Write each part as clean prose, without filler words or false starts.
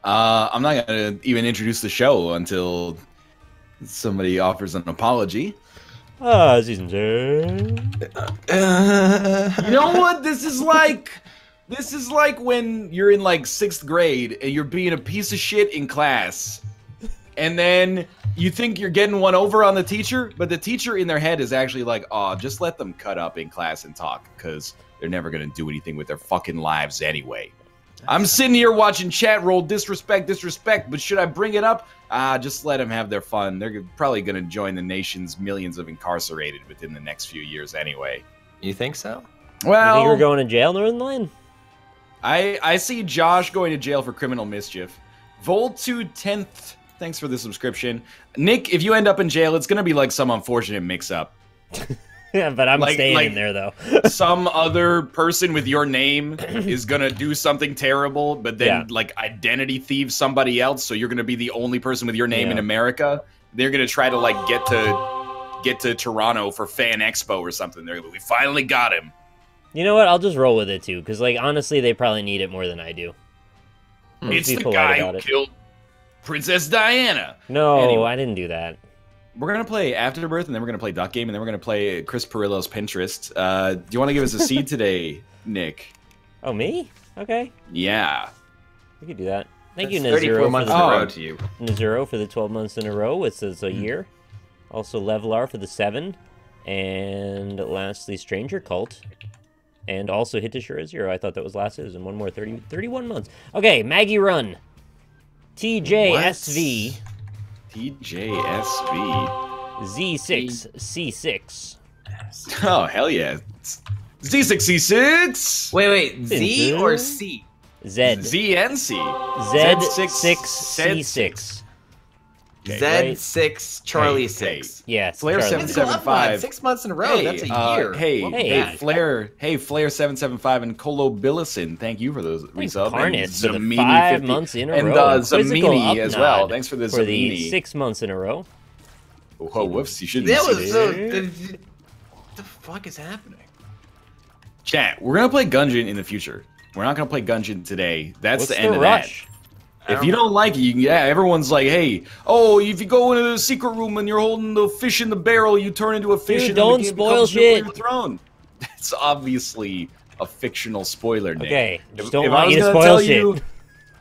I'm not gonna even introduce the show until somebody offers an apology. Season 2. You know what? This is like when you're in like 6th grade and you're being a piece of shit in class, and then you think you're getting one over on the teacher, but the teacher in their head is actually like, "Oh, just let them cut up in class and talk, because they're never gonna do anything with their fucking lives anyway." I'm sitting here watching chat roll disrespect, but should I bring it up? Just let them have their fun. They're probably going to join the nation's millions of incarcerated within the next few years anyway. You think so? Well, You think you're going to jail, Northernlion? I see Josh going to jail for criminal mischief. Volt210th, thanks for the subscription. Nick, if you end up in jail, it's going to be like some unfortunate mix-up. Yeah, but I'm staying in there, though. Some other person with your name is gonna do something terrible, but then like identity thieve somebody else, so you're gonna be the only person with your name in America. They're gonna try to like get to Toronto for Fan Expo or something. They're we finally got him. You know what? I'll just roll with it too, because like honestly, they probably need it more than I do. It's the guy who killed Princess Diana. No, anyway. I didn't do that. We're going to play Afterbirth, and then we're going to play Duck Game, and then we're going to play Chris Perillo's Pinterest. Do you want to give us a seed today, Nick? Oh, me? Okay. Yeah. We could do that. Thank you, That's 34 months in a row to you. Nazuro for the 12 months in a row, which is a year. Also, Levelar for the 7. And lastly, Stranger Cult. And also Hit to Sure 0. I thought that was last season. One more, 31 months. Okay, Maggie Run. TJSV. TJSV. Z6C6. Oh, hell yeah. Z6C6! Wait, Z or C? Z. Z and C. Z6C6. Z6 Charlie 6. Yes. Flare Charlie. 775. 6 months in a row. That's a year. Hey, Flare 775 and Colo Billison. Thank you for those resub. Carnets for the 5 months in a row. And Zamini as well. Thanks for the for the Zamini. 6 months in a row. Oh, whoops! You shouldn't. That was say what the fuck is happening? Chat. We're gonna play Gungeon in the future. We're not gonna play Gungeon today. That's What's the end of rush? that. If you don't like it, everyone's like, hey, oh, if you go into the secret room and you're holding the fish in the barrel, you turn into a fish. Dude, and don't the game spoil becomes shit. Nuclear Throne. It's obviously a fictional spoiler, Nick. Okay, just don't want you to spoil shit.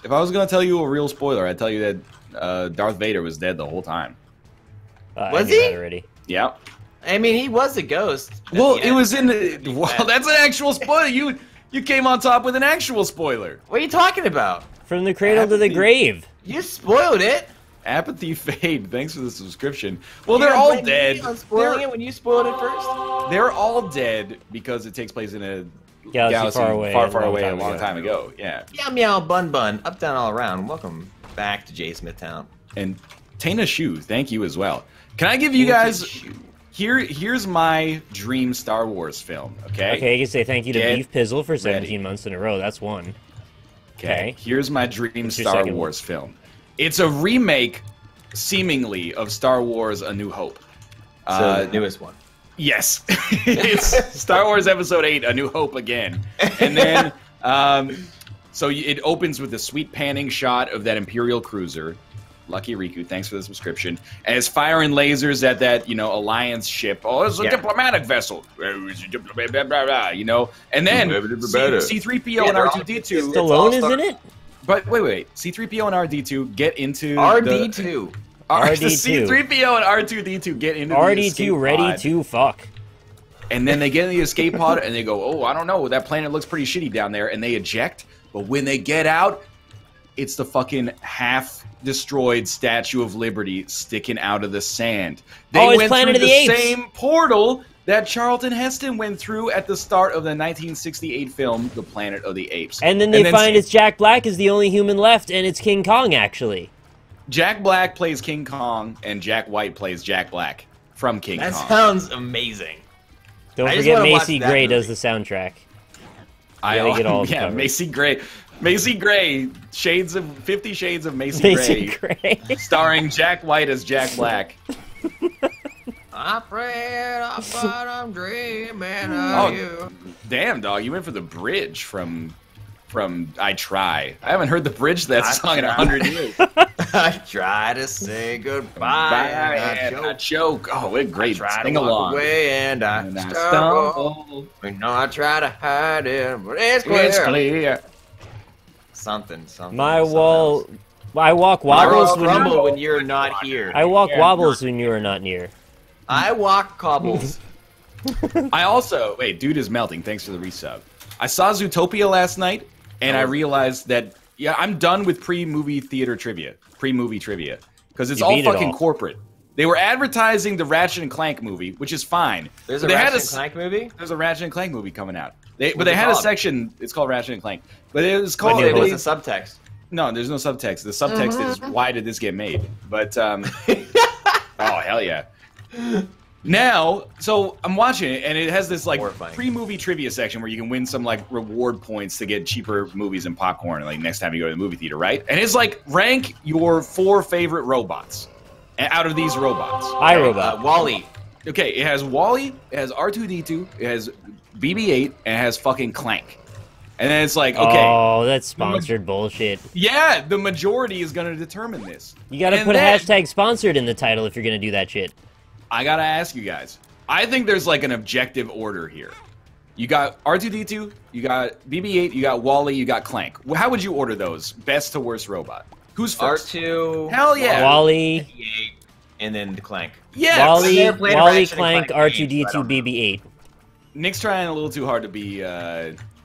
If I was gonna tell you a real spoiler, I'd tell you that Darth Vader was dead the whole time. Was he? Already? Yeah. I mean, he was a ghost. Well, it was in the. Well, that's an actual spoiler. You came on top with an actual spoiler. What are you talking about? From the cradle to the grave. You spoiled it. Apathy Fade, thanks for the subscription. Well, they're all dead. On spoiling it when you spoiled it first. They're all dead because it takes place in a galaxy far away, a long time ago. Yeah. Meow meow bun bun, up down all around. Welcome back to JSmithTown. And Tana Shu, thank you as well. Can I give you guys here's my dream Star Wars film, okay? Okay, I can say thank you to Get Beef Pizzle for 17 ready. months in a row. That's one. Okay. Here's my dream What's your Star second Wars film. It's a remake, seemingly, of Star Wars A New Hope. So the newest one. Yes. It's Star Wars Episode 8, A New Hope again. And then, so it opens with a sweet panning shot of that Imperial cruiser. Lucky Riku, thanks for the subscription. As firing lasers at that, Alliance ship. Oh, it's a diplomatic vessel. You know? And then C-3PO and R2-D2. Stallone is in it? But wait. C-3PO and R-D2 get into RD2. RD2. C-3PO and R2-D2 get into the escape RD2 ready pod. to fuck. And then they get in the escape pod and they go, oh, I don't know, that planet looks pretty shitty down there, and they eject. But when they get out, it's the fucking half-destroyed Statue of Liberty sticking out of the sand. They it's went Planet through of the Apes. same portal that Charlton Heston went through at the start of the 1968 film, The Planet of the Apes. And then they find it's Jack Black is the only human left, and it's King Kong, actually. Jack Black plays King Kong, and Jack White plays Jack Black from King Kong. That sounds amazing. Don't I just forget wanna watch Macy that Gray movie. does the soundtrack. Yeah, covered. Macy Gray. Macy Gray, 50 Shades of Macy Gray. starring Jack White as Jack Black. I prayed, I thought I'm dreaming of you. Damn, dog, you went for the bridge from from I Try. I haven't heard the bridge to that song in 100 years. I try to say goodbye and I choke. Oh, what a great Try sing to walk along. away and I stumble. You know I try to hide it, but it's clear. It's clear. Something. My wall. I walk wobbles when you're not here. I walk wobbles when you are not near. I walk cobbles. I also dude is melting. Thanks for the resub. I saw Zootopia last night, and I realized that I'm done with pre-movie trivia, because it's all fucking corporate. They were advertising the Ratchet and Clank movie, which is fine. There's a Ratchet and Clank movie. There's a Ratchet and Clank movie coming out. They had a section. It's called Ratchet and Clank, but it was called. It was a subtext. No, there's no subtext. The subtext is why did this get made? But oh hell yeah. Now, so I'm watching it, and it has this like pre-movie trivia section where you can win some like reward points to get cheaper movies and popcorn like next time you go to the movie theater, right? And it's like rank your 4 favorite robots out of these robots. iRobot. Wall-E. Okay, it has Wall-E, it has R2-D2, it has BB-8, and it has fucking Clank. And then it's like, okay. Oh, that's sponsored bullshit. Yeah, the majority is going to determine this. You gotta put a hashtag sponsored in the title if you're gonna do that shit. I gotta ask you guys. I think there's like an objective order here. You got R2-D2, you got BB-8, you got Wall-E, you got Clank. How would you order those? Best to worst robot. Who's first? R2. Hell yeah. Wall-E. BB-8, and then the Clank. Yeah. Wall-E, Clank, R2-D2, BB-8. Nick's trying a little too hard to be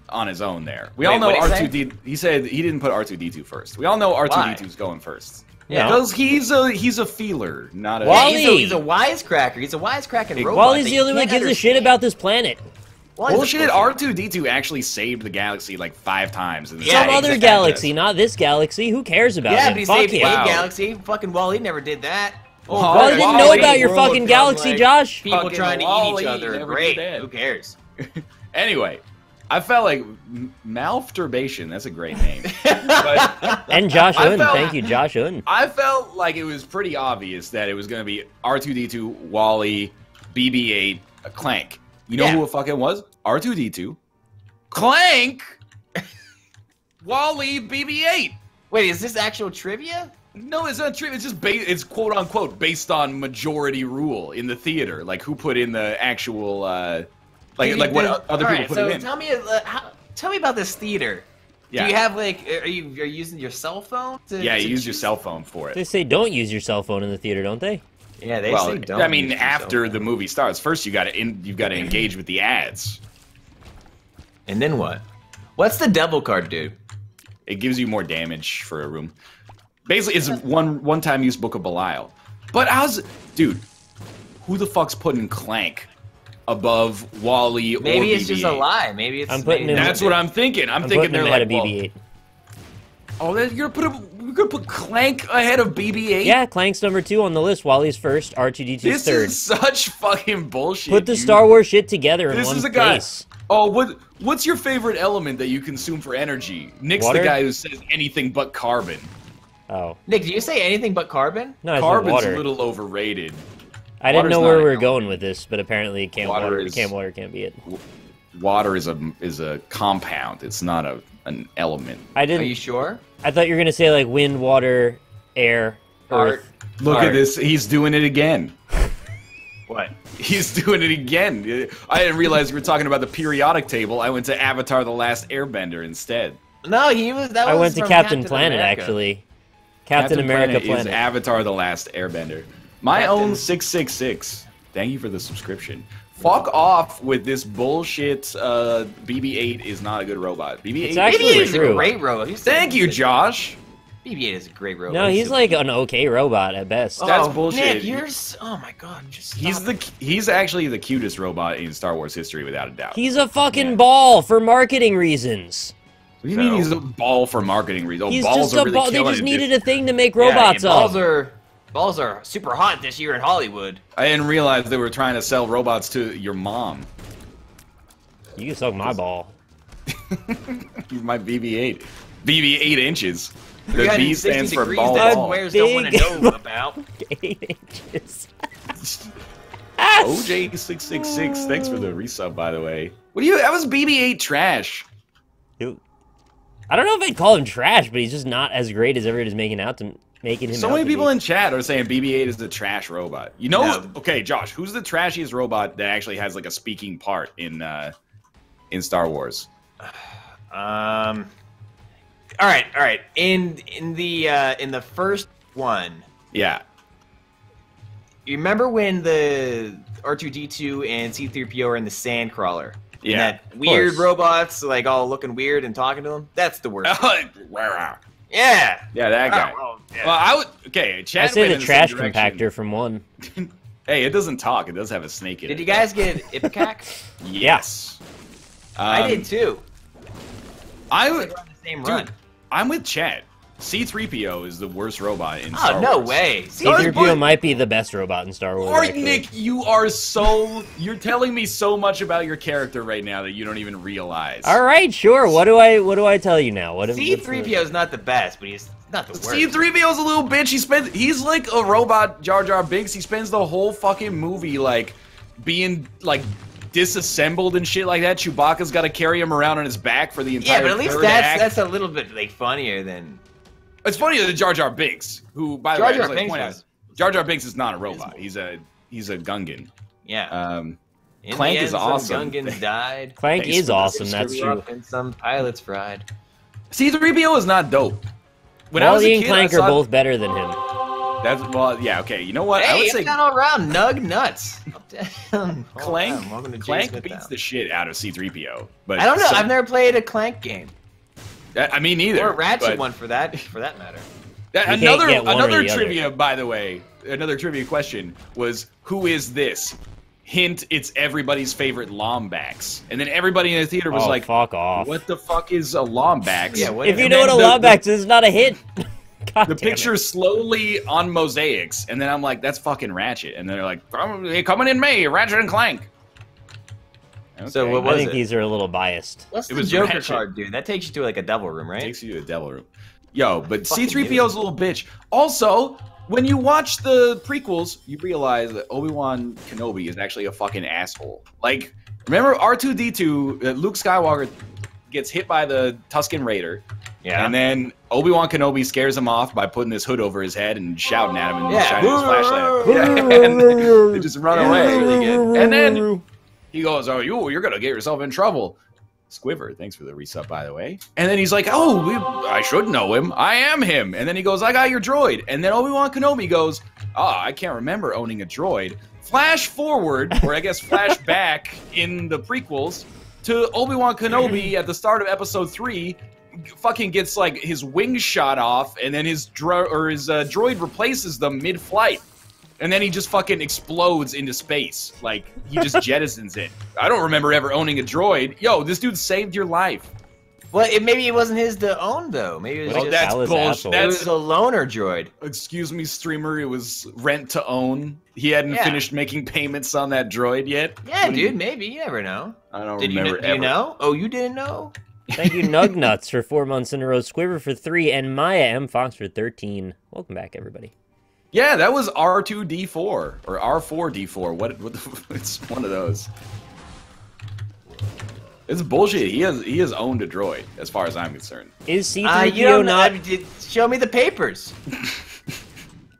on his own there. We all know R2-D2. He said he didn't put R2-D2 first. We all know R2-D2's going first. Yeah, because he's a feeler, not a. Wall-E. He's a wisecracker. He's a wisecracking robot. Wall-E's the only one who gives a shit about this planet. Bullshit, R2-D2 actually saved the galaxy like 5 times. In Some other galaxy, not this galaxy. Who cares about him? Yeah, but he Fuck saved him. the galaxy. Fucking Wall-E never did that. Wall-E didn't know about your fucking galaxy, Josh. People trying to eat each other. Great. Who cares? Anyway. I felt like Malfturbation. That's a great name. And Josh Un. Thank you, Josh Un. I felt like it was pretty obvious that it was going to be R2-D2, Wall-E, BB-8, Clank. You know who it fucking was? R2-D2, Clank, Wall-E, BB-8. Wait, is this actual trivia? No, it's not trivia. It's just it's quote unquote based on majority rule in the theater, like who put in the actual. Like what other people put it in. Tell me about this theater. Yeah. Do you have like? Are you using your cell phone? You use your cell phone for it. They say don't use your cell phone in the theater, don't they? Yeah, they say don't. I mean, after the movie starts, first you've got to engage with the ads. And then what? What's the devil card do? It gives you more damage for a room. Basically, it's one-time use Book of Belial. But dude, who the fuck's putting Clank above Wall-E or BB-8? Maybe it's just a lie. Maybe it's. That's what I'm thinking. I'm thinking they're like BB-8. Oh, you're gonna put Clank ahead of BB-8? Yeah, Clank's number 2 on the list. Wall-E's first. R2-D2's third. This is such fucking bullshit. Put the Star Wars shit together in one place. This is a guy. Oh, what's your favorite element that you consume for energy? Nick's water? The guy who says anything but carbon. Oh. Nick, did you say anything but carbon? No, I said Carbon's water. a little overrated. I didn't know where we were going with this, but apparently water can't be it. Water is a compound. It's not an element. Are you sure? I thought you were gonna say like wind, water, air, earth. Look at this. He's doing it again. What? He's doing it again. I didn't realize we were talking about the periodic table. I went to Avatar: The Last Airbender instead. No, he was. I went to Captain Planet actually. Captain America Planet is Avatar: The Last Airbender. My own 666. Thank you for the subscription. Fuck off with this bullshit. BB-8 is not a good robot. BB-8 is a great robot. Thank you, Josh. BB-8 is a great robot. No, he's like an okay robot at best. That's bullshit. Nick, oh my god, just he's actually the cutest robot in Star Wars history without a doubt. He's a fucking ball for marketing reasons. What do you mean he's a ball for marketing reasons? He's balls just are a really ball. They just needed a thing to make balls robots Balls are super hot this year in Hollywood. I didn't realize they were trying to sell robots to your mom. You can suck my ball. My BB-8. BB-8 inches. The B stands for ball. That squares don't want to know about. 8 inches. OJ666, thanks for the resub, by the way. That was BB-8 trash. I don't know if I'd call him trash, but he's just not as great as everybody's making him So out many to people be. in chat are saying BB-8 is the trash robot. You know, okay, Josh, who's the trashiest robot that actually has like a speaking part in Star Wars? All right. In the first one, Yeah. you remember when the R2D2 and C3PO are in the sand crawler? And Yeah, that weird robots like all looking weird and talking to them. That's the worst. Yeah. Yeah, that guy. Oh, yeah. Well, I would. Okay, chat I say went the in same trash direction. compactor from 1. Hey, it doesn't talk. It does have a snake in it. Did you guys get Ipecac? Yes. I did too. I They would. were on the same Dude, run. I'm with Chad. C-3PO is the worst robot in Star Oh, no Wars. way. C-3PO might be the best robot in Star Wars. Art actually. Nick, you are so. You're telling me so much about your character right now that you don't even realize. All right, sure. What do I tell you now? C3PO is not the best, but he's not the worst. C-3PO's a little bitch. He's like a robot Jar Jar Binks. He spends the whole fucking movie like being like disassembled and shit like that. Chewbacca's got to carry him around on his back for the entire Yeah, but at least third act. that's a little bit like funnier than It's funnier than Jar Jar Binks, who, by the Jar way, Jar I just like to Binks point out, was- Jar Jar Binks is not a robot. He's a Gungan. yeah. In Clank the end, is awesome. Some Gungans died. Clank Thanks is for the awesome. That's Screw true. up and some pilots fried. C-3PO is not dope. When I was a Wally and kid, Clank I are saw, both better than him. That's well, yeah, okay. You know what? I Hey, would I'm say down all around. Nug nuts. Up, down, all Clank. around. Welcome to Clank JSmithOTI. beats the shit out of C-3PO. But I don't know. so- I've never played a Clank game I mean, neither. or a Ratchet but- one for that matter. can't Another get one or another the other. trivia, by the way. Another trivia question was, who is this? Hint: it's everybody's favorite Lombax. And then everybody in the theater was Oh, like, fuck off. "What the fuck is a Lombax?" Yeah, what If is you it? know what a And then Lombax is, it's not a hit. God the damn it. picture slowly on mosaics, and then I'm like, "That's fucking Ratchet." And they're like, "Hey, coming in May, Ratchet and Clank." So Okay. what I was think it? these are a little biased. What's It the was Joker Ratchet. card, dude? That takes you to like a devil room, right? Takes you to a devil room. Yo, but Fucking C-3PO's a little bitch. Also, when you watch the prequels, you realize that Obi-Wan Kenobi is actually a fucking asshole. Like, remember R2-D2, Luke Skywalker gets hit by the Tusken Raider, Yeah. and then Obi-Wan Kenobi scares him off by putting this hood over his head and shouting at him and Yeah. shining his flashlight. Yeah, and they just run Yeah, away. that's really good. And then he goes, "Oh, you're gonna get yourself in trouble." Squiver, thanks for the resub, by the way. And then he's like, I should know him. I am him. And then he goes, I got your droid. And then Obi-Wan Kenobi goes, I can't remember owning a droid. Flash forward, or I guess flash back in the prequels to Obi-Wan Kenobi at the start of episode 3, fucking gets like his wings shot off, and then his droid replaces them mid-flight. And then he just fucking explodes into space. Like, he just jettisons it. I don't remember ever owning a droid. Yo, this dude saved your life. Well, maybe it wasn't his to own though. Maybe it was Oh, just that's Alice bullshit. asshole. it That's, was a loner droid. excuse me, streamer, it was rent to own. He hadn't Yeah. finished making payments on that droid yet. Yeah, What do you- dude. Maybe you never know. I don't Did you, remember do you ever. know? Oh, you didn't know? Thank you, Nugnuts, for 4 months in a row, Squiver for 3, and Maya M. Fox for 13. Welcome back, everybody. Yeah, that was R2D4 or R4D4. What it's one of those. It's bullshit. He has owned a droid, as far as I'm concerned. Is You C-3PO don't not... show me the papers.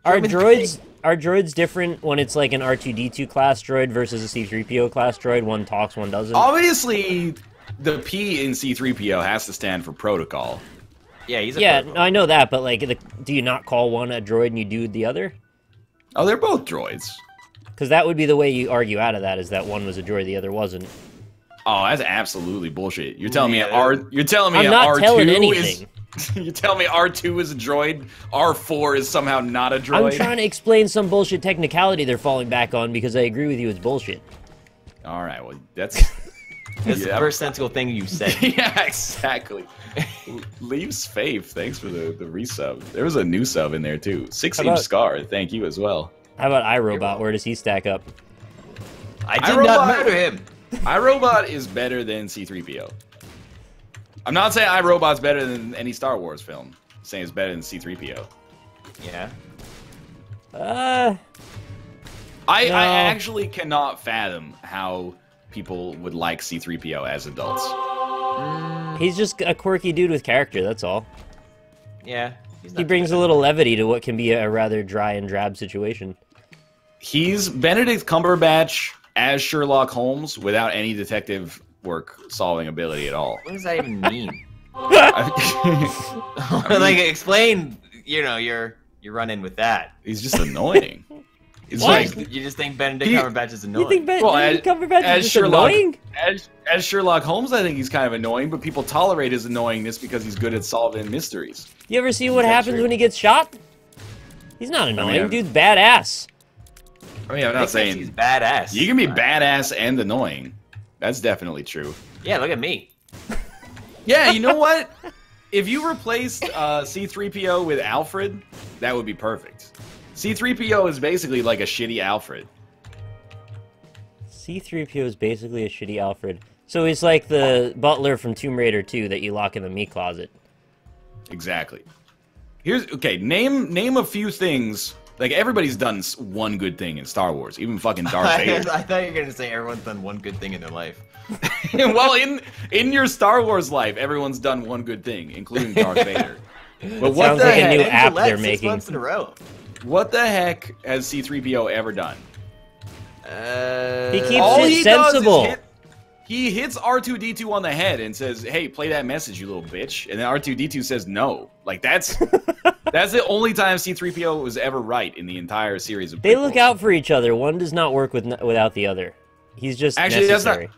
Are me the droids different when it's like an R2-D2 class droid versus a C-3PO class droid? One talks, one doesn't? Obviously, the P in C-3PO has to stand for protocol. Yeah, he's a Yeah, protocol. I know that, but like, do you not call one a droid and you do the other? Oh, they're both droids. Because that would be the way you argue out of that, is that one was a droid, the other wasn't. Oh, that's absolutely bullshit. You're telling Yeah, me You're telling me I'm not R2 telling is anything. You're telling me R2 is a droid, R4 is somehow not a I'm droid? trying to explain some bullshit technicality they're falling back on because I agree with you it's bullshit. All right, well, that's That's the Yeah. first sensible thing you said. yeah, exactly. Leaves Faith, thanks for the resub. There was a new sub in there too. 6-inch about- Scar, thank you as well. How about iRobot? Where does he stack up? I did iRobot- not murder him. iRobot is better than C-3PO. I'm not saying iRobot's better than any Star Wars film. I'm saying it's better than C-3PO. Yeah. I No. actually cannot fathom how people would like C-3PO as adults. He's just a quirky dude with character, that's all. Yeah. He brings a little levity to what can be a rather dry and drab situation. He's Benedict Cumberbatch as Sherlock Holmes without any detective work solving ability at all. What does that even mean? I mean, Like, explain, you know, your run-in with that. he's just annoying. It's What? like You just think Benedict Cumberbatch is annoying? You think as Benedict Cumberbatch is just annoying? as Sherlock Holmes, I think he's kind of annoying, but people tolerate his annoyingness because he's good at solving mysteries. You ever see what happens when he gets shot? He's not annoying, I'm- dude's badass. I mean, I'm not Makes sense, saying he's badass. you can be badass and annoying. That's definitely true. Yeah, look at me. Yeah, you know what? If you replaced C-3PO with Alfred, that would be perfect. C-3PO is basically like a shitty Alfred. C-3PO is basically a shitty Alfred. So he's like the butler from Tomb Raider 2 that you lock in the meat closet. Exactly. Okay, name a few things. Like, everybody's done one good thing in Star Wars, even fucking Darth Vader. I thought you were gonna say everyone's done one good thing in their life. Well, in your Star Wars life, everyone's done one good thing, including Darth Vader. But what Sounds the like a heck? new app Gillette they're 6 making. months in a row. What the heck has C-3PO ever done? He keeps All it he does sensible. is he hits R2-D2 on the head and says, "Hey, play that message, you little bitch." And then R2-D2 says no. Like, that's the only time C-3PO was ever right in the entire series of They prequels. look out for each other. One does not work without the other. He's just Actually, necessary.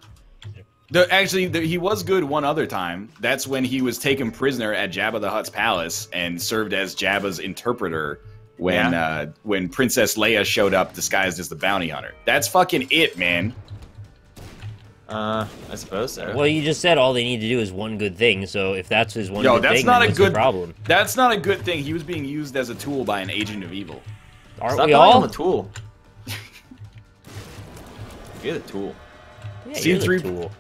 He was good one other time. That's when he was taken prisoner at Jabba the Hutt's palace and served as Jabba's interpreter when Princess Leia showed up disguised as the bounty hunter. That's fucking it, man. I suppose so. Well, you just said all they need to do is one good thing, so if that's his one Yo, good that's thing, not then a what's the good problem? That's not a good thing. He was being used as a tool by an agent of evil. Aren't Stop we calling all? him a tool. You're the tool. Yeah, you're the C3 tool.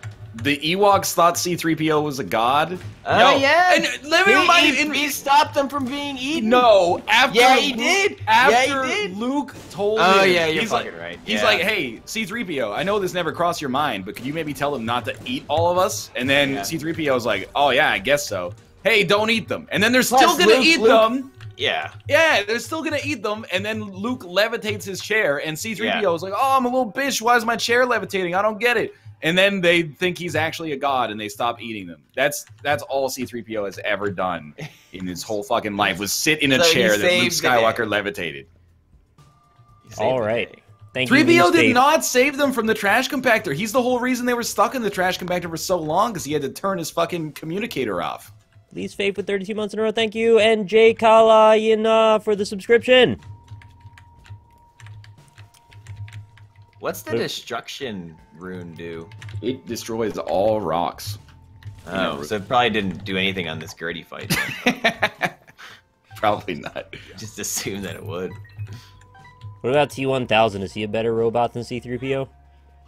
The Ewoks thought C-3PO was a god. Oh, Yo, yeah. And let me remind you, He stopped them from being eaten. no, after Yeah, he did. After Yeah, he did. Luke told Oh, him, yeah, you're he's fucking like, right. He's Yeah. like, "Hey, C-3PO, I know this never crossed your mind, but could you maybe tell them not to eat all of us?" And then Yeah. C-3PO is like, "Oh yeah, I guess so. Hey, don't eat them." And then they're Plus, still gonna eat Luke- them. Yeah. Yeah, they're still gonna eat them. And then Luke levitates his chair, and C-3PO is like, "Oh, I'm a little bitch. Why is my chair levitating? I don't get it." And then they think he's actually a god, and they stop eating them. That's all C-3PO has ever done in his whole fucking life, was sit in a So he chair that Luke saved the Skywalker day. levitated. He saved All the right. day. Thank you, 3PO Lee's did faith. not save them from the trash compactor. He's the whole reason they were stuck in the trash compactor for so long, because he had to turn his fucking communicator off. Lee's faith with 32 months in a row. Thank you. And Jay Kalayana for the subscription. What's the destruction rune do? It destroys all rocks. Oh, so it probably didn't do anything on this Gertie fight. Then. Probably not. Just assume that it would. What about T-1000? Is he a better robot than C-3PO?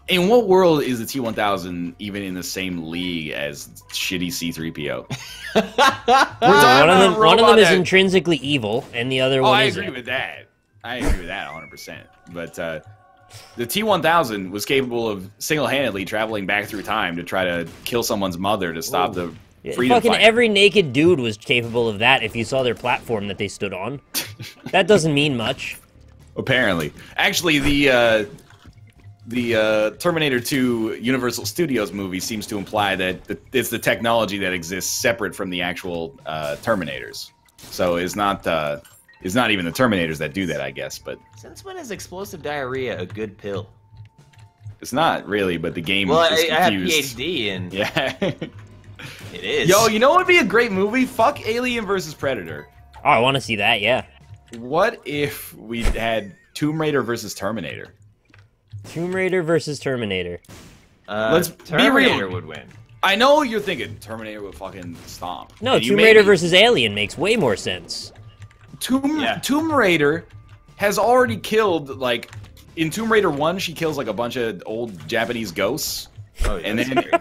In what world is the T-1000 even in the same league as shitty C-3PO? One of them is intrinsically evil, and the other Oh, one I isn't. agree with that. I agree with that 100%. But the T-1000 was capable of single-handedly traveling back through time to try to kill someone's mother to stop the Yeah, freedom fucking fighter. every naked dude was capable of that if you saw their platform that they stood on. That doesn't mean much. Apparently. Actually, the Terminator 2 Universal Studios movie seems to imply that it's the technology that exists separate from the actual Terminators. So it's not even the Terminators that do that, I guess. But Since when is explosive diarrhea a good pill? it's not really. But the game Well, is I have confused. PhD, and Yeah. it is. Yo, you know what would be a great movie? Fuck Alien vs Predator. Oh, I want to see that, yeah. What if we had Tomb Raider versus Terminator? Tomb Raider versus Terminator. Let's be Terminator real. would win. I know you're thinking Terminator would fucking stomp. No, And you Tomb may Raider be- versus Alien makes way more sense. Tomb Raider has already killed, like, in Tomb Raider 1, she kills, like, a bunch of old Japanese ghosts. Oh, And that's then great.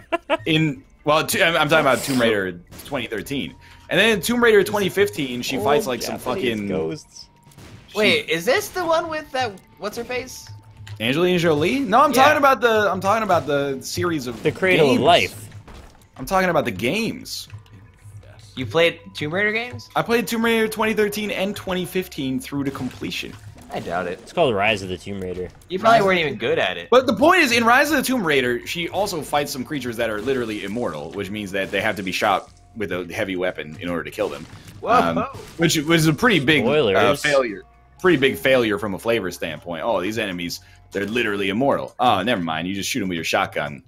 I'm talking about Tomb Raider 2013. And then in Tomb Raider 2015, she fights, like, some Japanese fucking... ghosts. Wait, is this the one with that? What's her face? Angelina Jolie? No, I'm Yeah. talking about the series of The Cradle of games. Life. I'm talking about the games. You played Tomb Raider games? I played Tomb Raider 2013 and 2015 through to completion. I doubt it. It's called Rise of the Tomb Raider. You probably weren't even good at it. But the point is, in Rise of the Tomb Raider, she also fights some creatures that are literally immortal, which means that they have to be shot with a heavy weapon in order to kill them. Whoa. Which was a pretty big Spoilers. failure from a flavor standpoint. Oh, these enemies, they're literally immortal. Oh, never mind. You just shoot them with your shotgun.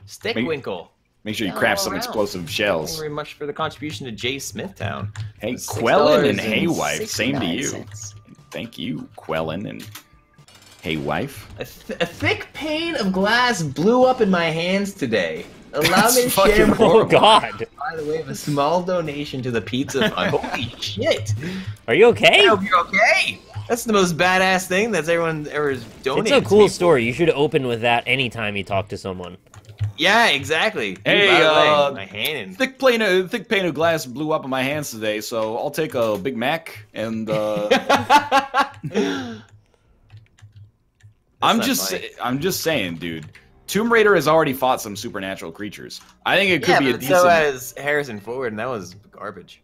Stickwinkle. Make sure you craft some explosive Thank shells. you very much for the contribution to JSmithOTI. Hey, $6 Quellen and Hey Wife, same to you. 69 cents. Thank you, Quellen and Hey Wife. A thick pane of glass blew up in my hands today. Allow me to fucking share horrible. Oh God! by the way of a small donation to the Pizza Fund. Holy shit! Are you okay? I hope you're okay. That's the most badass thing that's everyone ever donated. It's a cool to me story. You should open with that anytime you talk to someone. Yeah, exactly. Hey, by the way, my hand. thick pane of glass blew up in my hands today, so I'll take a Big Mac and. I'm just saying, dude. Tomb Raider has already fought some supernatural creatures. I think it could be a decent. So has Harrison Ford, and that was garbage.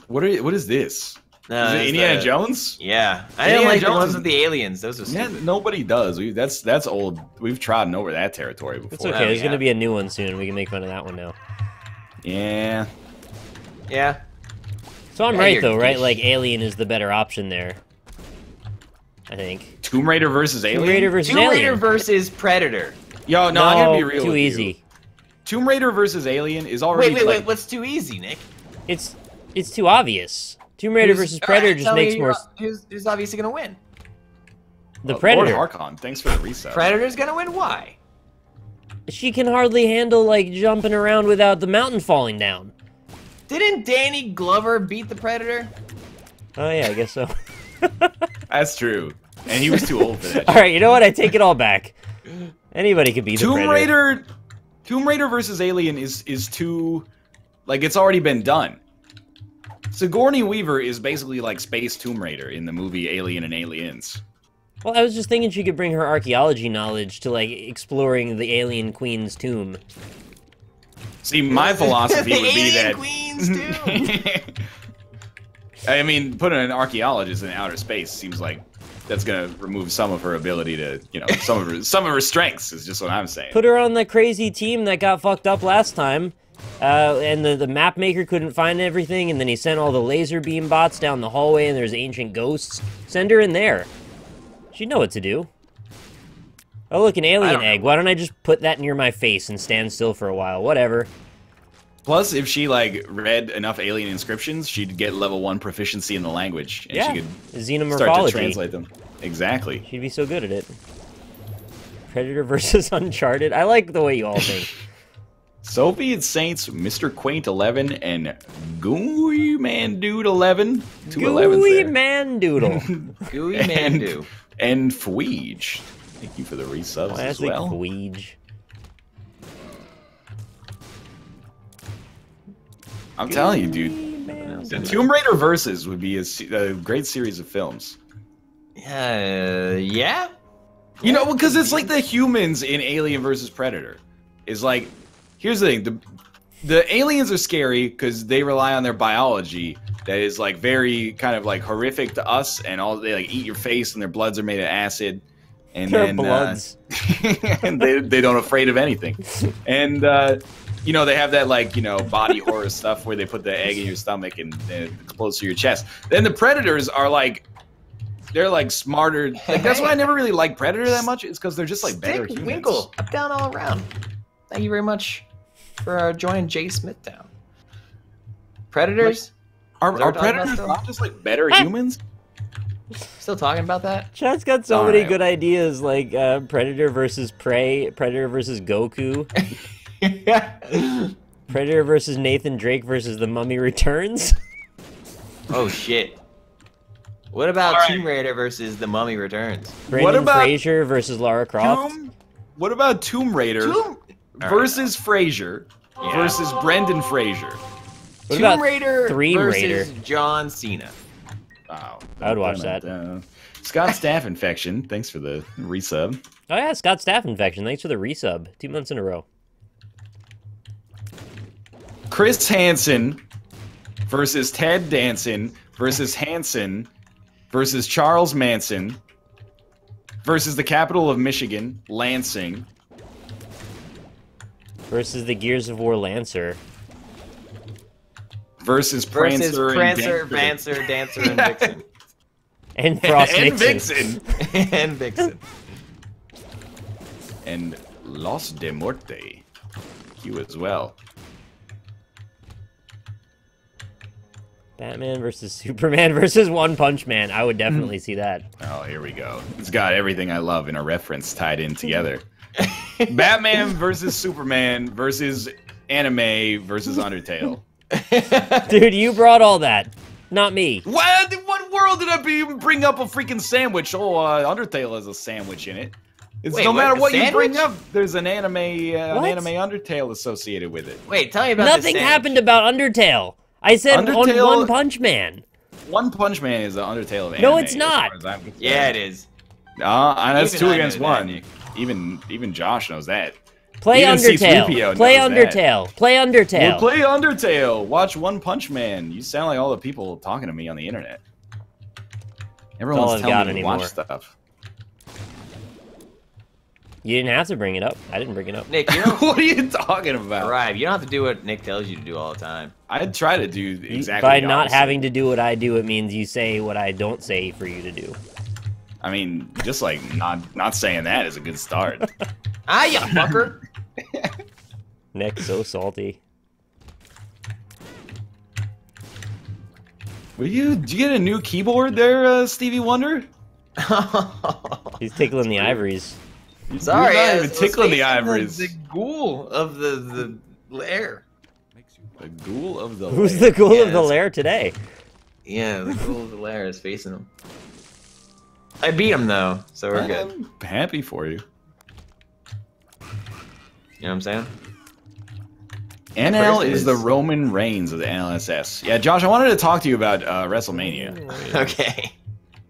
What is this? Is it Indiana Jones? Yeah, I Indiana didn't like Jones the ones with the aliens. Those are Yeah, stupid. nobody does. That's old. We've trodden over that territory before. It's okay. There's gonna be a new one soon. We can make fun of that one now. Yeah. Yeah. So I'm Yeah, right you're though, right? dish. Like Alien is the better option there. I think. Tomb Raider versus Alien. Tomb Raider versus Tomb Alien. Raider versus Predator. Yo, no, I'm gonna be real. Too with you. easy. Tomb Raider versus Alien is already. Wait. What's too easy, Nick? It's too obvious. Tomb Raider versus Predator just makes more. Who's obviously gonna win? The Lord Predator. Harkon, thanks for the reset. Predator's gonna win. Why? She can hardly handle like jumping around without the mountain falling down. Didn't Danny Glover beat the Predator? Oh yeah, I guess so. That's true. And he was too old for that. All right, you know what? I take it all back. Anybody could be the Predator. Tomb Raider versus Alien is too, like, it's already been done. Sigourney Weaver is basically like Space Tomb Raider in the movie Alien and Aliens. Well, I was just thinking she could bring her archaeology knowledge to like exploring the alien queen's tomb. See, my philosophy would be that. Queens too. I mean, putting an archaeologist in outer space seems like that's gonna remove some of her ability to, you know, some of her strengths. Is just what I'm saying. Put her on the crazy team that got fucked up last time. And the map maker couldn't find everything, and then he sent all the laser beam bots down the hallway, and there's ancient ghosts. Send her in there. She'd know what to do. Oh, look, an alien egg. Why don't I just put that near my face and stand still for a while? Whatever. Plus, if she, like, read enough alien inscriptions, she'd get level 1 proficiency in the language. And Yeah, she could xenomorphology. start to translate them. Exactly. She'd be so good at it. Predator versus Uncharted. I like the way you all think. Soviet Saints, Mr. Quaint 11, and Gooey Man Dude 11. Two 11s Gooey there. Man Doodle. Gooey Mandu. And Fweege. Thank you for the resubs Classic as well. Fweege. I'm telling you, dude. The Tomb Raider Versus would be a great series of films. Yeah? You know, because it's like the humans in Alien versus Predator. Is like, here's the thing: the aliens are scary because they rely on their biology that is like very kind of like horrific to us, and all they like eat your face, and their bloods are made of acid, and Their then bloods. and they don't afraid of anything, and you know, they have that, like, you know, body horror stuff where they put the egg in your stomach and it explodes through your chest. Then the Predators are like, they're like smarter. Like, that's why I never really liked Predator that much. It's because they're just like better humans. Winkle. Up, down, all around. Thank you very much for joining JSmithOTI. Predators? Are Is that what we're talking Predators about not just like better humans? Still talking about that? Chat's got so All many right. good ideas, like Predator versus Prey, Predator versus Goku, Predator versus Nathan Drake versus The Mummy Returns. Oh, shit. What about All right. Tomb Raider versus The Mummy Returns? Brendan about Fraser versus Lara Croft. What about Tomb Raider versus Fraser versus Brendan Fraser? What Tomb about Raider Three versus Raider? John Cena. Oh, I would watch that. Scott Staff Infection, thanks for the resub. Oh yeah, Scott Staff Infection. Thanks for the resub. 2 months in a row. Chris Hansen versus Ted Danson versus Hansen versus Charles Manson versus the capital of Michigan, Lansing. Versus the Gears of War Lancer. Versus Prancer, Vancer, Dancer, and Vixen. And Frost and Vixen. Vixen. And Vixen. And Los de Muerte. You as well. Batman versus Superman versus One Punch Man. I would definitely see that. Oh, here we go. It's got everything I love in a reference tied in together. Batman versus Superman versus anime versus Undertale. Dude, you brought all that. Not me. What world did I bring up a freaking sandwich? Oh, Undertale has a sandwich in it. It's Wait, no matter what, what you sandwich? bring up, there's an anime Undertale associated with it. Wait, tell me about Nothing this happened about Undertale. I said Undertale- One Punch Man. One Punch Man is the Undertale of anime. No, it's as not. far as I'm concerned. Yeah, it is. And that's Even two I know against that, one. Nick. Even Josh knows that. Play Even Undertale. C-3PO Play knows that. Undertale. Play Undertale. Well, play Undertale. Watch One Punch Man. You sound like all the people talking to me on the internet. Everyone's I've got telling me to anymore. watch stuff. You didn't have to bring it up. I didn't bring it up. Nick, you don't. What are you talking about? Right, you don't have to do what Nick tells you to do all the time. I try to do exactly By the not opposite. having to do what I do, it means you say what I don't say for you to do. I mean, just like not saying that is a good start. Ah, you fucker! Nick, so salty. Did you get a new keyboard there, Stevie Wonder? He's tickling the ivories. Sorry, You're not I even was tickling the facing ivories. The ghoul of the lair. The ghoul of the Who's lair. the ghoul Yeah, of the lair today? Yeah, the ghoul of the lair is facing him. I beat him though, so we're good. I'm happy for you. You know what I'm saying? NL First is the is- Roman Reigns of the NLSS. Yeah, Josh, I wanted to talk to you about WrestleMania. Okay.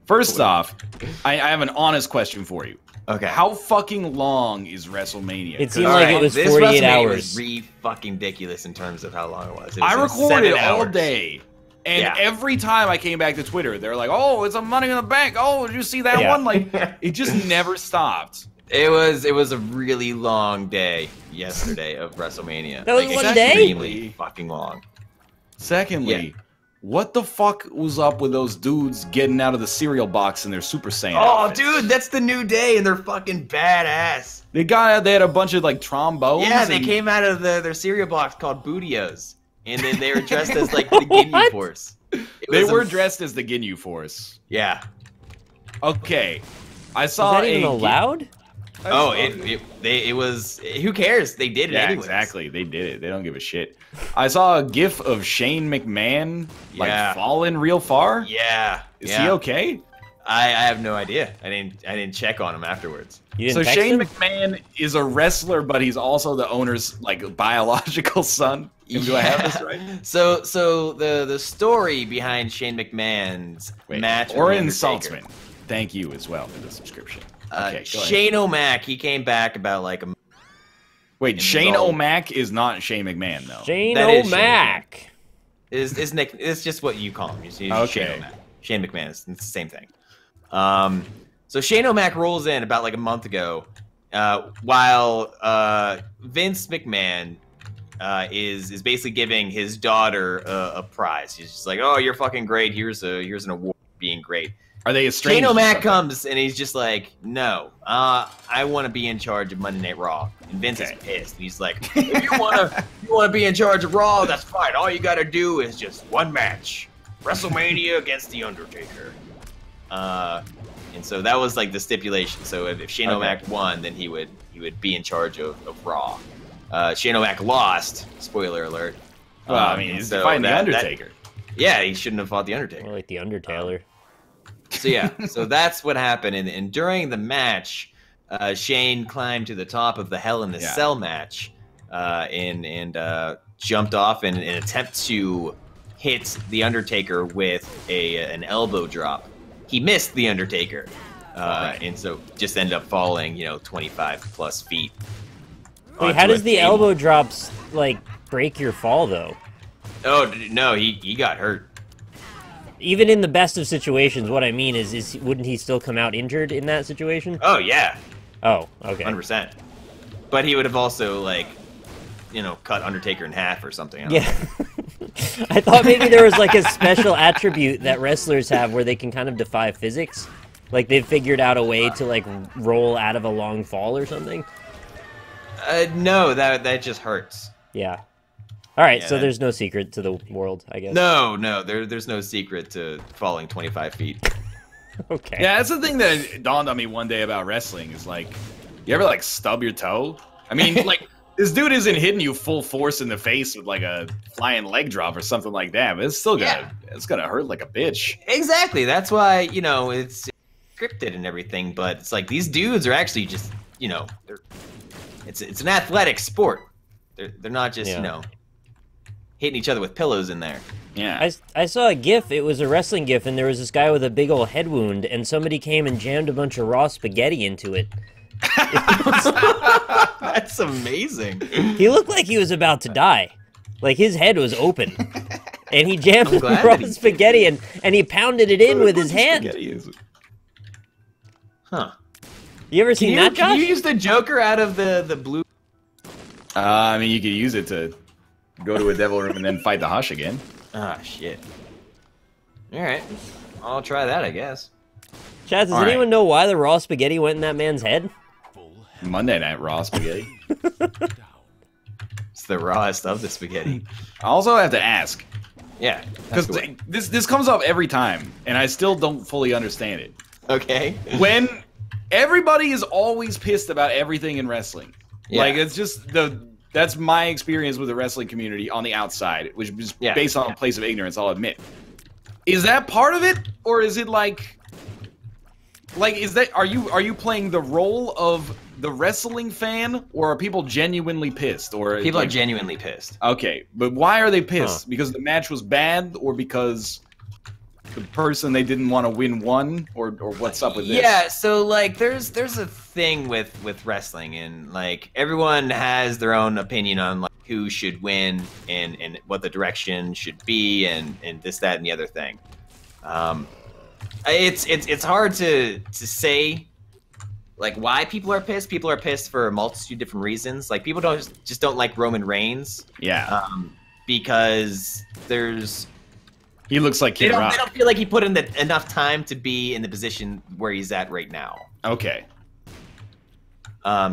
First off, I have an honest question for you. Okay. How fucking long is WrestleMania? It seemed 'Cause like it was this 48 WrestleMania hours. was fucking ridiculous in terms of how long it was. It was I like recorded 7 all hours. day. And Yeah. every time I came back to Twitter, they're like, "Oh, it's a Money in the Bank. Oh, did you see that Yeah. one?" Like, it just never stopped. It was a really long day yesterday of WrestleMania. That was like, one day? extremely fucking long. Secondly, what the fuck was up with those dudes getting out of the cereal box in their Super Saiyan Oh, outfits? dude, that's the new day, and they're fucking badass. They had a bunch of like trombones. Yeah, they and- came out of their cereal box called Bootios, and then they were dressed as like the Ginyu What? Force. They was were a- dressed as the Ginyu Force. Yeah. Okay, I Is saw that even a allowed? Oh, it was. Who cares? They did it Yeah, anyways. exactly. They did it. They don't give a shit. I saw a GIF of Shane McMahon like Yeah. falling real far. Yeah. Is yeah. he okay? I have no idea. I didn't check on him afterwards. You So didn't text Shane him? McMahon is a wrestler, but he's also the owner's like biological son. Do I have this right? So the story behind Shane McMahon's match with or The insults me. Undertaker. Thank you as well for the subscription. Okay, go ahead. Shane O'Mac, he came back about like a. Wait, in Shane the- O'Mac is not Shane McMahon though. Shane That is Shane O'Mac. Is Nick? It's just what you call him. He's Shane Okay. O'Mac. Shane McMahon. It's the same thing. So Shane O'Mac rolls in about like a month ago, while Vince McMahon is basically giving his daughter a prize. He's just like, "Oh, you're fucking great. Here's an award for being great." Are they estranged? Shane or O'Mac something? comes and he's just like, "No, I want to be in charge of Monday Night Raw." And Vince is pissed. And he's like, "If you wanna be in charge of Raw, that's fine. All you gotta do is just one match, WrestleMania against The Undertaker." And so that was like the stipulation. So if Shane O'Mac won, then he would be in charge of Raw. Shane O'Mac lost. Spoiler alert. Well, I mean, he's so fighting the that- Undertaker. yeah, he shouldn't have fought the Undertaker. More like the Undertaler. So yeah, so that's what happened. And during the match, Shane climbed to the top of the Hell in a Cell match, and jumped off in an attempt to hit the Undertaker with an elbow drop. He missed the Undertaker, and so just ended up falling, 25 plus feet. Wait, onto how a does the table. elbow drops, like, break your fall, though. Oh, no, he got hurt. Even in the best of situations, what I mean is wouldn't he still come out injured in that situation? Oh, yeah. Oh, okay. 100%. But he would have also, like, you know, cut Undertaker in half or something. I don't know. I thought maybe there was, like, a special attribute that wrestlers have where they can kind of defy physics. Like, they've figured out a way to, like, roll out of a long fall or something. No, that just hurts. Yeah. All right, Yeah, so there's no secret to the world, I guess. No, there's no secret to falling 25 feet. Okay. Yeah, that's the thing that dawned on me one day about wrestling is like, you ever like stub your toe? I mean, like, this dude isn't hitting you full force in the face with like a flying leg drop or something like that, but it's still gonna hurt like a bitch. Exactly. That's why, you know, it's scripted and everything, but it's like these dudes are actually just, you know, it's an athletic sport. They're not just, you know, hitting each other with pillows in there. Yeah. I saw a GIF. It was a wrestling GIF, and there was this guy with a big old head wound, and somebody came and jammed a bunch of raw spaghetti into it. That's amazing. He looked like he was about to die. Like, his head was open. And he jammed the raw spaghetti, and he pounded it in with his hand. Huh. You ever seen that, Josh? Can you use the Joker out of the blue? I mean, you could use it to go to a devil room and then fight the Hush again. Ah, shit. Alright. I'll try that, I guess. Chad, does anyone know why the raw spaghetti went in that man's head? Monday Night Raw spaghetti. It's the rawest of the spaghetti. I also have to ask. Yeah. Because this comes up every time, and I still don't fully understand it. Okay. When everybody is always pissed about everything in wrestling. Yeah. Like, it's just that's my experience with the wrestling community on the outside, which is based on a place of ignorance, I'll admit. Is that part of it, or is it like is that are you playing the role of the wrestling fan, or are people genuinely pissed? Or people are genuinely pissed. Okay, but why are they pissed? Because the match was bad, or because the person they didn't want to win won, or what's up with this? Yeah, so like there's a thing with wrestling, and like everyone has their own opinion on like who should win and what the direction should be and this, that, and the other thing. It's hard to say like why people are pissed. People are pissed for a multitude of different reasons. Like people just don't like Roman Reigns. Yeah. Because he looks like Kid Rock. They don't feel like he put in enough time to be in the position where he's at right now. Okay.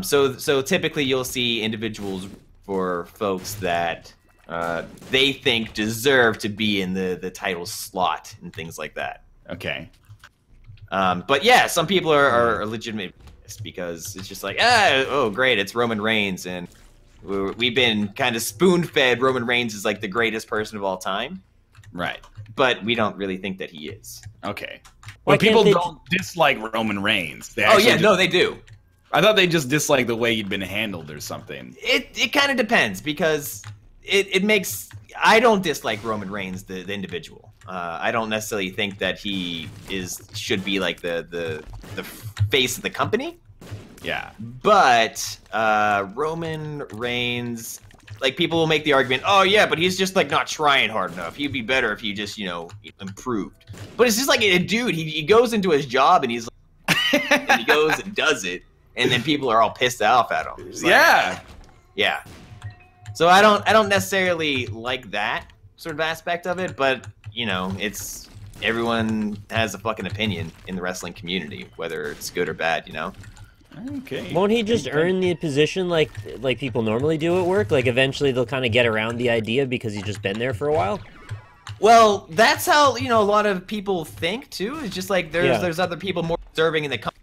So typically you'll see individuals for folks that they think deserve to be in the title slot and things like that. Okay. But yeah, some people are legitimate because it's just like, oh great, it's Roman Reigns, and we've been kind of spoon-fed Roman Reigns is like the greatest person of all time. Right. But we don't really think that he is. Okay. Well, people don't dislike Roman Reigns. No, they do. I thought they just dislike the way he'd been handled or something. It kind of depends because it makes. I don't dislike Roman Reigns the individual. I don't necessarily think that he should be like the face of the company. Yeah. But Roman Reigns, like people will make the argument, oh yeah, but he's just like not trying hard enough. He'd be better if he just, you know, improved. But it's just like a dude, he goes into his job and he's like, and he goes and does it, and then people are all pissed off at him. Like, yeah. So I don't necessarily like that sort of aspect of it, but you know, it's everyone has a fucking opinion in the wrestling community, whether it's good or bad, you know. Okay. Won't he just earn the position like people normally do at work? Like eventually they'll kind of get around the idea because he's just been there for a while? Well, that's how, you know, a lot of people think too. It's just like there's other people more deserving in the company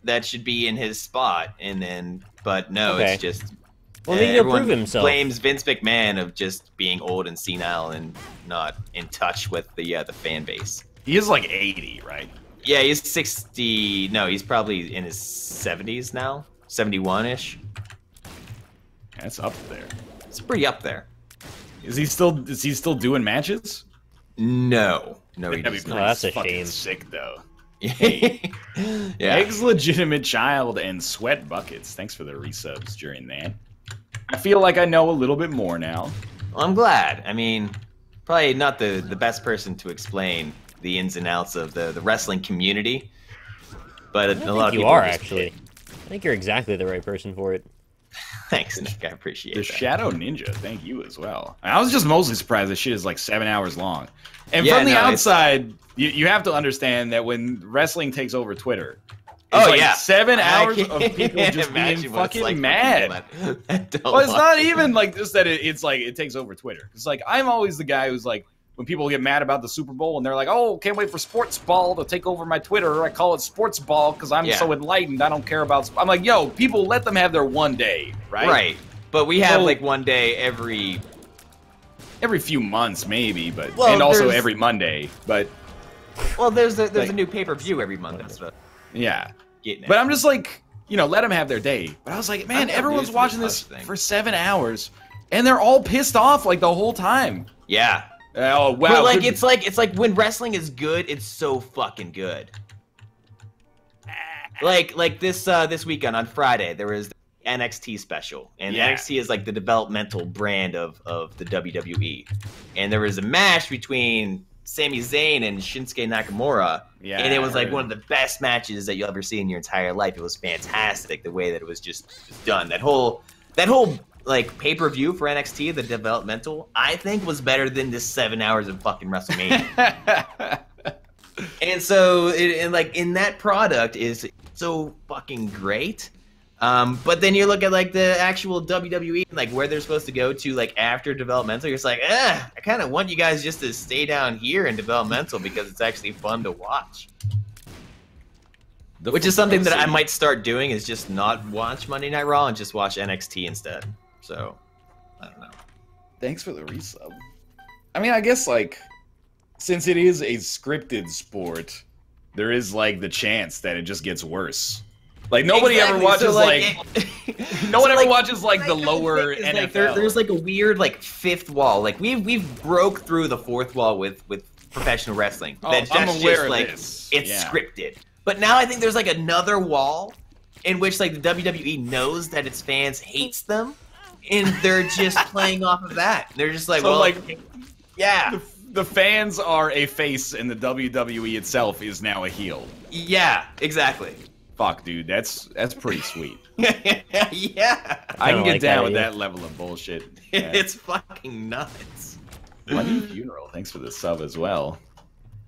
that should be in his spot, and then but no, it's just maybe he'll prove himself. Blames Vince McMahon of just being old and senile and not in touch with the fan base. He is like 80, right? Yeah, he's 60. No, he's probably in his 70s now, 71-ish. That's up there. It's pretty up there. Is he still doing matches? No, he does not. That's a shame. Sick though. Yeah. Eggs legitimate child and sweat buckets. Thanks for the resubs during that. I feel like I know a little bit more now. Well, I'm glad. I mean, probably not the best person to explain the ins and outs of the wrestling community, but a lot of people are just actually. I think you're exactly the right person for it. Thanks, Nick. I appreciate The that. Shadow Ninja, thank you as well. I was just mostly surprised this shit is like 7 hours long. And Yeah, from the no, outside, you have to understand that when wrestling takes over Twitter, Oh, like yeah. 7 I hours of can't people just being imagine what it's fucking like for mad. people that don't Well, it's not watch. even like just that it's like it takes over Twitter. It's like I'm always the guy who's like, when people get mad about the Super Bowl and they're like, oh, can't wait for sports ball to take over my Twitter. I call it sports ball because I'm so enlightened. I don't care about. I'm like, yo, people, let them have their one day, right? Right. But we have So- like one day every few months, maybe, but Well, and also there's- every Monday. But there's Like- a new pay-per-view every month. That's what yeah, I'm getting at. but I'm just like, let them have their day. But I was like, man, got everyone's news for watching this this thing. for 7 hours, and they're all pissed off like the whole time. Yeah. Oh wow! But like could- it's like when wrestling is good, it's so fucking good. Like this weekend on Friday, there was the NXT special, and Yeah. NXT is like the developmental brand of the WWE, and there was a match between Sami Zayn and Shinsuke Nakamura, Yeah, and it was I like heard. one of the best matches that you'll ever see in your entire life. It was fantastic the way that it was just done. That whole like pay-per-view for NXT, the developmental, I think was better than this 7 hours of fucking WrestleMania. And so, like in that product is so fucking great. But then you look at like the actual WWE, like where they're supposed to go to, like after developmental. You're just like, I kind of want you guys just to stay down here in developmental because it's actually fun to watch. Which is something that I might start doing, is just not watch Monday Night Raw and just watch NXT instead. So, I don't know. Thanks for the resub. I mean, I guess, like, since it is a scripted sport, there is, like, the chance that it just gets worse. Like, nobody ever watches, no one ever watches, like, the lower NFL. Like, there's, like, a weird, like, fifth wall. Like, we've broke through the fourth wall with professional wrestling. That's I'm just, aware of like, this. it's Yeah. scripted. But now I think there's, like, another wall in which, like, the WWE knows that its fans hates them, and they're just playing off of that. They're just like, So, well, like, yeah. the fans are a face, and the WWE itself is now a heel. Yeah, exactly. Fuck, dude, that's pretty sweet. Yeah. I can don't get like down that with either. that level of bullshit. Yeah. It's fucking nuts. Money Funeral, thanks for the sub as well.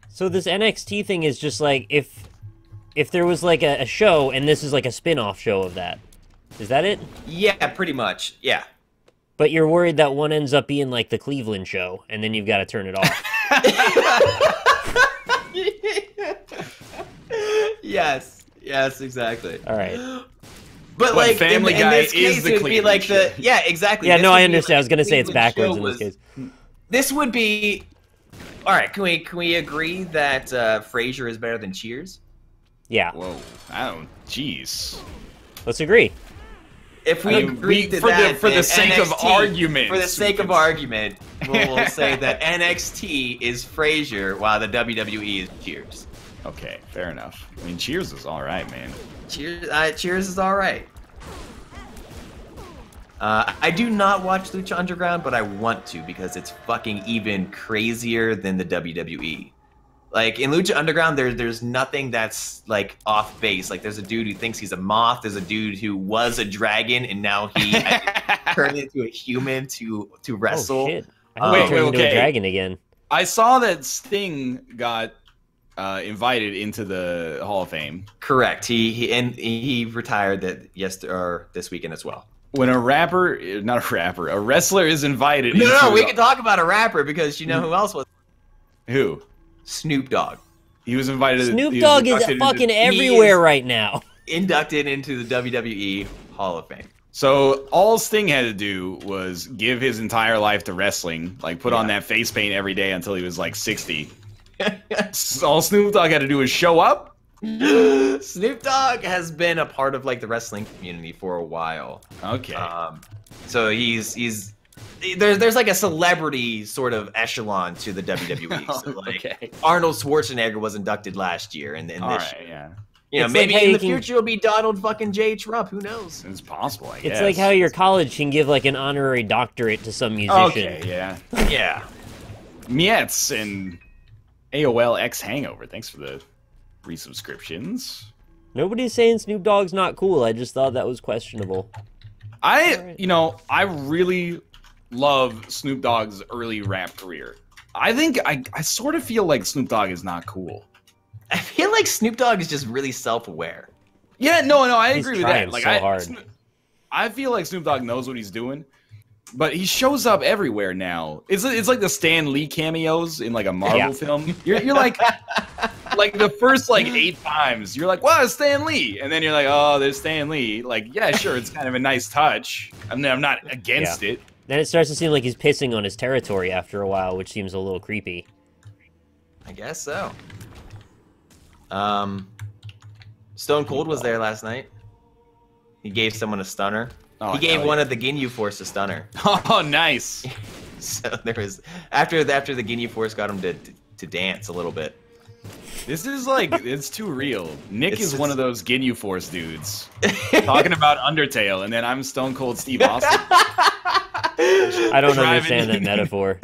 So this NXT thing is just like if there was like a show and this is like a spin-off show of that. Is that it? Yeah, pretty much. Yeah. But you're worried that one ends up being like the Cleveland show and then you've got to turn it off. Yes, exactly. All right. But But like Family in Guy this is case, the it would be Cleveland like show. exactly. Yeah, This no, would I be understand. like I was gonna say it's Cleveland backwards show in this was- case. This would be. All right, can we agree that Frasier is better than Cheers? Yeah, Whoa, I don't. Jeez. let's agree. If we I mean, agree to for that, the then sake of NXT argument, for the sake of argument, we'll say that NXT is Frasier while the WWE is Cheers. Okay, fair enough. I mean, Cheers is all right, man. Cheers is all right. I do not watch Lucha Underground, but I want to because it's fucking even crazier than the WWE. Like in Lucha Underground, there's nothing that's like off base. Like there's a dude who thinks he's a moth. There's a dude who was a dragon and now he turned into a human to wrestle. Oh shit! I think Wait, turned into okay. a dragon again. I saw that Sting got invited into the Hall of Fame. Correct. He retired this weekend as well. When a rapper, not a rapper, a wrestler is invited. No, into we can talk about a rapper because you know who else was Who? Snoop Dogg. He was invited. Snoop he was Dogg is inducted into- fucking everywhere right now. Inducted into the WWE Hall of Fame. So all Sting had to do was give his entire life to wrestling, like put on that face paint every day until he was like 60. All Snoop Dogg had to do was show up. Snoop Dogg has been a part of like the wrestling community for a while. Okay. So he's there's like a celebrity sort of echelon to the WWE. So like Okay. Arnold Schwarzenegger was inducted last year, and All this right, yeah. You know, It's maybe like how in you the can- future it'll be Donald fucking J. Trump. Who knows? It's possible, I guess. It's like how your college can give like an honorary doctorate to some musician. Okay, yeah. Yeah. Mietz and AOL X Hangover. Thanks for the resubscriptions. Nobody's saying Snoop Dogg's not cool. I just thought that was questionable. You know, I really love Snoop Dogg's early rap career. I think I sort of feel like Snoop Dogg is not cool. I feel like Snoop Dogg is just really self-aware. Yeah, no, I He's agree with trying that. Like, so hard. I feel like Snoop Dogg knows what he's doing, but he shows up everywhere now. It's like the Stan Lee cameos in like a Marvel film. You're like the first like 8 times, you're like, wow, it's Stan Lee, and then you're like, oh, there's Stan Lee. Like, yeah, sure, it's kind of a nice touch. I mean, I'm not against it. Then it starts to seem like he's pissing on his territory after a while, which seems a little creepy. I guess so. Stone Cold was there last night. He gave someone a stunner. Oh, he gave hell one yeah. of the Ginyu Force a stunner. Oh, nice. So there was after the Ginyu Force got him to dance a little bit. This is like, it's too real. Nick It's- is one of those Ginyu Force dudes talking about Undertale, and then I'm Stone Cold Steve Austin I don't Driving understand that in- metaphor.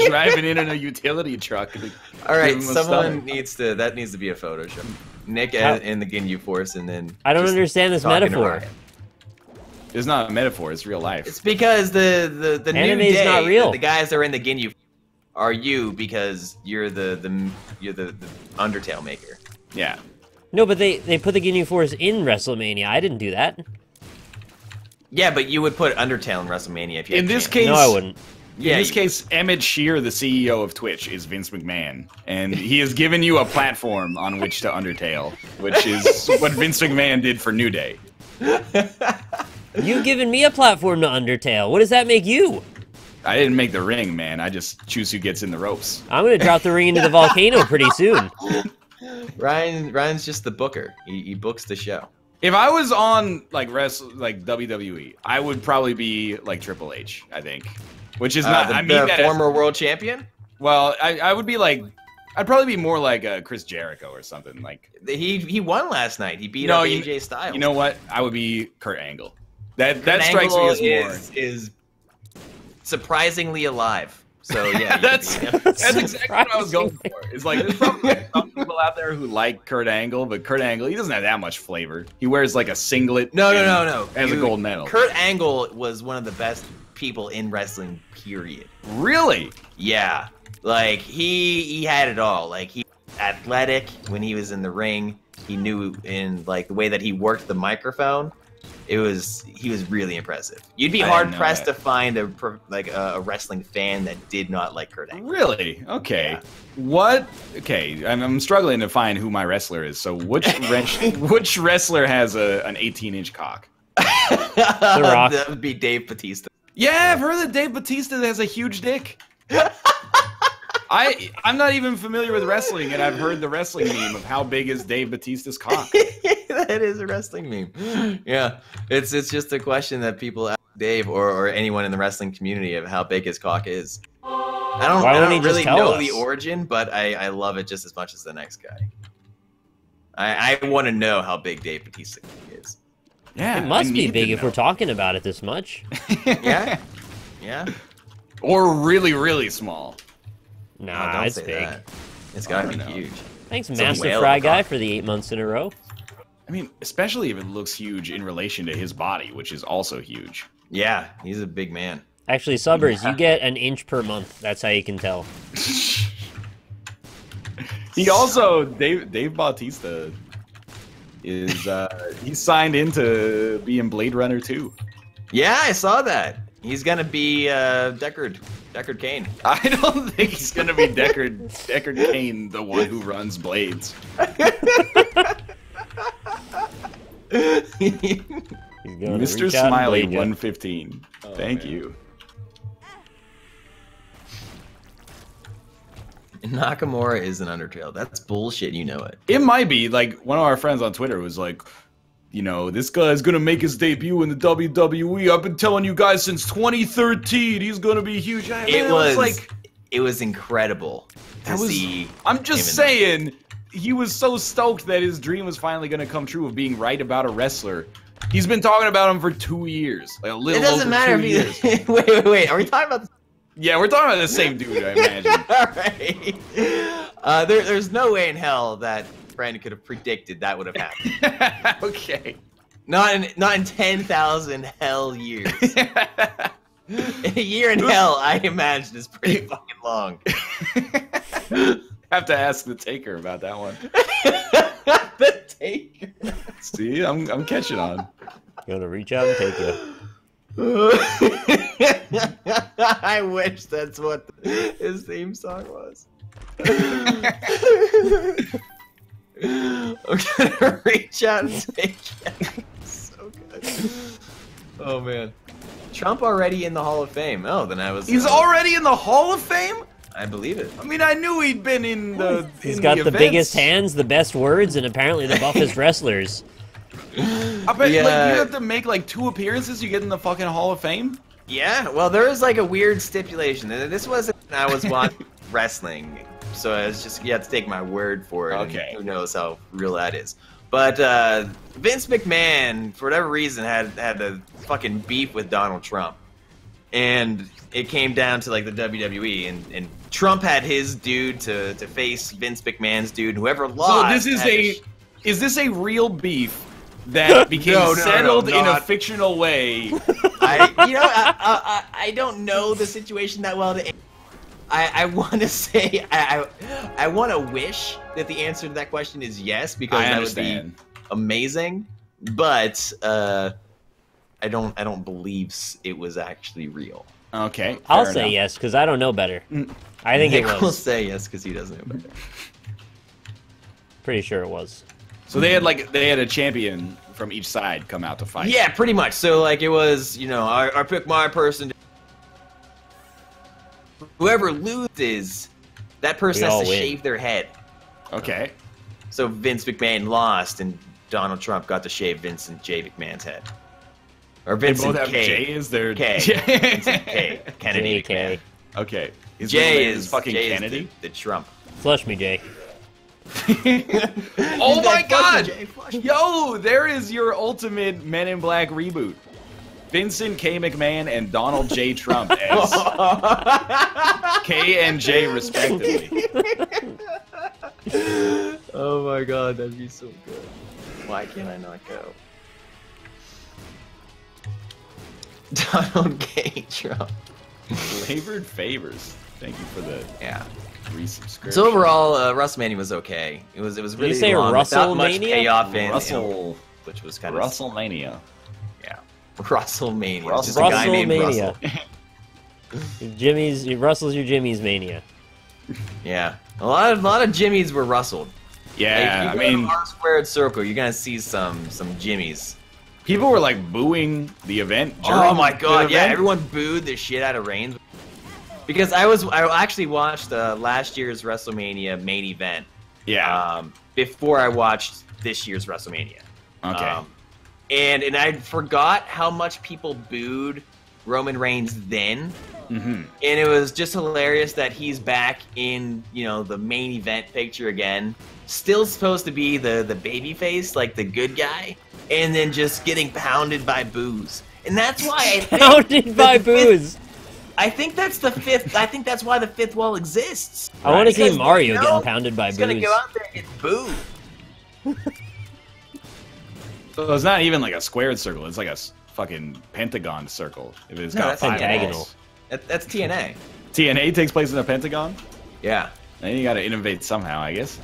driving in a utility truck. To All right, give him a someone stunner. that needs to be a Photoshop. Nick How- in the Ginyu Force, and then I don't just understand this talking metaphor. around. It's not a metaphor, it's real life. It's because the new Anime's day, not real. the guys that are in the Ginyu are you because you're the Undertale maker. Yeah. No, but they put the Ginyu Force in WrestleMania. I didn't do that. Yeah, but you would put Undertale in WrestleMania if you had In a this chance. case, No, I wouldn't. Yeah, in this you- case, Emmett Shear, the CEO of Twitch, is Vince McMahon, and he has given you a platform on which to Undertale, which is what Vince McMahon did for New Day. You've given me a platform to Undertale. What does that make you? I didn't make the ring, man. I just choose who gets in the ropes. I'm gonna drop the ring into the volcano pretty soon. Ryan's just the booker. He books the show. If I was on like WWE, I would probably be like Triple H. I think, which is not. I mean, the that as- former world champion. well, I would be like, I'd probably be more like Chris Jericho or something. Like, He won last night. He beat No, up you- AJ Styles. you know what? I would be Kurt Angle. That Kurt strikes me as Angle more. is surprisingly alive. So yeah, you That's could beat him. that's exactly what I was going for. It's like there's probably some people out there who like Kurt Angle, but Kurt Angle, he doesn't have that much flavor. He wears like a singlet. No. Has a Dude, gold medal. Kurt Angle was one of the best people in wrestling. Period. Really? Yeah, like he had it all. Like he athletic when he was in the ring. He knew in like the way that he worked the microphone. He was really impressive. You'd be I hard didn't know pressed that. to find a wrestling fan that did not like Kurt Angle. Really? Okay. Yeah. What? Okay, I'm struggling to find who my wrestler is. So which wrestler has an 18-inch cock? The Rock. That would be Dave Bautista. Yeah, I've heard that Dave Bautista has a huge dick. I'm not even familiar with wrestling, and I've heard the wrestling meme of how big is Dave Bautista's cock. That is a wrestling meme. Yeah, it's just a question that people ask Dave or anyone in the wrestling community of how big his cock is. I Why wouldn't he don't just really tell know us? the origin, but I love it just as much as the next guy. I want to know how big Dave Bautista is. Yeah, It must I be need big to if we're talking about it this much. Yeah, yeah. Or really, really small. Nah, don't it's say big. that. It's gotta I be don't know. huge. Thanks, It's a Master whale Fry of a Guy, cock. for the 8 months in a row. I mean, especially if it looks huge in relation to his body, which is also huge. Yeah, he's a big man. Actually, subbers, you get an inch per month. That's how you can tell. He also Dave Bautista is he signed into being Blade Runner 2. Yeah, I saw that. He's gonna be Deckard Cain. I don't think he's gonna be Deckard Cain, the one who runs blades. He's going Mr. to reach out and Smiley blade ya. 115. Thank you. Nakamura is an Undertale. That's bullshit. You know it. It might be like one of our friends on Twitter was like, you know, this guy's gonna make his debut in the WWE. I've been telling you guys since 2013 he's gonna be huge. It was incredible to see. I'm just him in saying, he was so stoked that his dream was finally going to come true of being right about a wrestler. He's been talking about him for 2 years, like a little. It doesn't matter if years. Wait. Are we talking about? Yeah, we're talking about the same dude, I imagine. All right. There's no way in hell that Brandon could have predicted that would have happened. Okay. Not in 10,000 hell years. A year in hell, I imagine, is pretty fucking long. Have to ask the Taker about that one. The Taker. See, I'm catching on. You want to reach out and take you. I wish that's what his theme song was. I'm gonna reach out and take you. So good. Oh man. Trump already in the Hall of Fame. Oh, then I was. He's already in the Hall of Fame? I believe it. I mean, I knew he'd been in the. He's got the biggest hands, the best words, and apparently the buffest wrestlers. I bet like, you have to make like 2 appearances, you get in the fucking Hall of Fame? Yeah, well, there was like a weird stipulation. This wasn't when I was watching wrestling, so it's just, you have to take my word for it. Okay. Who knows how real that is. But Vince McMahon, for whatever reason, had a fucking beef with Donald Trump. And it came down to like the WWE, and Trump had his dude to face Vince McMahon's dude, and whoever lost. So is this a real beef that became settled in a fictional way? I don't know the situation that well. I want to say I want to wish that the answer to that question is yes, because that would be amazing. But I don't believe it was actually real. Okay, I'll say yes because I don't know better. I think it was. I'll say yes because he doesn't know better. Pretty sure it was. So they had a champion from each side come out to fight. Yeah, pretty much. So like it was, I pick my person. Whoever loses, that person has to shave their head. Okay. So Vince McMahon lost, and Donald Trump got to shave Vincent J. McMahon's head. Or Vincent K. J is their K. Vincent K. Kennedy K. Okay. J is fucking J Kennedy. Is the Trump. Flush me, Jay. Oh my God! Yo, there is your ultimate Men in Black reboot. Vincent K. McMahon and Donald J. Trump as K and J respectively. Oh my God, that'd be so good. Why can't I not go? Donald J. Trump. Flavored favors. Thank you for the resubscription. So overall, WrestleMania was okay. It was really Did you say long, without much Russellmania? payoff in which was kind of WrestleMania. Yeah, WrestleMania. WrestleMania. Jimmy's Russell's your Jimmy's mania. Yeah, a lot of Jimmys were rustled. Yeah, like, I mean, R squared circle, you're gonna see some Jimmys. People were like booing the event. Oh my God! Yeah, everyone booed the shit out of Reigns. Because I actually watched last year's WrestleMania main event. Yeah. Before I watched this year's WrestleMania. Okay. And I forgot how much people booed Roman Reigns then. Mm-hmm. And it was just hilarious that he's back in, the main event picture again. Still supposed to be the baby face, like the good guy, and then just getting pounded by boos. And that's why I think pounded by boos. I think that's the fifth. I think that's why the fifth wall exists. I want to see Mario getting pounded by boos. He's gonna go out there and get booed. So it's not even like a squared circle. It's like a fucking pentagon circle. If it's got 5 pentagonal. That's TNA. TNA takes place in a pentagon. Yeah. Then you got to innovate somehow, I guess.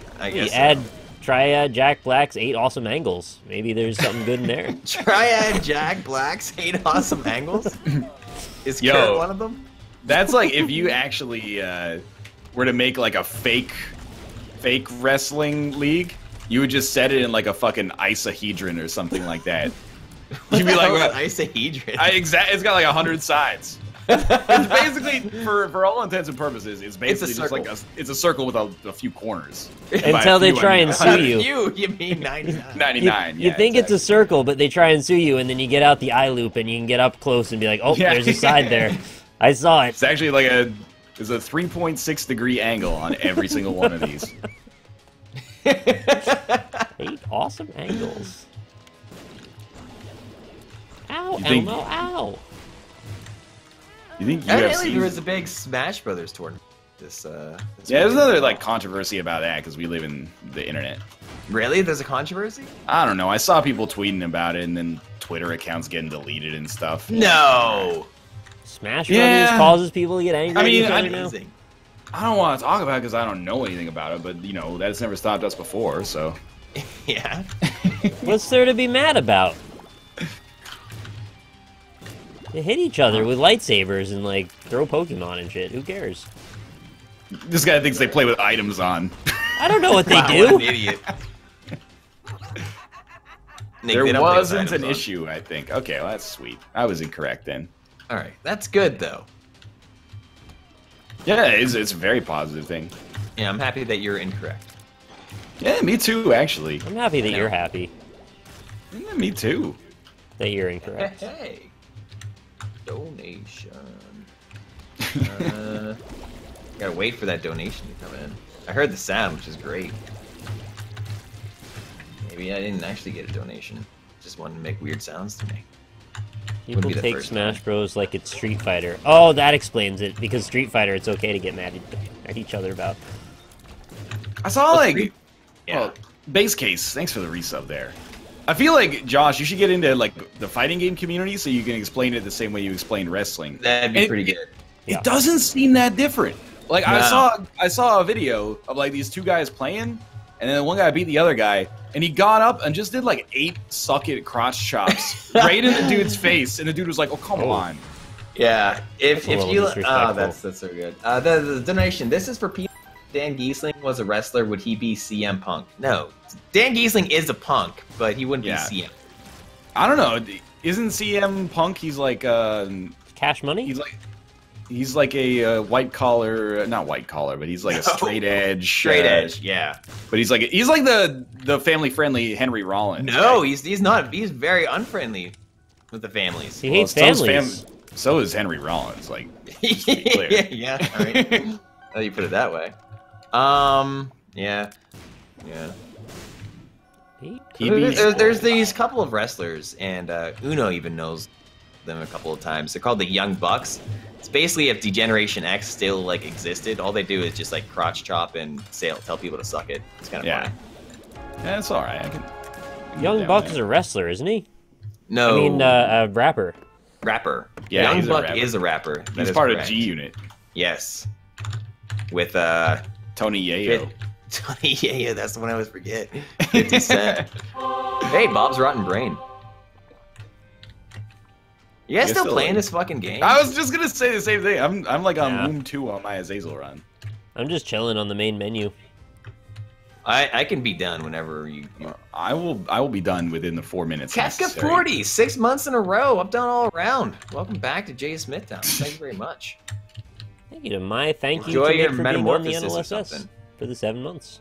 Try Jack Black's 8 awesome angles. Maybe there's something good in there. Triad Jack Black's 8 awesome angles. Is Kurt one of them? That's like if you actually were to make like a fake wrestling league, you would just set it in like a fucking isahedron or something like that. You'd be like, an isahedron? It's got like 100 sides. It's basically, for all intents and purposes, it's basically just like it's a circle with a few corners. Until they try and sue you. You mean 99? 99. You think it's a circle, but they try and sue you, and then you get out the eye loop and you can get up close and be like, oh, there's a side there. I saw it. It's actually like there's a 3.6 degree angle on every single one of these. 8 awesome angles. Ow, Elmo, ow! You think Evidently, UFC? there was a big Smash Brothers tournament. This Yeah, there's another like controversy about that because we live in the internet. Really? There's a controversy? I don't know. I saw people tweeting about it, and then Twitter accounts getting deleted and stuff. No. Smash Brothers causes people to get angry. I mean, at each other now. I don't want to talk about it because I don't know anything about it, but you know that's never stopped us before. So Yeah. What's there to be mad about? They hit each other with lightsabers and like throw Pokemon and shit. Who cares? this guy thinks they play with items on. I don't know what they Wow, do. what an idiot. Nick, There they don't play with wasn't an items on. issue, I think. Okay, well that's sweet. I was incorrect then. All right, that's good though. Yeah, it's a very positive thing. Yeah, I'm happy that you're incorrect. Yeah, me too, actually. I'm happy that you're happy Yeah, me too. that you're incorrect. Hey, donation. Gotta wait for that donation to come in. I heard the sound, which is great. Maybe I didn't actually get a donation. Just wanted to make weird sounds to me. People Wouldn't be the take first Smash time. Bros like it's Street Fighter. Oh, that explains it. Because Street Fighter, it's okay to get mad at each other about. I saw like, Yeah. well, base case. Thanks for the resub there. I feel like Josh, you should get into like the fighting game community so you can explain it the same way you explained wrestling. That'd be And pretty it- good. Yeah. It doesn't seem that different. Like No. I saw a video of like these two guys playing, and then one guy beat the other guy, and he got up and just did like 8 suck it crotch chops right in the dude's face, and the dude was like, "Oh come on." Yeah, if That's a little you disrespectful. that's so good. The donation. This is for people. Dan Giesling was a wrestler. Would he be CM Punk? No, Dan Giesling is a punk, but he wouldn't Yeah. be CM. I don't know. Isn't CM Punk? He's like Cash money? he's like a white collar, not white collar, but he's like a straight edge. Straight edge, yeah. But he's like the family friendly Henry Rollins. No, right? he's not. He's very unfriendly with the families. He hates so's families. So is Henry Rollins. Like, let's be clear. Yeah, all right. Now you put it that way. Yeah. He'd be- There's these couple of wrestlers, and Uno even knows them a couple of times. They're called the Young Bucks. It's basically if Degeneration X still like existed, all they do is just like crotch chop and tell people to suck it. It's kind of Yeah. funny. Yeah, it's all right. I can Young get Buck down is with a wrestler, isn't he? No, I mean, a rapper. rapper. Yeah, Young he's a Buck rapper. is a rapper. That He's is part correct. of G Unit. Yes, with Tony Yayo. Tony, yeah, that's the one I always forget. 50 Cent. Hey, Bob's Rotten Brain. You guys You're still still playing in. this fucking game? I was just gonna say the same thing. I'm like on Yeah. Room 2 on my Azazel run. I'm just chilling on the main menu. I can be done whenever you. I will be done within the 4 minutes. Kafka necessary. 40, 6 months in a row. I'm done all around. Welcome back to JSmithOTI. Thank you very much. Thank you to my thank you Enjoy to your Nick for being on the metamorphosis or NLSS something. for the 7 months.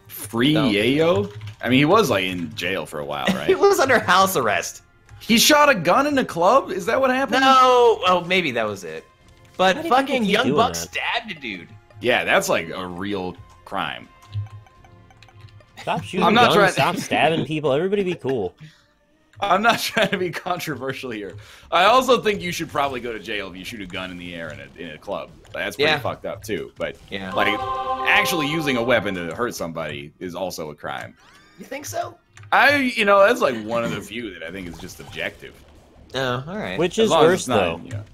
Free No. Yayo? I mean, he was like in jail for a while, He right? was under house arrest. He shot a gun in a club? Is that what happened? No, oh maybe that was it. But Why do people fucking keep Young doing Buck that? stabbed a dude. Yeah, that's like a real crime. Stop shooting I'm not guns, trying- stop stabbing people, everybody be cool. I'm not trying to be controversial here. I also think you should probably go to jail if you shoot a gun in the air in a club. That's pretty Yeah. fucked up too. But Yeah. like actually using a weapon to hurt somebody is also a crime. You think so? That's like one of the few that I think is just objective. Oh, all right. Which As is long as worse it's not, though? you know.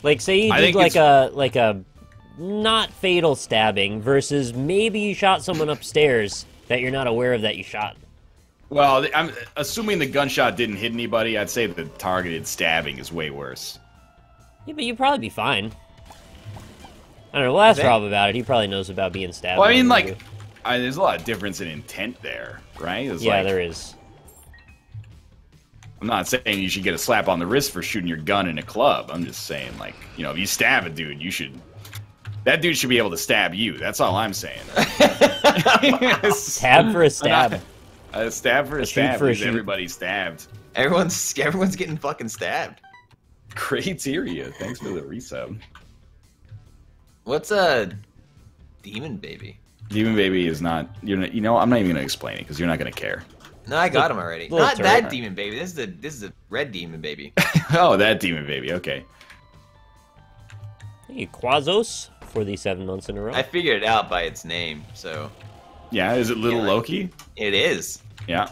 Like say you I did think like a not fatal stabbing versus maybe you shot someone upstairs that you're not aware of that you shot. Well, I'm assuming the gunshot didn't hit anybody. I'd say the targeted stabbing is way worse. Yeah, but you'd probably be fine. I don't know, we'll ask Okay. Rob about it. He probably knows about being stabbed. Well, I mean, maybe. like, there's a lot of difference in intent there, right? It's Yeah, like, there is. I'm not saying you should get a slap on the wrist for shooting your gun in a club. I'm just saying, like, if you stab a dude, that dude should be able to stab you. That's all I'm saying. Stab for a stab. A stab for a shoot stab. for a Because shoot. everybody's stabbed. Everyone's getting fucking stabbed. Criteria. Thanks for the resub. What's a demon baby? Demon Baby is not. You know, I'm not even gonna explain it because you're not gonna care. No, I got him already. little Not that turret. Demon Baby. This is the red Demon Baby. Oh, that Demon Baby. Okay. Thank you, Quazos, for the 7 months in a row. I figured it out by its name, so Yeah, is it Little Yeah. Loki? it is. Yeah.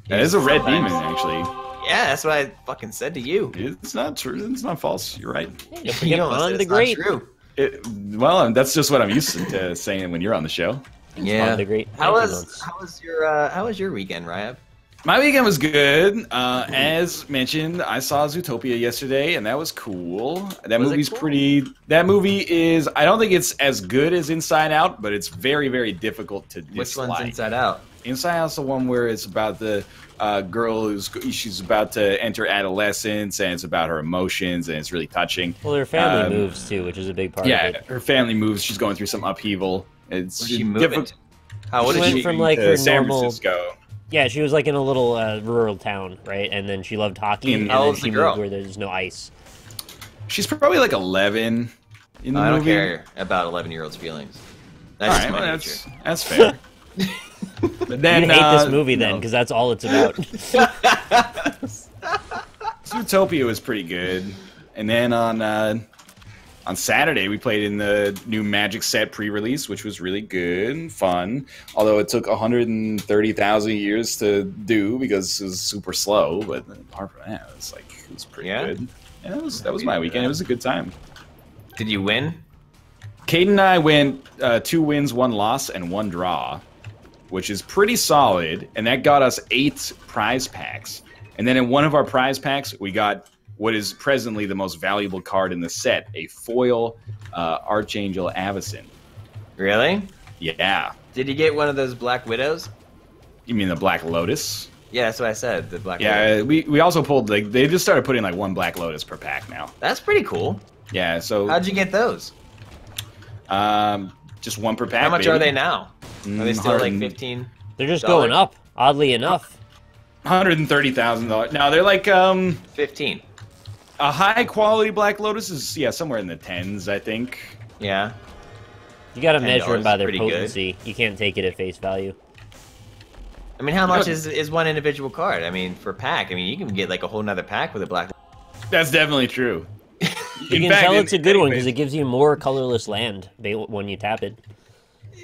That is a red demon, actually. Yeah, that's what I fucking said to you. It's not true. It's not false. You're right. Don't You forget almost Bond said the it's not Great. true. Well, that's just what I'm used to saying when you're on the show. Yeah. Bond the Great. How 19 was months. how was your weekend, Ryab? My weekend was good. As mentioned, I saw Zootopia yesterday, and that was cool. That Was it movie's cool? pretty. That movie is. I don't think it's as good as Inside Out, but it's very, very difficult to dislike. Which one's Inside Out? Inside Out's the one where it's about the girl she's about to enter adolescence, and it's about her emotions, and it's really touching. Well, her family moves too, which is a big part of Yeah, it. her family moves. She's going through some upheaval. It's Where's she moving? How What She did went she? from like to her San normal. Francisco. Yeah, she was like in a little rural town, right? And then she loved hockey, and How then old's she the girl? moved where there's no ice. She's probably like 11 in the I don't movie. care about 11-year-olds' feelings. All That's right, just well, my that's nature. that's fair. But then You hate this movie then, because that's all it's about. Zootopia was pretty good. And then on Saturday we played in the new Magic set pre-release, which was really good and fun. Although it took 130,000 years to do because it was super slow. But apart from that, it was pretty Yeah? good. Yeah, that was my weekend. It was a good time. Did you win? Kate and I went 2 wins, 1 loss, and 1 draw, which is pretty solid. And that got us 8 prize packs. And then in one of our prize packs, we got what is presently the most valuable card in the set, a foil Archangel Avacyn. Really? Yeah. Did you get one of those Black Widows? You mean the Black Lotus? Yeah, that's what I said. The Black Widow. Yeah, we also pulled, like, they just started putting, like, 1 Black Lotus per pack now. That's pretty cool. Yeah, so How'd you get those? just 1 per pack. How much baby. are they now? Are they still like 100 15? They're just going up, oddly enough. $130,000. Now, they're like, 15. a high-quality Black Lotus is, yeah, somewhere in the 10s, I think. Yeah. You got to measure them by $10 their pretty good. potency. You can't take it at face value. I mean, how much is one individual card? I mean, for pack, I mean, you can get like a whole nother pack with a Black. That's definitely true. You can tell it's a good one because it gives you more colorless land when you tap it.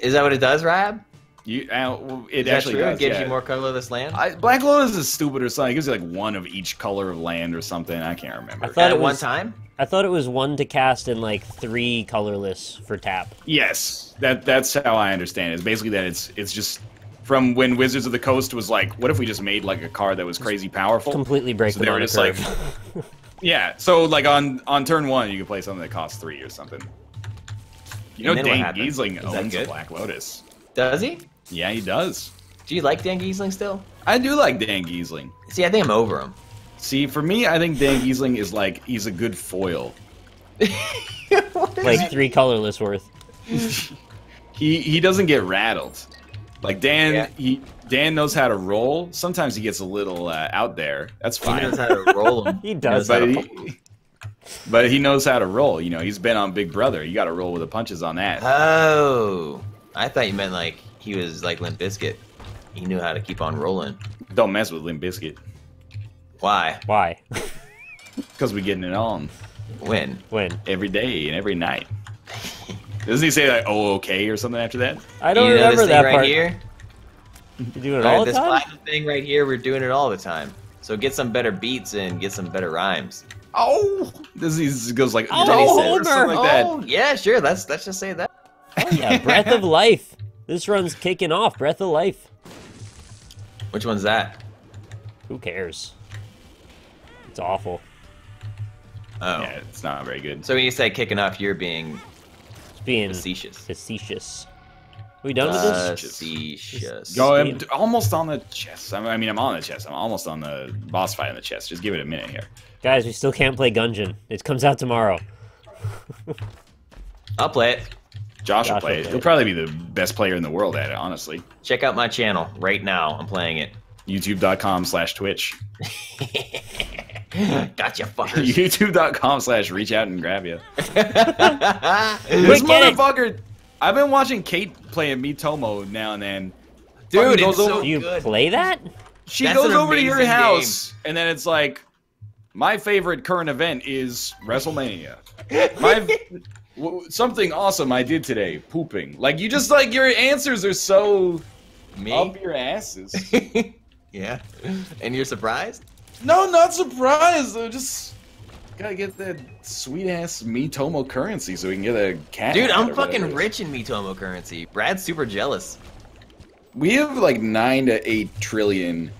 Is that what it does, Rab? It Is that actually true? does, It gives yeah. you more colorless land? Black Lotus is stupid or something. It gives you like 1 of each color of land or something. I can't remember. I thought At it one was time? I thought it was 1 to cast and like 3 colorless for tap. Yes, that's how I understand it. It's basically that it's just from when Wizards of the Coast was like, what if we just made like a card that was crazy powerful? Completely break So them they on were the just curve. like, yeah. So like on turn 1, you could play something that costs 3 or something. You know, And then what Dan happens? Giesling Is that owns a good? Black Lotus. Does he? Yeah, he does. Do you like Dan Giesling still? I do like Dan Giesling. See, I think I'm over him. See, for me, I think Dan Giesling is like, he's a good foil. Like 3 colorless worth. He doesn't get rattled. Like Dan, Yeah. Dan knows how to roll. Sometimes he gets a little out there. That's He fine. knows how to roll him. He does. But he knows how to roll. You know, he's been on Big Brother. You got to roll with the punches on that. Oh, I thought you meant like he was like Limp Bizkit. He knew how to keep on rolling. Don't mess with Limp Bizkit Why? Why? because we're getting it on When? When? every day and every night. Doesn't he say like, "Oh, okay" or something after that? I don't You know remember this thing that right part. here? You doing it all the This time? platinum thing right here, we're doing it all the time. So get some better beats and get some better rhymes. Oh, he goes like, Oh, "Oh," or Homer. something like that. Oh, yeah, sure. Let's just say that. Oh, yeah, Breath of Life. This run's kicking off. Breath of Life. Which one's that? Who cares? It's awful. Oh. Yeah, it's not very good. So when you say kicking off, you're being It's being facetious. facetious. We done with this? Facetious. Go, I'm almost on the chest. I mean, I'm on the chest. I'm almost on the boss fight on the chest. Just give it a minute here. Guys, we still can't play Gungeon. It comes out tomorrow. I'll play it. Josh will Josh will play it. play He'll it. probably be the best player in the world at it, honestly. Check out my channel right now. I'm playing it. YouTube.com/Twitch. Gotcha, fuckers. YouTube.com/reach out and grab you. Quick, This get it. motherfucker. I've been watching Kate playing Miitomo now and then. Dude, Fucking it's so Do you good. play that? She That's goes an over to your amazing house, and then it's like, my favorite current event is WrestleMania. Something awesome I did today, pooping. Like, you just, like, your answers are so Me? up your asses. Yeah. And you're surprised? No, not surprised. I just gotta get that sweet-ass Miitomo currency so we can get a cat. Dude, hat I'm or fucking whatever it is. rich in Miitomo currency. Brad's super jealous. We have, like, 9 to 8 trillion,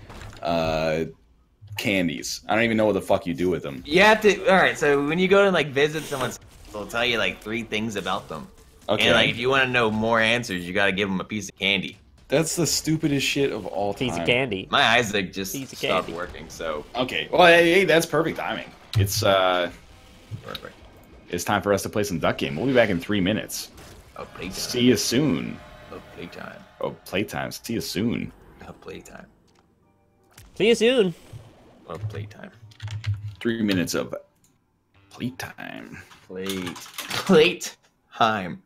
candies. I don't even know what the fuck you do with them. You have to. All right, so when you go to like visit someone's, they'll tell you like 3 things about them. Okay. And like if you want to know more answers, you got to give them a piece of candy. That's the stupidest shit of all time. Piece of candy. My eyes like just Piece of stopped candy. working, so Okay. Well, hey, that's perfect timing. It's perfect. it's time for us to play some duck game. We'll be back in 3 minutes. Oh, playtime. See you soon. Oh, playtime. Oh, playtime. See you soon. Oh, playtime. See you soon. Oh, playtime. 3 minutes of playtime. Plate time.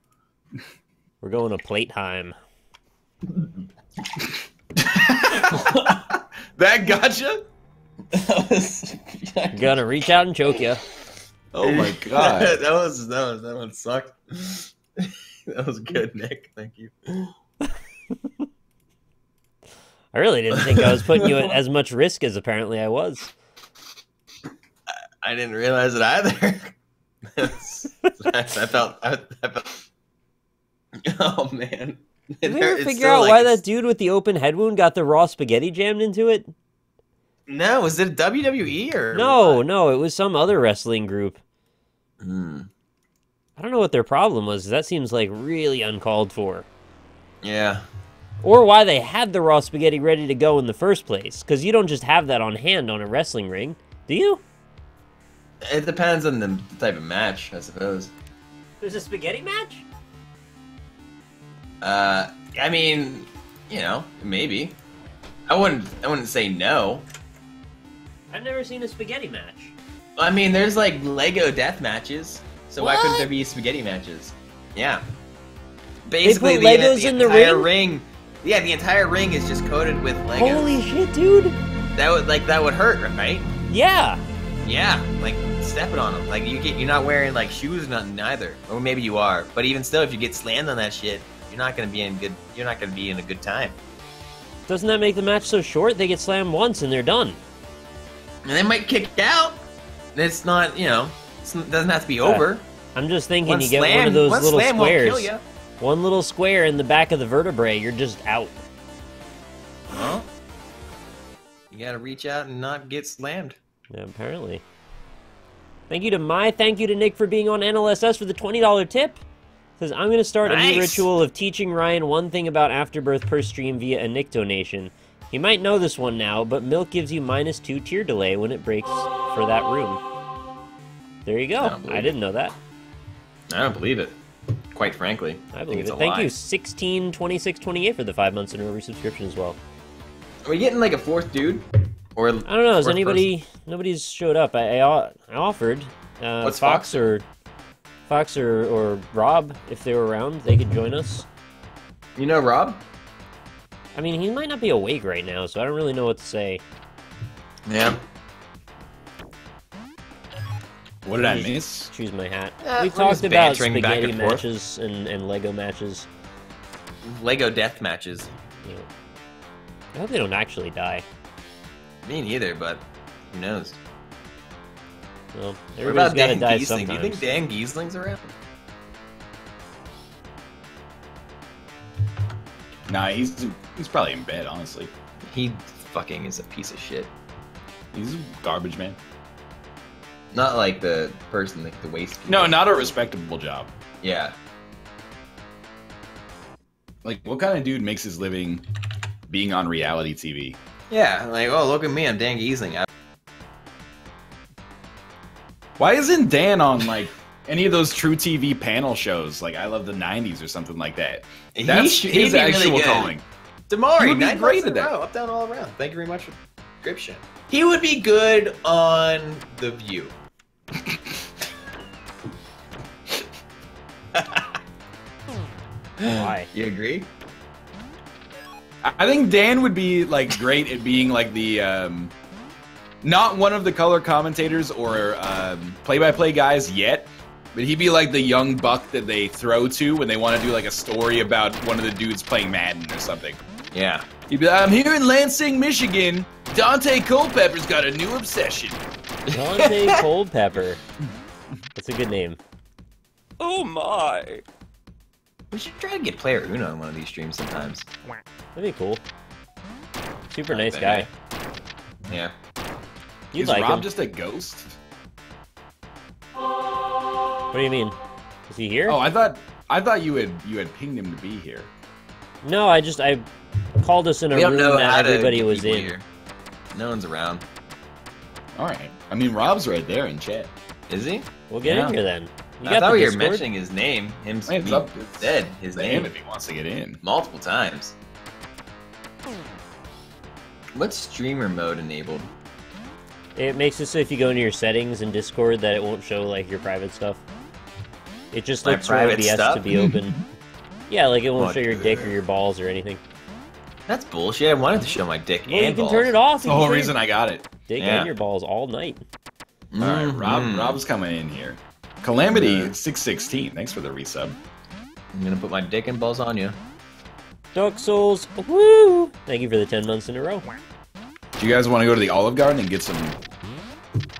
We're going to Plateheim. That gotcha? Gonna reach out and choke you. Oh my god. that one sucked. That was good, Nick. Thank you. I really didn't think I was putting you at as much risk as apparently I was. I didn't realize it either. I felt. Oh man! Did we ever figure out why that dude with the open head wound got the raw spaghetti jammed into it? No, was it WWE or No, what? no, it was some other wrestling group. Hmm. I don't know what their problem was. That seems like really uncalled for. Yeah. Or why they had the raw spaghetti ready to go in the first place. Because you don't just have that on hand on a wrestling ring, do you? It depends on the type of match, I suppose. There's a spaghetti match? I mean, you know, maybe. I wouldn't say no. I've never seen a spaghetti match. I mean, there's like Lego death matches, so why couldn't What? there be spaghetti matches? Yeah. put Basically, Legos in the entire ring? ring. Yeah, the entire ring is just coated with Legos. Holy shit, dude! That would hurt, right? Yeah! Yeah, like stepping on them. Like you're not wearing like shoes, or nothing either. Or maybe you are, but even still, if you get slammed on that shit, you're not gonna be in a good time. Doesn't that make the match so short? They get slammed once and they're done. And they might kick out. It's not, you know, it doesn't have to be over. I'm just thinking One you get one slam- of those one little slam won't kill squares. ya. One little square in the back of the vertebrae, you're just out. Well, you gotta reach out and not get slammed. Yeah, apparently. Thank you to Nick for being on NLSS for the $20 tip. Says, I'm going to start a new Nice. ritual of teaching Ryan one thing about Afterbirth per stream via a Nick donation. He might know this one now, but milk gives you -2 tier delay when it breaks for that room. There you go. I didn't know that. I don't believe it. Quite frankly, I believe it's it. a Thank lie. you, 162628 for the 5 months in a resubscription as well. Are we getting like a fourth dude? Or I don't know. Has fourth anybody? Nobody's showed up. I offered. What's Fox Fox? or Rob, if they were around, they could join us. person? You know Rob? I mean, he might not be awake right now, so I don't really know what to say. Yeah. What did I miss? Choose my hat. Yeah, we we're talked just about bantering back spaghetti and forth. matches and Lego matches. Lego death matches. You know. I hope they don't actually die. Me neither, but who knows? Well, What everybody's about got to Dan die Giesling? sometimes. Do you think Dan Giesling's around? Nah, he's probably in bed, honestly. He fucking is a piece of shit. He's a garbage man. Not like the person, like the waste. No, not a respectable job. Yeah. Like, what kind of dude makes his living being on reality TV? Yeah, like, oh, look at me, I'm Dan Giesling. Why isn't Dan on, like, any of those True TV panel shows, like I Love the 90s or something like that? That's He'd his be really actual good. calling. He Damari, would be 9 great months in at a that. row, up, down, all around. Thank you very much for the description. He would be good on The View. Why? You agree? I think Dan would be like great at being like the not one of the color commentators or play-by-play guys yet, but he'd be like the young buck that they throw to when they want to do like a story about one of the dudes playing Madden or something. Yeah. He'd be like, I'm here in Lansing, Michigan. Dante Culpepper's got a new obsession. Dante Culpepper. That's a good name. Oh my. We should try to get Player Uno on one of these streams sometimes. That'd be cool. Super Not nice bad. guy. Yeah. You'd Is like Rob him. just a ghost? What do you mean? Is he here? Oh, I thought you had pinged him to be here. No, I called us in a We don't room know that how to everybody get was people in. here. No one's around. All right. I mean, Rob's right there in chat. Is he? We'll get Yeah. in here then. You I got thought the we were Discord? mentioning his name. Him Hey, it's up. It's said his to him name if he wants to get in. multiple times. What's streamer mode enabled? It makes it so if you go into your settings in Discord that it won't show like your private stuff. It just My looks for private OBS stuff? to be open. Yeah, like it won't What show your the- dick or your balls or anything. That's bullshit. I wanted to show my dick Well, and you can balls. turn it off. That's the whole reason I got it. Dick Yeah. and your balls all night. All right, Mhm. Rob's coming in here. Calamity Yeah. 616. Thanks for the resub. I'm gonna put my dick and balls on you. Dark Souls, woo! Thank you for the 10 months in a row. Do you guys want to go to the Olive Garden and get some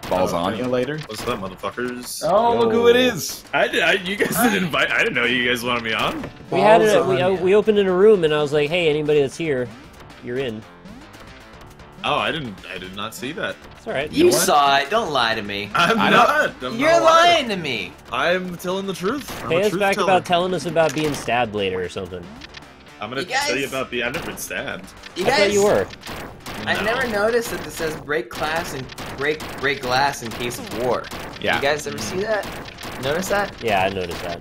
balls on you later? What's up, motherfuckers? Oh, look who it is! You guys didn't invite. I didn't know you guys wanted me on. We had it. Balls on We opened in a room, and I was like, "Hey, anybody that's here, you're in." Oh, I did not see that. It's all right. You what? saw it. Don't lie to me. I'm I not. I'm You're not lying to me. I'm telling the truth. I'm Pay a us truth back teller. about telling us about being stabbed later or something. I'm gonna You guys- tell you about the. I've never been stabbed. You I thought you were. I No. never noticed that it says break glass and break glass in case of war. Yeah. You guys ever see that? Notice that? Yeah, I noticed that.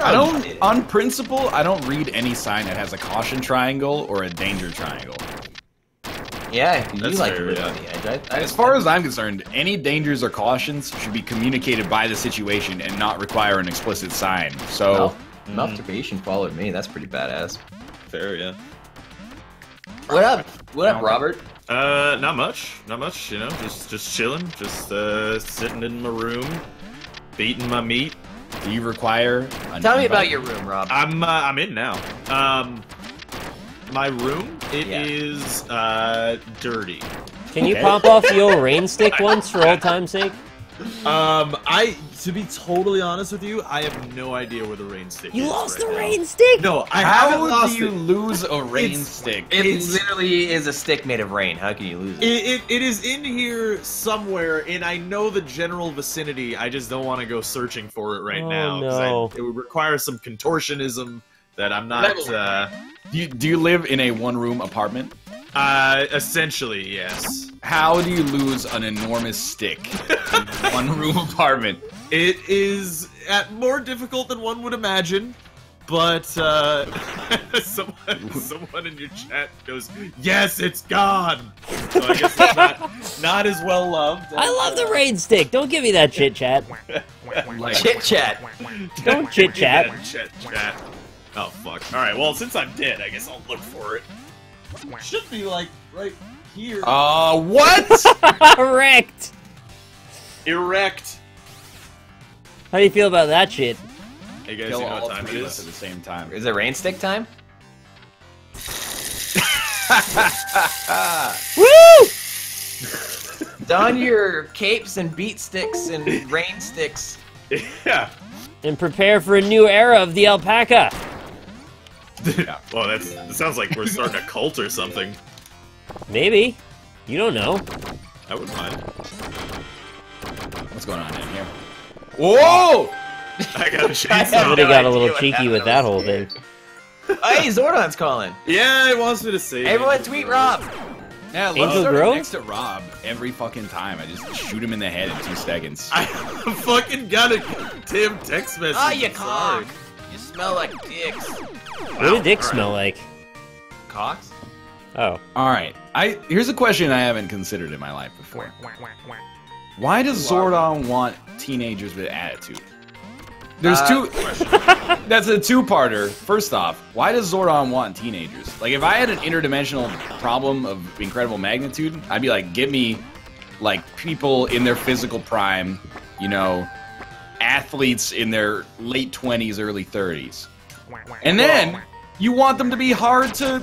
I you don't, didn't. on principle, I don't read any sign that has a caution triangle or a danger triangle. Yeah, you That's like fair, to live yeah. on the edge. As far as I'm concerned, any dangers or cautions should be communicated by the situation and not require an explicit sign. So, Masturbation followed me. That's pretty badass. Fair, yeah. What up? What up, Robert? Not much. Not much. You know, just chilling. Just sitting in my room, beating my meat. do you require an Tell me about invite? your room, Rob. I'm in now. My room, it Yeah. is dirty. Can you Okay. pop off the old rain stick once for old time's sake? To be totally honest with you, I have no idea where the rain stick You is. lost right the now. rain stick. No, I haven't How lost do you it. lose a rain It's- stick? It It's- literally is a stick made of rain. How can you lose it? It is in here somewhere, and I know the general vicinity. I just don't want to go searching for it right Oh, now. 'Cause no. it would require some contortionism that I'm not. Do you live in a one-room apartment? Essentially, yes. How do you lose an enormous stick in a one-room apartment? It is more difficult than one would imagine, but someone in your chat goes, "Yes, it's gone." So I guess it's not as well loved. I love the rain stick. Don't give me that chit chat. Like, Chit chat. Don't chit chat. Chat. Oh fuck! All right. Well, since I'm dead, I guess I'll look for it. Should be like right here. what? Wrecked. Erect. How do you feel about that shit? Hey guys, Kill you know all what time it three of us at is? the same time. Is it rain stick time? Woo! Don your capes and beat sticks and rain sticks. Yeah. And prepare for a new era of the alpaca. Well, that sounds like we're starting a cult or something. Maybe. You don't know. I wouldn't mind. What's going on in here? Whoa! I got a I chainsaw. have Somebody no got a idea little what cheeky happened. with that whole thing. Hey, Zordon's calling. Yeah, it wants me to say. Everyone tweet Rob. Yeah, I Angel love starting Grove? next to Rob every fucking time. I just shoot him in the head in 2 seconds. I fucking got a damn text message. Ah, you I'm sorry. cock. You smell like dicks. What do dicks smell like? Cocks? Oh. All right, here's a question I haven't considered in my life before. Why does Zordon want teenagers with attitude? There's two. That's a two-parter. First off, why does Zordon want teenagers? Like, if I had an interdimensional problem of incredible magnitude, I'd be like, give me, like, people in their physical prime, you know, athletes in their late 20s, early 30s. And then you want them to be hard to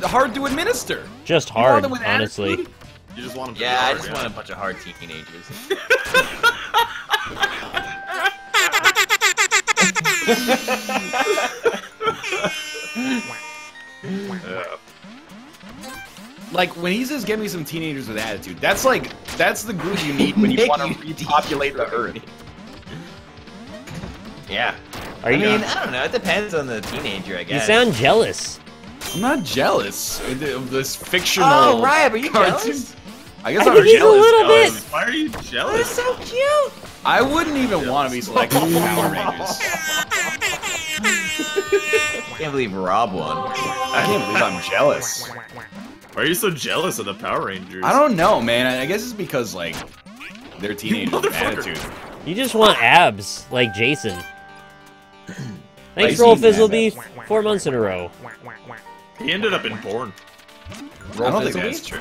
administer. Just You want hard, them with honestly. attitude? You just want them to Yeah, I be just hard, want a bunch of hard teenagers. Like, when he says, get me some teenagers with attitude, that's the group you need when you want to repopulate the Earth. Yeah. Are you? I mean, I don't know. It depends on the teenager, I You guess. sound jealous. I'm not jealous of this fictional Oh, Ryan, are you cartoon. jealous? I guess I I'm think he's a jealous. little bit. Why are you That's jealous? so cute. I wouldn't even want to be selected for Power Rangers. I can't believe Rob won. I can't believe I'm jealous. Why are you so jealous of the Power Rangers? I don't know, man. I guess it's because, like, they're teenagers with motherfucker. attitude. You just want abs, like Jason. Thanks, Jason Roll has Fizzlebee, 4 months in a row. He ended up in porn. I don't think Fizzlebee? that's true.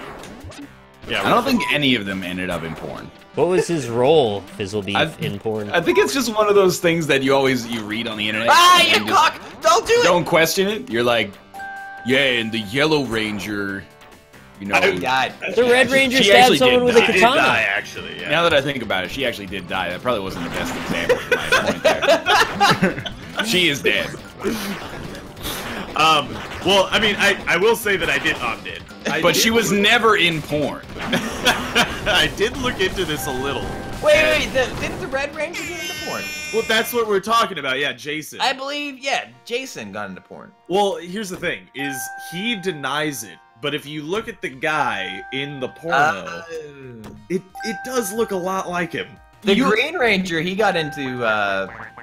Yeah, I don't think any of them ended up in porn. What was his role, Fizzlebee, I- in porn? I think it's just one of those things that you read on the internet. Ah, and you just cock! Don't do it! Don't question it. You're like, yeah, and the Yellow Ranger, you know. Oh, God. The Red Ranger She stabbed actually someone did with a die. He did katana. die, actually. Yeah. Now that I think about it, she actually did die. That probably wasn't the best example for my point there. She is dead. Well, I mean, I will say that I did. I'm dead. But she was never in porn. I did look into this a little. Wait, didn't the Red Ranger get into porn? Well, that's what we're talking about. Yeah, Jason. I believe, yeah, Jason got into porn. Well, here's the thing: is he denies it. But if you look at the guy in the porno, it does look a lot like him. The Green Ranger, he got into,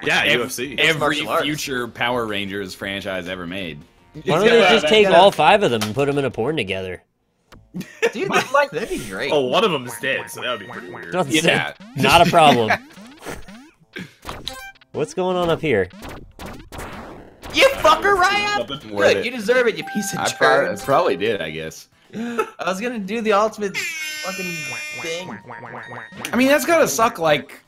Yeah, UFC. Every martial arts. future Power Rangers franchise ever made. Why don't they just take all 5 of them and put them in a porn together? dude, that'd be great. Oh, one of them is dead, so that would be pretty weird. Yeah. Not a problem. What's going on up here? You fucker, Ryan! Something. Worth Good, it. you deserve it, you piece of I trash. probably did, I guess. I was gonna do the ultimate fucking thing. I mean, that's gotta suck, like...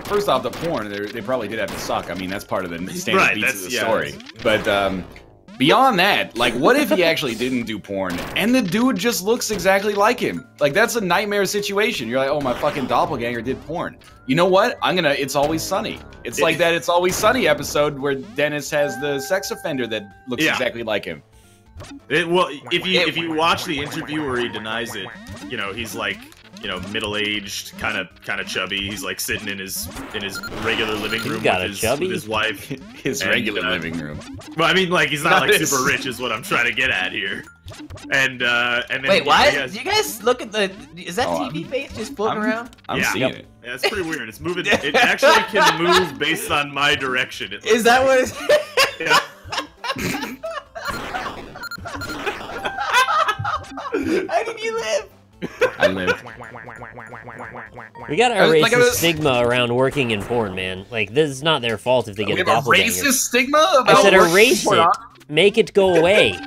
First off, the porn, they probably did have to suck. I mean, that's part of the standard Right, beats of the that's- yeah, story. But, beyond that, like, what if he actually didn't do porn, and the dude just looks exactly like him? Like, that's a nightmare situation. You're like, oh, my fucking doppelganger did porn. You know what? It's Always Sunny. It's like that It's Always Sunny episode where Dennis has the sex offender that looks exactly like him. Well, if you watch the interview where he denies it, you know, he's like, you know, middle-aged, kind of chubby. He's like sitting in his regular living room with his wife. His regular living room. Well, I mean, like, he's not like Not his- super rich, is what I'm trying to get at here. And then Wait, why? he has- Do you guys look at the? Is that Oh, TV face just floating around? I'm Yeah. seeing it. Yeah, it's pretty weird. It's moving. It actually can move based on my direction. It Is that what? It's... Yeah. How did you live? I live. We gotta I was- erase like, I the was- stigma around working in porn, man. Like, this is not their fault if they get We a have a doppelganger. racist stigma about I said working erase in it. Make it go away.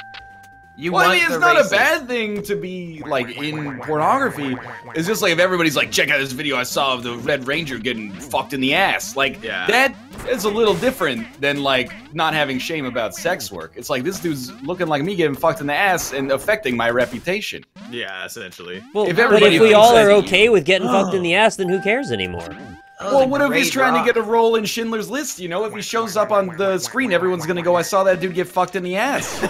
You Well, I want mean, it's the not a racist. bad thing to be, like, in pornography. It's just like if everybody's like, check out this video I saw of the Red Ranger getting fucked in the ass. Like, Yeah. that is a little different than, like, not having shame about sex work. It's like, this dude's looking like me getting fucked in the ass and affecting my reputation. Yeah, essentially. Well, If but everybody if we thinks all that are he- okay with getting fucked in the ass, then who cares anymore? That was Well, a what if he's great trying rock. to get a role in Schindler's List, you know? If he shows up on the screen, everyone's gonna go, I saw that dude get fucked in the ass.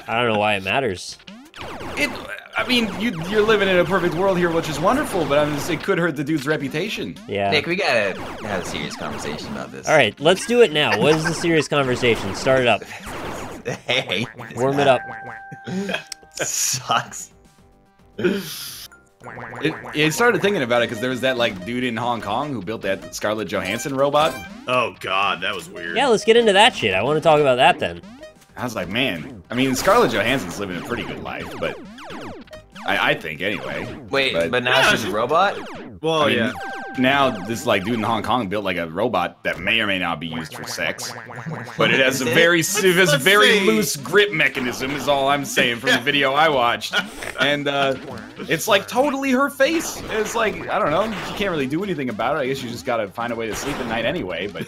I don't know why it matters. I mean, you're living in a perfect world here, which is wonderful, but it could hurt the dude's reputation. Yeah. Nick, we gotta have a serious conversation about this. All right, let's do it now. What is the serious conversation? Start it up. Hey, Warm it up. Sucks. It started thinking about it because there was that like dude in Hong Kong who built that Scarlett Johansson robot. Oh God, that was weird. Yeah, let's get into that shit. I want to talk about that then. I was like, man, I mean, Scarlett Johansson's living a pretty good life, but I think anyway. Wait, but now Yeah, she's a robot? Well, I mean, yeah. now this like dude in Hong Kong built like a robot that may or may not be used for sex, but it has a very loose grip mechanism. Is all I'm saying from the video I watched, and it's like totally her face. It's like I don't know. You can't really do anything about it. I guess you just gotta find a way to sleep at night anyway. But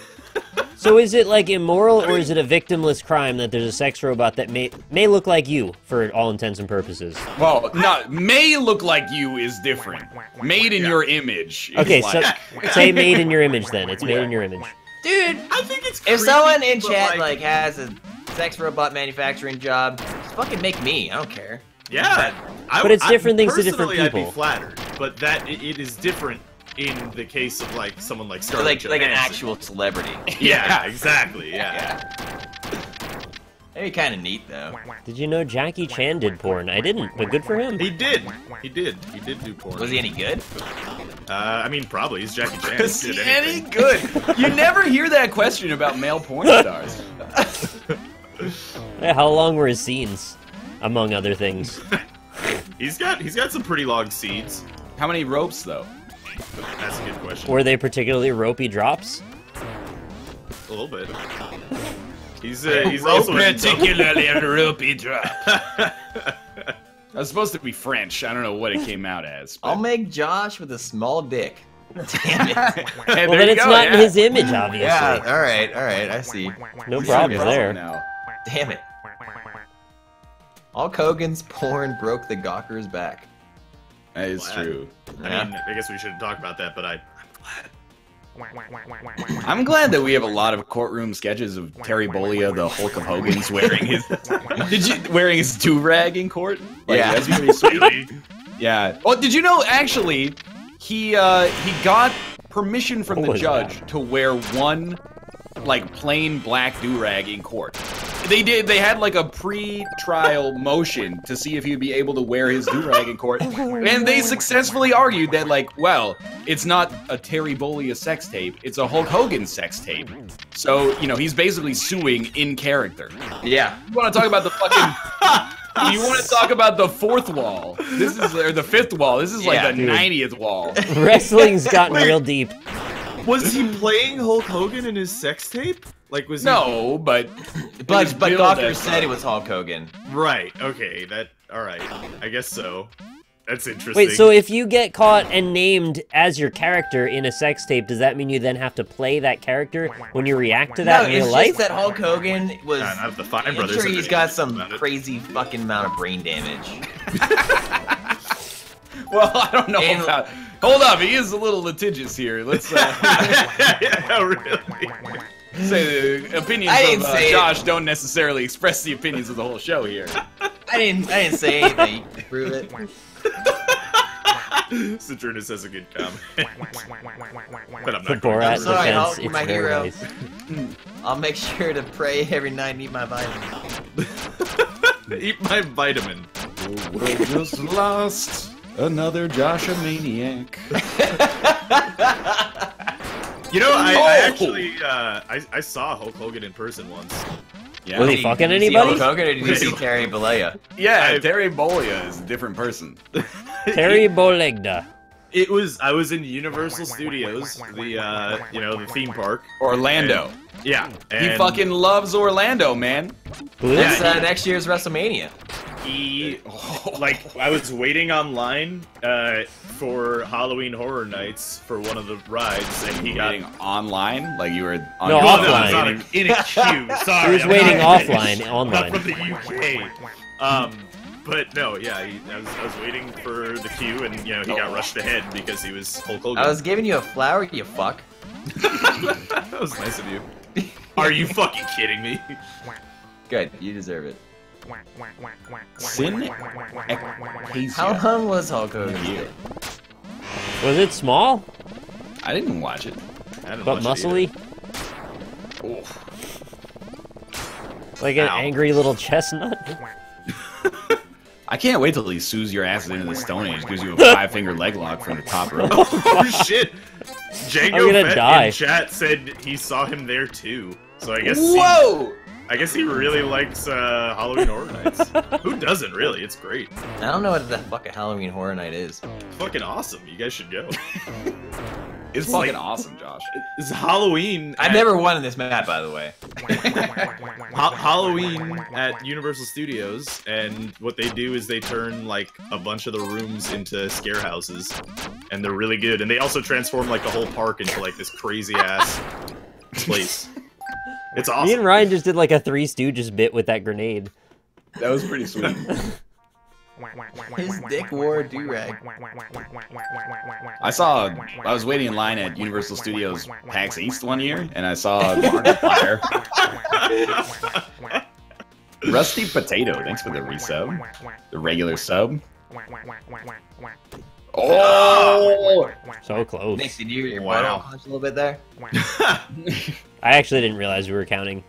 So is it like immoral, or is it a victimless crime that there's a sex robot that may look like you for all intents and purposes? well, not may look like you is different. Made in your image. Is Okay, like, so say made in your image then. It's made in your image. Dude, I think it's if creepy, someone in but, chat like has a sex robot manufacturing job, just fucking make me. I don't care. yeah, But it's different things to different personally, people. I'd be flattered, but that it is different in the case of like someone like Scarlett Like an Johansson. actual celebrity. Yeah, exactly. Yeah. That'd be kind of neat though. Did you know Jackie Chan did porn? I didn't, but good for him. He did. He did do porn. Was he any good? I mean, probably. He's Jackie Chan. is he any good? You never hear that question about male porn stars. Yeah, how long were his scenes, among other things? He's got some pretty long seeds. How many ropes though? That's a good question. Were they particularly ropey drops? A little bit. He's also particularly a ropey drop. That was supposed to be French. I don't know what it came out as. But... I'll make Josh with a small dick. Damn it. Hey, Well, then it's not in his image, obviously. Yeah, alright, I see. No problem there. Now. Damn it. Hulk Hogan's porn broke the Gawker's back. That is Glad. true. I mean, I guess we shouldn't talk about that, but I'm glad. I'm glad that we have a lot of courtroom sketches of Terry Bollea, the Hulk of Hogan's, wearing his do-rag in court. Like, Yeah. that's pretty sweet. Really? Yeah. Oh, did you know actually he got permission from What the was judge to wear one like plain black do-rag in court. They had like a pre-trial motion to see if he'd be able to wear his do-rag in court, and they successfully argued that like, well, it's not a Terry Bollea sex tape, it's a Hulk Hogan sex tape. So, you know, he's basically suing in character. Yeah. You want to talk about the fucking you want to talk about the fourth wall. This is or the fifth wall. This is like Yeah, the dude. 90th wall. Wrestling's gotten real deep. Was he playing Hulk Hogan in his sex tape? Like, was No, but But billed Gawker as- said it was Hulk Hogan. he? Right. Okay. All right. I guess so. That's interesting. Wait, so if you get caught and named as your character in a sex tape, does that mean you then have to play that character when you react to that No, in it's real life? just that Hulk Hogan was. Not the Fine I'm Brothers. sure have he's any got info some about it. crazy fucking amount of brain damage. well, I don't know And- about. Hold up, he is a little litigious here. Let's Yeah, really. say the opinions I didn't of say it. Josh don't necessarily express the opinions of the whole show here. I didn't say anything to prove it. Saturnus has a good comment. But I'm For not going Borat's to. sorry, defense, Hulk, it's my very hero. nice. I'll make sure to pray every night and eat my vitamins. Eat my vitamin. The world just lost another Joshua maniac. You know, I Oh! actually I saw Hulk Hogan in person once. Yeah, Was he fucking Did you see anybody? Hulk Hogan or did you see Terry Bollea? yeah. Terry Bollea is a different person. Terry Bolegda. I was in Universal Studios, the the theme park. Orlando. Yeah. He and fucking loves Orlando, man. Who is That's it? next year's WrestleMania. he like I was waiting online for Halloween Horror Nights for one of the rides, and he got Waiting online, like you were on. No, No, offline. no, it's not in a queue. Sorry, He was I'm waiting not- offline, Not online. from the UK. But no, yeah, I was waiting for the queue, and he got rushed ahead because he was Hulk Hogan. I was giving you a flower, you fuck. That was nice of you. Are you fucking kidding me? Good, you deserve it. Sin How long was Hulk Hogan? Yeah. Was it small, I didn't watch it. I didn't but watch it muscly? Oof. Like an Ow. angry little chestnut? I can't wait till he sues your ass into the Stone Age, gives you a 5-finger leg lock from the top rope. Oh shit! I'm Django gonna Fett die. in chat said he saw him there too. So I guess Whoa! I guess he really likes Halloween Horror Nights. Who doesn't really? It's great. I don't know what the fuck a Halloween Horror Night is. It's fucking awesome. You guys should go. It's fucking awesome, Josh. It's Halloween. I never won in this map, by the way. Halloween at Universal Studios, and what they do is they turn like a bunch of the rooms into scare houses, and they're really good. And they also transform like the whole park into like this crazy ass place. It's awesome. Me and Ryan just did like a Three Stooges bit with that grenade. That was pretty sweet. His dick wore a do-rag. I was waiting in line at Universal Studios PAX East one year, and I saw Markiplier. Rusty Potato, thanks for the resub. The regular sub. Oh! So close. Nick, did you punch a little bit there? I actually didn't realize we were counting.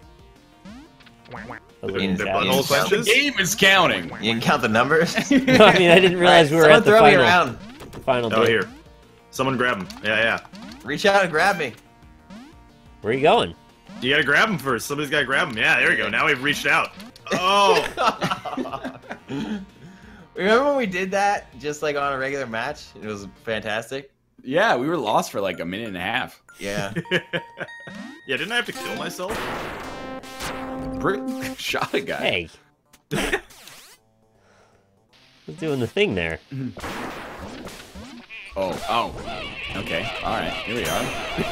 The game is counting. You can count the numbers? I mean, I didn't realize we were at the throw me final. around. Final Oh, bit. here. Someone grab him. Yeah. Reach out and grab me. Where are you going? You gotta grab him first. Somebody's gotta grab him. Yeah, there we go. Now we've reached out. Oh! Remember when we did that just like on a regular match? It was fantastic. Yeah, we were lost for like a minute and a half. Yeah. Yeah, didn't I have to kill myself? Brick shot a guy. Hey. Who's doing the thing there? Oh. Okay. All right. Here we are.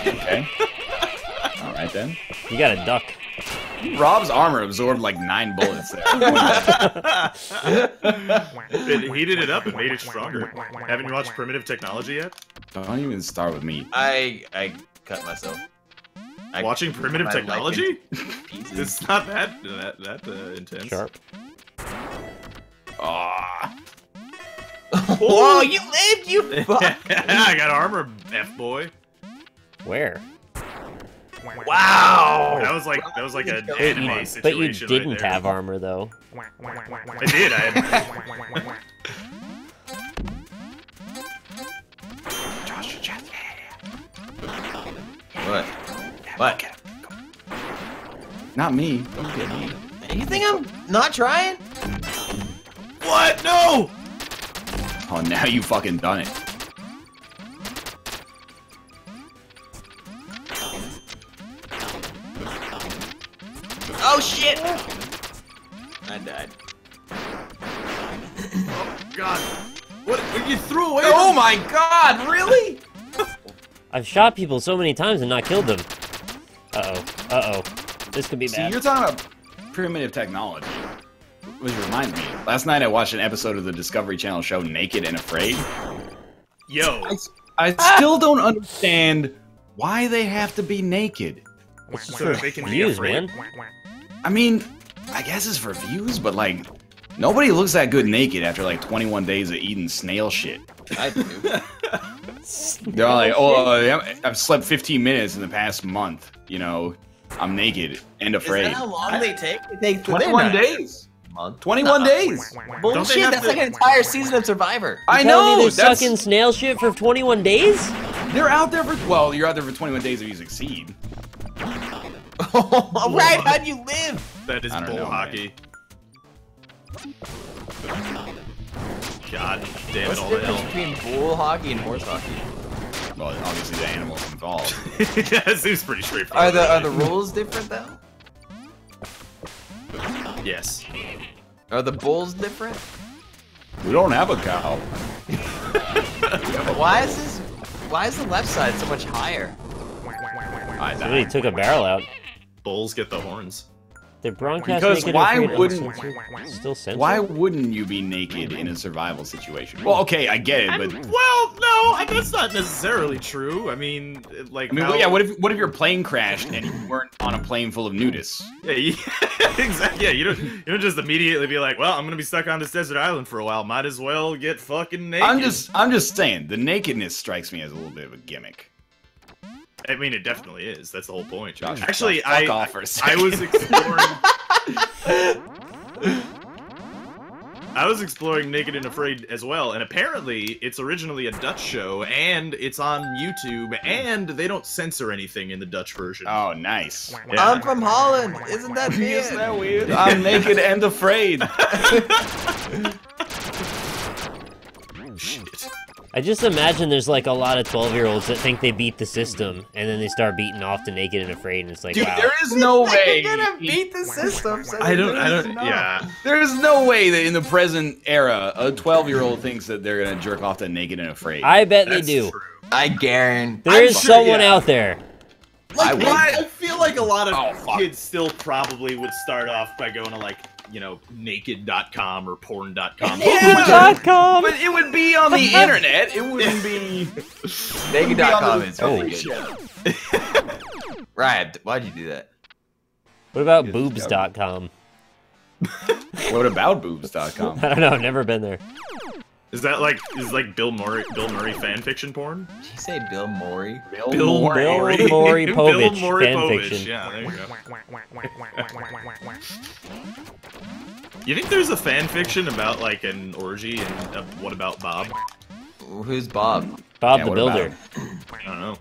Okay. All right then. You got a duck. Rob's armor absorbed like 9 bullets there. It heated it up and made it stronger. Haven't you watched Primitive Technology yet? Don't even start with me. I cut myself. Watching Primitive Technology? It's not that intense. Sharp. Ah. Whoa, you lived, you fuck! I got armor, F-boy. Where? Wow! That was like an anime situation. But you didn't right there. have armor, though. I did. I had... What? Not me. Don't get me. You think I'm not trying? What? No! Oh, now you fucking done it. Oh shit! I died. Oh god! What? You threw away? Oh my god! Really? I've shot people so many times and not killed them. Uh-oh. This could be See, bad. you're talking about primitive technology. Which reminds me, last night I watched an episode of the Discovery Channel show Naked and Afraid. Yo! I still don't understand why they have to be naked. So that they can be Views, afraid. man. I mean, I guess it's for views, but like, nobody looks that good naked after like 21 days of eating snail shit. I do. They're all like, oh, I've slept 15 minutes in the past month. You know, I'm naked and afraid. Is that how long they take? They take 21 days. Month. 21 days. Bullshit, have that's to- like an entire season of Survivor. I Telling me know. they're That's, sucking snail shit for 21 days? they're out there for, well, you're out there for 21 days if you succeed. Right, how'd you live? That is I don't bull know, hockey. God damn it What's all the to difference hell. between bull hockey and horse hockey? Well, obviously the animals involved. Yeah, that seems pretty straightforward. Are the rules different though? Yes. Are the bulls different? We don't have a cow. Why is the left side so much higher? I Somebody died. took a barrel out. Bulls get the horns. They're broadcast Because naked why and afraid wouldn't- uncensored. Still censored? Why wouldn't you be naked in a survival situation? Well, okay, I get it, but Well, no, that's not necessarily true. I mean, like, I mean, how- yeah. What if your plane crashed and you weren't on a plane full of nudists? Yeah, exactly. Yeah, you don't just immediately be like, well, I'm gonna be stuck on this desert island for a while. Might as well get fucking naked. I'm just saying the nakedness strikes me as a little bit of a gimmick. I mean, it definitely is. That's the whole point. Josh, Actually, fuck off for a I second. was exploring. I was exploring Naked and Afraid as well, and apparently it's originally a Dutch show, and it's on YouTube, and they don't censor anything in the Dutch version. Oh, nice. Yeah. I'm from Holland. Isn't that weird? Isn't that weird? I'm naked and afraid. Shit. I just imagine there's like a lot of 12-year-olds that think they beat the system, and then they start beating off to Naked and Afraid, and it's like, Dude, wow. there is no way. You're gonna beat the system. So Yeah. There is no way that in the present era, a 12-year-old thinks that they're gonna jerk off to Naked and Afraid. I bet That's they do. true. I guarantee. There is sure, someone yeah. out there. Like, I I feel like a lot of Oh, kids still probably would start off by going to like, you know, naked.com or porn.com. Naked.com. But it would be on the internet. It wouldn't be. Naked.com is Oh, really good. Ryan, why'd you do that? What about boobs.com? What about boobs.com? I don't know, I've never been there. Is Bill Murray fan fiction porn? Did you say Bill Murray? Bill Murray Povich Bill Murray fan Povich, fiction. Yeah, there you go. You think there's a fan fiction about like an orgy and What About Bob? Who's Bob? Bob Yeah, the what about Builder. him? I don't know.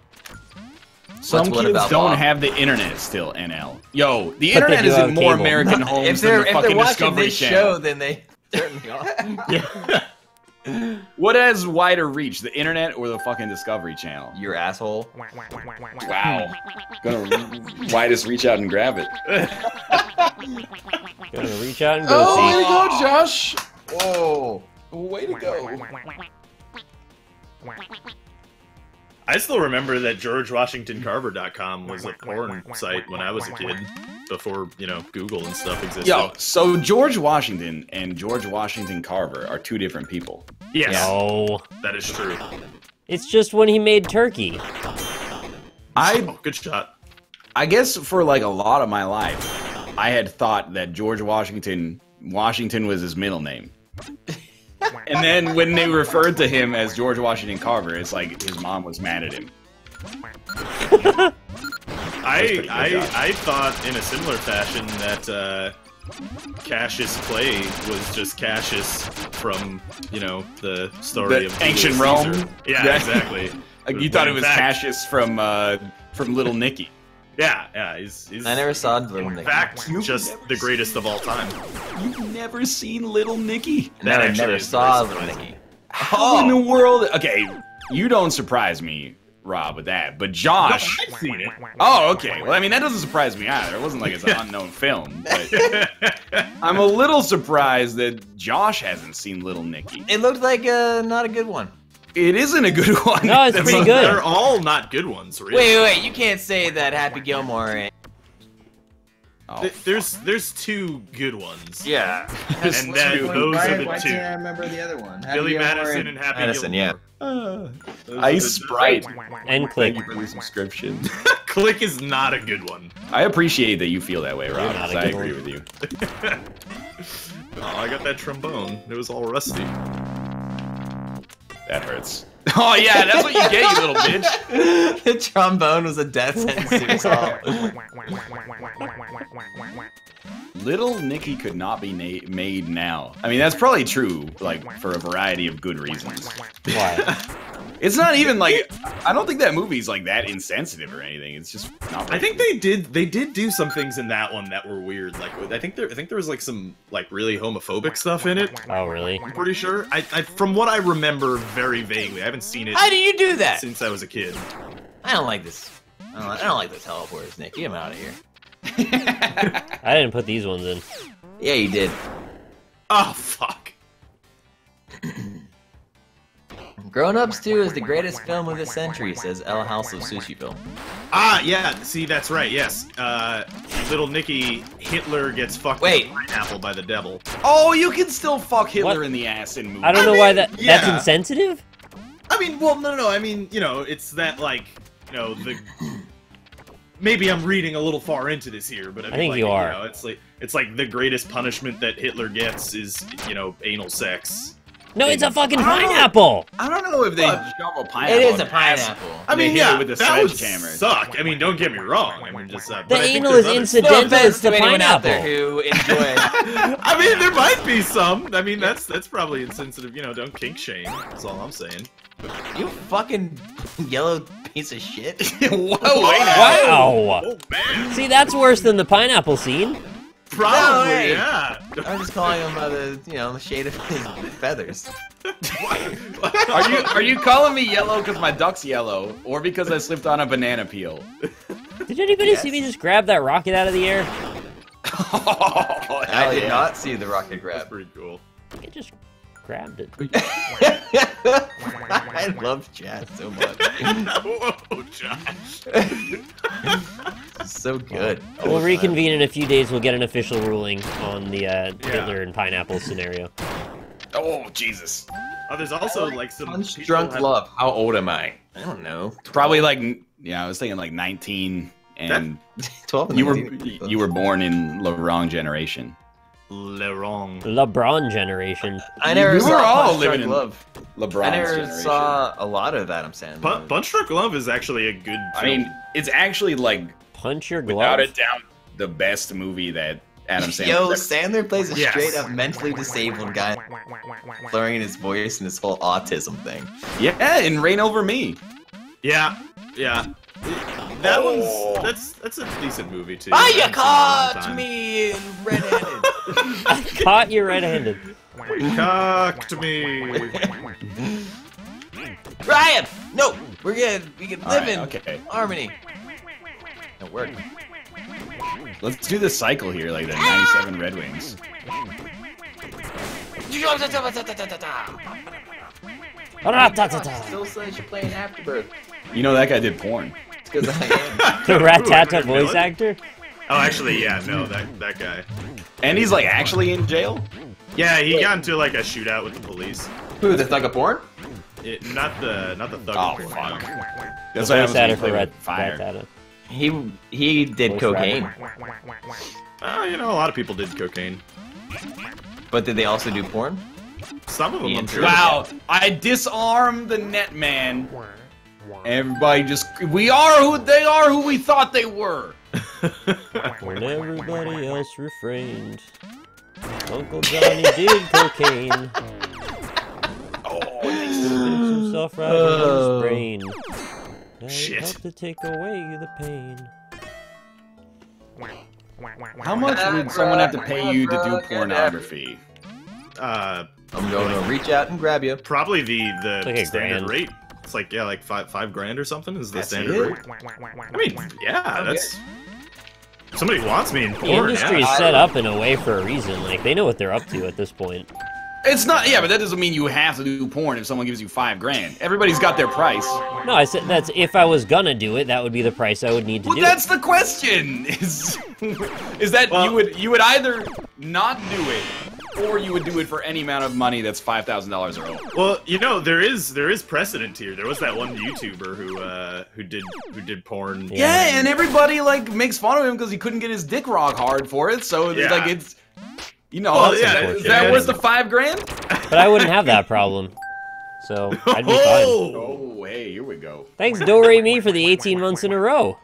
Some What kids about don't Bob? have the internet still, NL. Yo, the But they internet do is have in more cable. American homes If than they're the fucking watching Discovery this Channel. show, then they certainly are. What has wider reach, the internet or the fucking Discovery Channel? Your asshole. Wow. Gonna widest reach out and grab it. Gonna reach out and go Oh, way see. to go, Josh. Whoa. Way to go. I still remember that GeorgeWashingtonCarver.com was a porn site when I was a kid, before, you know, Google and stuff existed. Yo, so George Washington and George Washington Carver are two different people. Yes, No. that is true. It's just when he made turkey. Oh, good shot. I guess for like a lot of my life, I had thought that George Washington was his middle name. And then when they referred to him as George Washington Carver, it's like his mom was mad at him. I thought in a similar fashion that Cassius Clay was just Cassius from, you know, the story The of ancient Julius Rome? Caesar. Yeah, Yeah. exactly. Like you thought it In was fact- Cassius from Little Nicky. Yeah, he's I never saw Little in Nicky. fact just the greatest of all time. You've never seen Little Nicky? Never, actually never is saw very Little surprising. Nicky. How in the world? Okay, you don't surprise me, Rob, with that. But Josh. I've seen it. Oh, okay. Well, I mean, that doesn't surprise me either. It wasn't like it's an unknown film. But I'm a little surprised that Josh hasn't seen Little Nicky. It looked like not a good one. It isn't a good one. No, it's That's pretty a- good. They're all not good ones, really. Wait, you can't say that Happy Gilmore ain't. Oh, There's two good ones. Yeah. And then those are the Why two. can't I remember the other one? Happy Billy Gilmore Madison and Happy Madison, yeah. Gilmore. Those are Ice the- Sprite. And Click. Thank you for the subscription. Click is not a good one. I appreciate that you feel that way, Rob. not a 'Cause I good agree one. with you. Oh, I got that trombone. It was all rusty. That hurts. Oh yeah, that's what you get, you little bitch. The trombone was a death sentence to us all. Little Nicky could not be made now. I mean, that's probably true, like, for a variety of good reasons. Why? It's not even like, I don't think that movie's like that insensitive or anything. It's just not. I think they did do some things in that one that were weird. Like I think there was like some like really homophobic stuff in it. Oh, really? I'm pretty sure. I from what I rember very vaguely. I haven't seen it How do you do that? since I was a kid. I don't like this. I don't like the teleporters, Nick. Get him out of here. I didn't put these ones in. Yeah, you did. Oh fuck. Grown Ups 2 is the greatest film of the century, says El House of Sushiville. Ah, yeah. See, that's right. Yes. Little Nicky, Hitler gets fucked Wait. with a pineapple by the devil. Oh, you can still fuck Hitler What? in the ass in movies. I don't know why that's yeah. insensitive. I mean, well, no. I mean, you know, it's that like, you know, the. Maybe I'm reading a little far into this here, but I, mean, think like, you are. know, it's like the greatest punishment that Hitler gets is, you know, anal sex. No, it's a fucking pineapple. I don't know if they What? shove a pineapple. It is in a the ass. pineapple. I They mean, hit yeah, it with a that would sledgehammer. suck. I mean, don't get me wrong. I mean, just The but I think anal there's is other- incidental. No offense It's the to anyone out there pineapple. who enjoy. I mean, there might be some. I mean, that's probably insensitive. You know, don't kink shame. That's all I'm saying. You fucking yellow piece of shit. Whoa, wait. Wow. Oh man. See, that's worse than the pineapple scene. Probably, hey. yeah. I'm just calling him by the, the shade of his feathers. Are you calling me yellow because my duck's yellow, or because I slipped on a banana peel? Did anybody see me just grab that rocket out of the air? Oh, I did not see the rocket grab. That's pretty cool. I just grabbed it. I love Chad so much. Whoa, Josh. It's so good. We'll reconvene in a few days. We'll get an official ruling on the Hitler and pineapple scenario. Oh, Jesus. Oh, there's also like some Punch Drunk Love. How old am I? I don't know. Probably like, I was thinking like 19, and 12. And you were born in the wrong generation. LeBron generation. I never We saw were all Punch living Drunk Love. LeBron's I never generation. saw a lot of Adam Sandler. Punch Drunk Love is actually a good film. I mean, it's actually like, Punch your without glove. a doubt, the best movie that Adam Sandler. Yo, Sandler plays a Yes. straight up mentally disabled guy, slurring his voice and this whole autism thing. Yeah, and Reign Over Me. Yeah. That one's that's a decent movie too. Ah, you I haven't caught seen it in a long time. me red-handed. I caught you red-handed. Cocked me. Ryan, no, we're good. We can live in okay. harmony. It worked. Let's do the cycle here, like the 97 Red Wings. Still says you're playing Afterbirth. You know that guy did porn. It's because I am. The Rat-Tata Really? voice actor? Oh, actually, yeah, no, that guy. And he's like actually in jail? Yeah, he got into like a shootout with the police. Who, the thug of porn? Not the thug. Oh, of porn, fuck. no. That's The what voice happens when actor you for play with fire. Rat-Tata. He did Voice cocaine. A lot of people did cocaine. But did they also do porn? Some of them, I'm sure. Wow, I disarm the net man. Everybody we are who they are who we thought they were. When everybody else refrained, Uncle Johnny did cocaine. Oh, Fix himself right in his brain. That Shit. helped to take away the pain. how much would someone have to pay you to do pornography? I'm going to reach out and grab you. Probably the like a standard grand. rate. It's like like five grand or something is the That's standard it? rate. I mean, yeah, that's. Somebody wants me in The porn. industry Yeah. is set up in a way for a reason. Like, they know what they're up to at this point. It's not, yeah, but that doesn't mean you have to do porn if someone gives you $5 grand. Everybody's got their price. No, I said that's if I was gonna do it, that would be the price I would need to Well, do that's it. the question. Is that Well- you would either not do it, or you would do it for any amount of money that's $5,000 or over. Well, there is precedent here. There was that one YouTuber who did porn. Yeah, and everybody like makes fun of him because he couldn't get his dick rock hard for it. So it's Yeah. like it's, Well, yeah, is that worth the $5 grand? But I wouldn't have that problem. So, I'd be fine. Oh, hey, here we go. Thanks, Do-Re-Mi, for the 18 months in a row.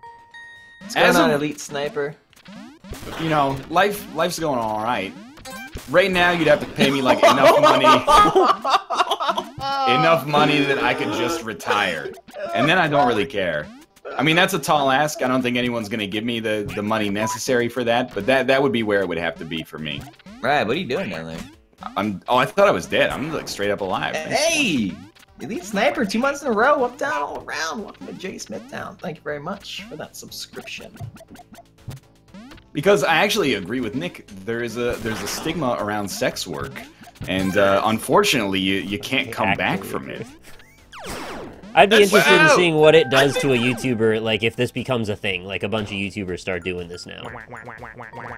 What's going As on, a- Elite Sniper? Life's going all right. Right now, you'd have to pay me like enough money that I could just retire, and then I don't really care. I mean, that's a tall ask. I don't think anyone's gonna give me the money necessary for that, but that would be where it would have to be for me. Right, what are you doing down there? I thought I was dead. I'm like straight up alive. Hey! Elite Sniper, 2 months in a row, up, down, all around. Welcome to JSmithOTI. Thank you very much for that subscription. Because I actually agree with Nick. There's a stigma around sex work, and unfortunately, you can't come back from it. I'd be interested in Wow. seeing what it does to a YouTuber, like if this becomes a thing, like a bunch of YouTubers start doing this now.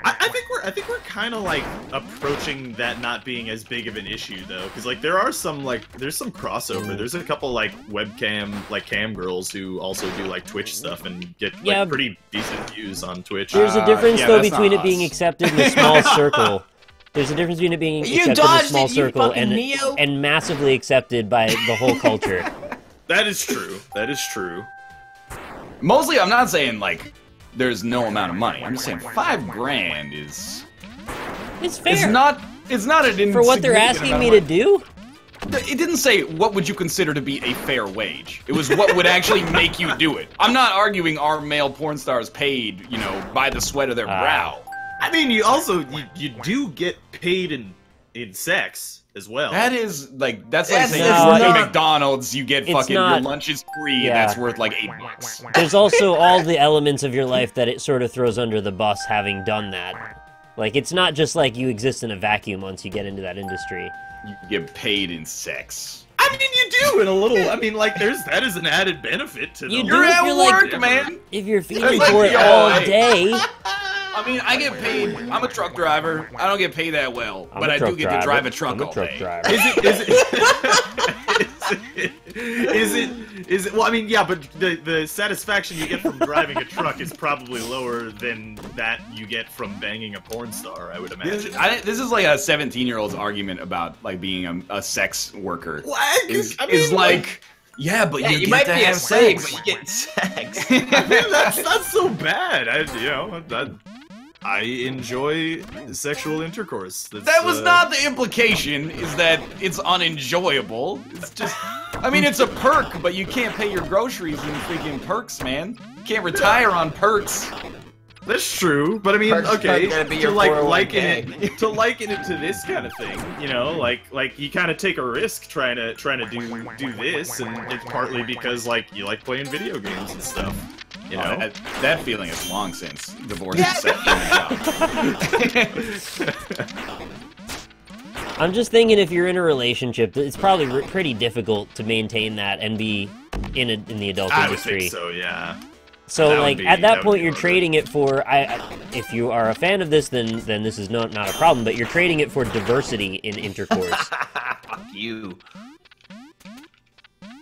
I think we're kind of like approaching that not being as big of an issue though, because like there's some crossover. There's a couple like webcam cam girls who also do like Twitch stuff and get like Yeah. pretty decent views on Twitch. There's a difference, yeah, though, that's between not it being us. accepted in a small circle. There's a difference between it being You accepted in a dodged small it, you circle fucking Neo. and massively accepted by the whole culture. That is true. That is true. Mostly, I'm not saying like there's no amount of money. I'm just saying $5 grand is. It's fair. It's not an For what they're insignificant asking amount me of to money. do? It didn't say what would you consider to be a fair wage. It was what would actually make you do it. I'm not arguing our male porn stars paid, by the sweat of their brow. I mean, you do get paid in sex as well. That is like that's like saying no, you work it's- at McDonald's, you get fucking your not- lunch is free, yeah. and that's worth like $8. There's also all the elements of your life that it sort of throws under the bus having done that. Like, it's not just like you exist in a vacuum once you get into that industry. You get paid in sex. I mean, you do in a little. I mean, like, that is an added benefit to You the. do You're if at you're work, like, man. If you're That's feeding like for it the all OA. day. I mean, I get paid. I'm a truck driver. I don't get paid that well, I'm but a I do truck get to driver. drive a truck I'm a all truck day. driver. Is it? Well, I mean, yeah, but the satisfaction you get from driving a truck is probably lower than that you get from banging a porn star, I would imagine. This is like a 17-year-old's argument about like being a sex worker. What? Is I mean, like, yeah, but you you get might to be a have slave, sex. but you get sex. I mean, that's not so bad. I enjoy sexual intercourse. That was not the implication, is that it's unenjoyable. It's just, I mean, it's a perk, but you can't pay your groceries in freaking perks, man. You can't retire on perks. That's true, but I mean, Perks okay, gotta be to your like 401k. liken it to this kind of thing, you know, like you kind of take a risk trying to do this, and it's partly because like you like playing video games and stuff. You know, that feeling is long since divorced and set for a job. I'm just thinking if you're in a relationship, it's probably pretty difficult to maintain that and be in the adult I would industry. think so, yeah. So, That would like, be- at that that would point, be you're harder. trading it for, if you are a fan of this, then this is not a problem, but you're trading it for diversity in intercourse. Fuck you.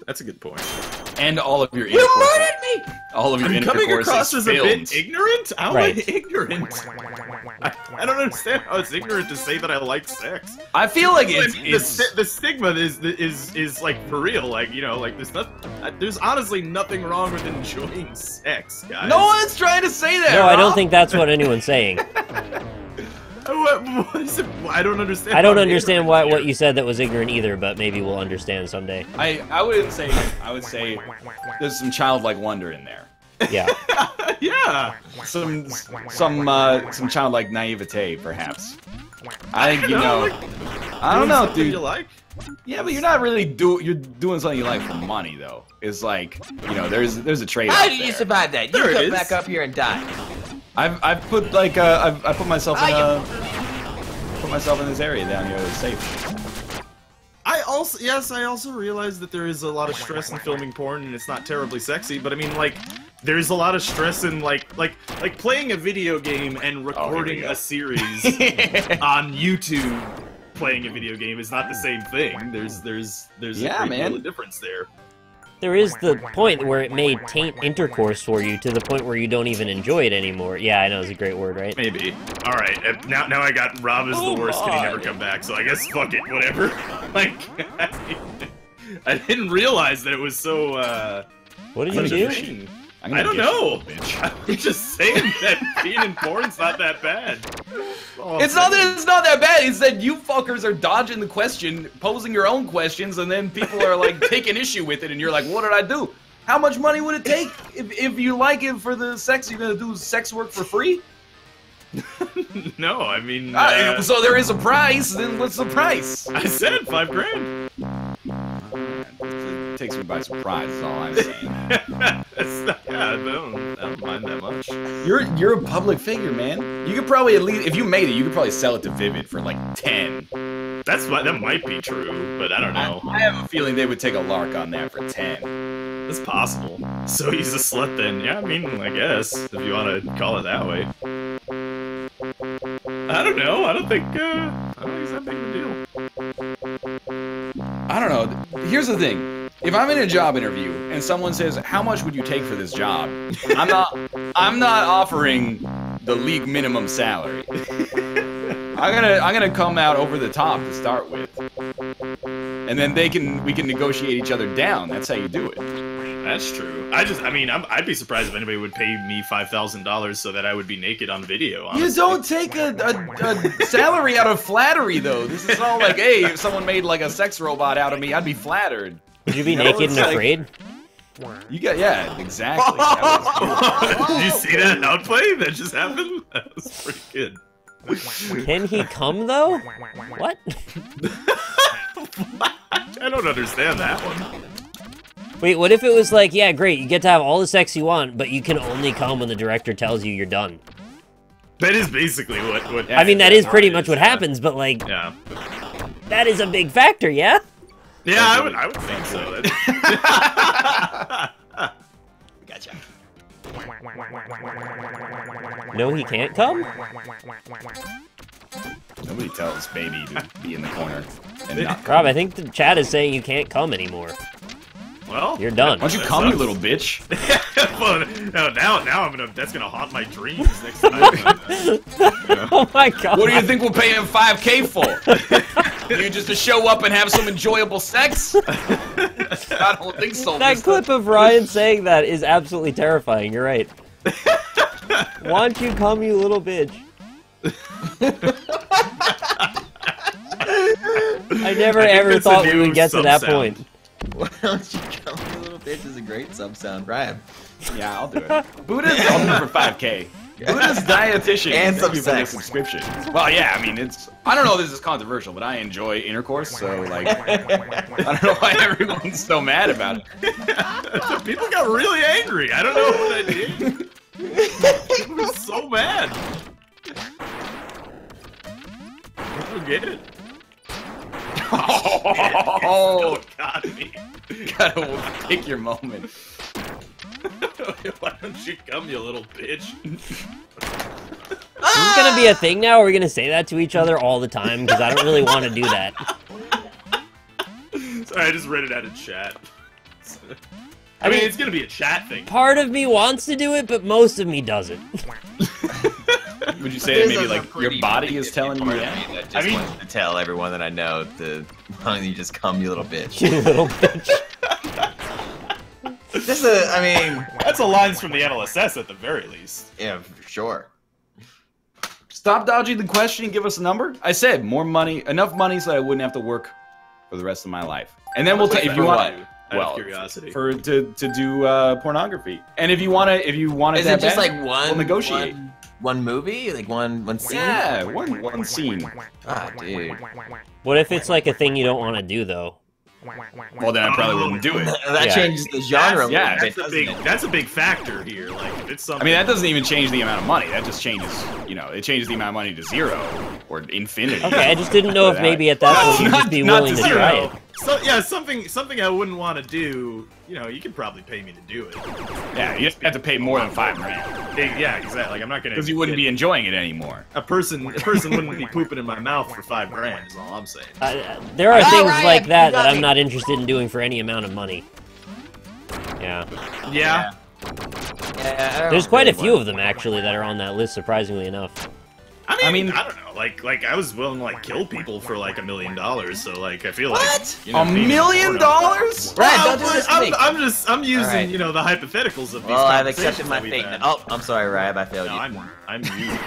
That's a good point. And all of your You intercourse. murdered me! All of your I'm coming intercourse across is as a filmed. bit ignorant? How Right. am I ignorant? I don't understand how it's ignorant to say that I like sex. I feel like I it's, mean, the stigma is like for real, like, you know, like there's honestly nothing wrong with enjoying sex, guys. no one's trying to say that. No, I don't Rob. think that's what anyone's saying. What is it? I don't understand. I don't how understand ignorant what here. you said that was ignorant either, but maybe we'll understand someday. I wouldn't say. I would say there's some childlike wonder in there. Yeah. Yeah. Some childlike naivete, perhaps. I think you know. I don't know, Something dude. You like? Yeah, but you're not really you're doing something you like for money, though. It's like, you know, there's a trade-off How did there. you survive that? You There it come is. back up here and die. I've put like I put myself in Ah, put myself in this area down here that's safe. I also realize that there is a lot of stress in filming porn, and it's not terribly sexy. But I mean, like, there's a lot of stress in like playing a video game and recording go. a series on YouTube. Playing a video game is not the same thing. There's Yeah, a great man. deal of difference there. There is the point where it may taint intercourse for you to the point where you don't even enjoy it anymore. Yeah, I know, it's a great word, right? Maybe. All right. Now I got Rob is Oh the worst. Can he my. never come back? So I guess fuck it. Whatever. Like, I didn't realize that it was so. What did such you a do? thing. I'm gonna I don't get you, know. bitch. I'm just saying that being in porn's not that bad. Oh, It's not that it's not that bad. It's that you fuckers are dodging the question, posing your own questions, and then people are like taking issue with it, and you're like, "What did I do? How much money would it take if you like it for the sex? You're gonna do sex work for free? No, I mean. So there is a price. Then what's the price? I said $5,000. It takes me by surprise. Is all I'm saying. That's not, yeah, I don't mind that much. You're a public figure, man. You could probably at least, if you made it, you could probably sell it to Vivid for like 10. That might be true, but I don't know. I have a feeling they would take a lark on that for 10. It's possible. So he's a slut then. Yeah, I mean, I guess, if you want to call it that way. I don't know. I don't think it's that big of a deal. I don't know. Here's the thing. If I'm in a job interview and someone says, "How much would you take for this job?" I'm not offering the league minimum salary. I'm gonna come out over the top to start with. And then we can negotiate each other down. That's how you do it. That's true. I'd be surprised if anybody would pay me $5,000 so that I would be naked on video. Honestly. You don't take a salary out of flattery, though. This is all like, hey, if someone made like a sex robot out of me, I'd be flattered. Would you be No, naked it's and like- afraid? You got exactly. Did you see that outplay that just happened? That was pretty good. Can he come though? What? I don't understand that one. Wait, what if it was like, yeah, great, you get to have all the sex you want, but you can only come when the director tells you you're done? That is basically what I mean, that is pretty much what happens, but like, that is a big factor, yeah? Yeah, I would think so. Gotcha. No, he can't come? Nobody tells baby to be in the corner and not Rob, I think the chat is saying you can't come anymore. Well, you're done. Why don't you come, you little bitch? Well, now that's gonna haunt my dreams next time. Oh my god. What do you think we'll pay him 5K for? You just to show up and have some enjoyable sex? I don't think so. That clip of Ryan saying that is absolutely terrifying. You're right. Why don't you come, you little bitch? I never ever thought we would get to that point. Why don't you come, you little bitch is a great sub sound, Ryan. Yeah, I'll do it. Buddha's on for 5K. Buddha's dietitian And some thank you for the sex. subscription. Well, yeah, I mean, I don't know if this is controversial, but I enjoy intercourse, so, like, I don't know why everyone's so mad about it. People got really angry. I don't know what I did. People were so mad. I don't get it. Oh, got me. Gotta pick your moment. Why don't you come, you little bitch? Is this gonna be a thing now? Are we gonna say that to each other all the time? Because I don't really want to do that. Sorry, I just read it out of chat. I mean, it's gonna be a chat thing. Part of me wants to do it, but most of me doesn't. Would you say that maybe, like, your body is telling you that just wants to tell everyone that I know to, why don't you just come, you little bitch. You little bitch. I mean... That's a lines from the NLSS at the very least. Yeah, for sure. Stop dodging the question and give us a number. I said more money, enough money so I wouldn't have to work for the rest of my life. And then we'll take if you want. Well, curiosity. To do pornography. And if you want to, is it just like we'll negotiate. One movie, like one scene. Yeah, one scene. Ah, dude. What if it's like a thing you don't want to do though? Well, then I probably wouldn't do it. That changes the genre. That's a big factor here. Like, if it's something. I mean, that doesn't even change the amount of money. That just changes, it changes the amount of money to 0 or infinity. Okay, I just didn't know if maybe at that point you'd just be willing to try it. So yeah, something I wouldn't want to do. You could probably pay me to do it. Yeah, you have to pay more than $5 grand. Yeah, exactly. Like, I'm not gonna. Because you wouldn't be enjoying it anymore. A person wouldn't be pooping in my mouth for $5 grand. Is all I'm saying. There are things like that I'm not interested in doing for any amount of money. Yeah. Yeah. There's quite a few of them actually that are on that list, surprisingly enough. I mean, I don't know. Like I was willing to kill people for like $1 million. So like I feel like $1 million? Right, don't do this to me. I'm using the hypotheticals of these. Well, I've accepted my fate. Oh, I'm sorry, Rab. I failed you. I'm you.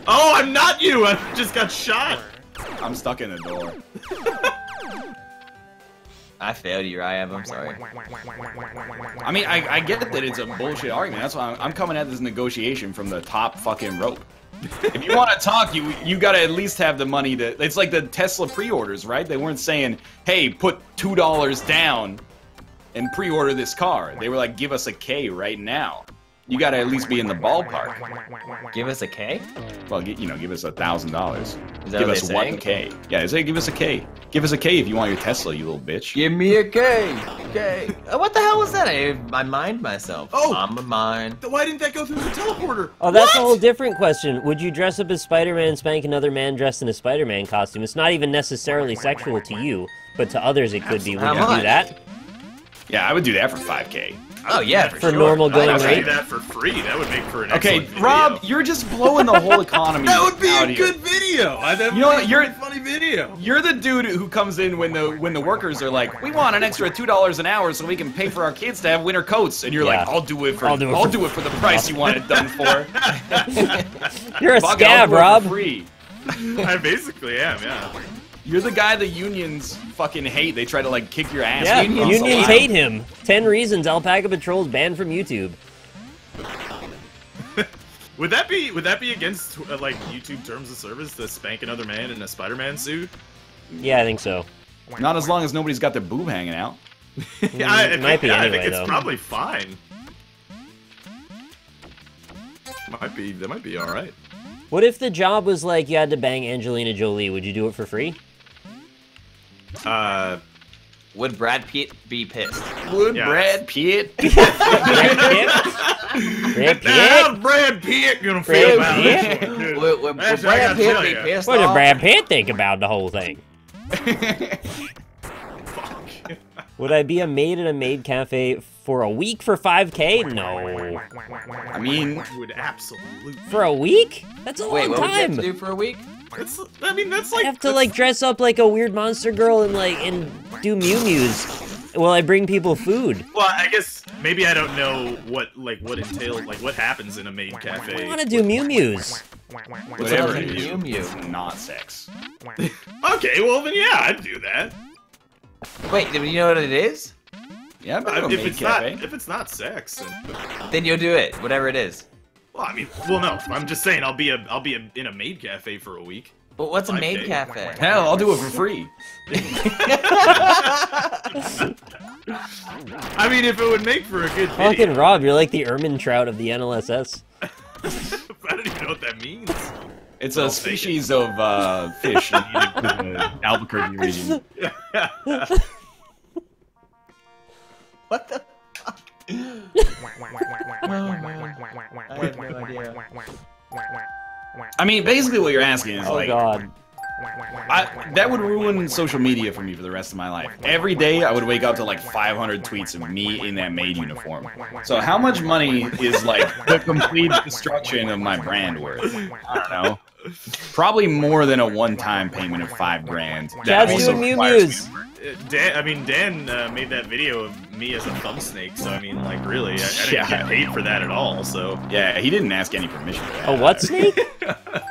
Oh, I'm not you. I just got shot. I'm stuck in the door. I failed you, Rab. I'm sorry. I mean, I get that it's a bullshit argument. That's why I'm coming at this negotiation from the top fucking rope. If you want to talk, you gotta at least have the money to. It's like the Tesla pre-orders, right? They weren't saying, "Hey, put $2 down and pre-order this car." They were like, "Give us a K right now." You gotta at least be in the ballpark. Give us a K? Well, give us $1,000. Is that Give what us they say? 1K. Yeah, they say give us a K. Give us a K if you want your Tesla, you little bitch. Give me a K. K. What the hell was that? I mined myself. Oh! I'm a mine. Why didn't that go through the teleporter? Oh, that's a whole different question. Would you dress up as Spider-Man and spank another man dressed in a Spider-Man costume? It's not even necessarily sexual to you, but to others it could be. Would you do that? Yeah, I would do that for 5K. Oh yeah, for sure. normal going I'd rate. do that for free. That would make for an Okay, excellent video. Rob, you're just blowing the whole economy. That would be out a here. good video. You know what? You're a funny video. You're the dude who comes in when the workers are like, "We want an extra $2 an hour so we can pay for our kids to have winter coats," and you're like, "I'll do it for the price you want it done for." You're a scab, Rob. Free. I basically am, yeah. You're the guy the unions fucking hate. They try to like kick your ass. Yeah, unions hate him. 10 reasons AlpacaPatrol is banned from YouTube. Would that be against like YouTube terms of service to spank another man in a Spider-Man suit? Yeah, I think so. Not as long as nobody's got their boob hanging out. Yeah, it might be anyway, I think it's though. probably fine. That might be all right. What if the job was like you had to bang Angelina Jolie? Would you do it for free? Would Brad Pitt be pissed? Would Brad Pitt? Brad Pitt? How's Brad Pitt gonna feel about Pitt? it? Would Brad Pitt be pissed What did off? Brad Pitt think about the whole thing? Would I be a maid at a maid cafe for a week for 5K? No. I mean, Would absolutely. For a week? That's a Wait, long what would you have time. to do for a week? That's like. I have to like dress up like a weird monster girl and like do Mew Mews while I bring people food. Well, I guess maybe I don't know what entails, like what happens in a maid cafe. I want to do Mew Mews. whatever Sounds it is, like Mew it's not sex. Okay, well then yeah, I'd do that. Wait, do you know what it is? Yeah, I've been to a If maid it's cafe. not sex, then, Then you'll do it, whatever it is. well, I mean, well, no, I'm just saying I'll be in a maid cafe for a week. But what's a 5K? maid cafe? Hell, I'll do it for free. I mean, if it would make for a good video. Fucking Rob, you're like the ermine trout of the NLSS. I don't even know what that means. It's I'll a take species of fish native to the Albuquerque region. What the fuck? I mean, basically what you're asking is Oh like, god. that would ruin social media for me for the rest of my life. Every day I would wake up to like 500 tweets of me in that maid uniform. So how much money is like the complete destruction of my brand worth? I don't know. Probably more than a one-time payment of $5,000. That Chad's also doing Mew requires Mews. me to work. Dan made that video of me as a thumb snake, so I mean, like, really, I didn't Yeah. get paid for that at all, so. Yeah, he didn't ask any permission for that. A what snake?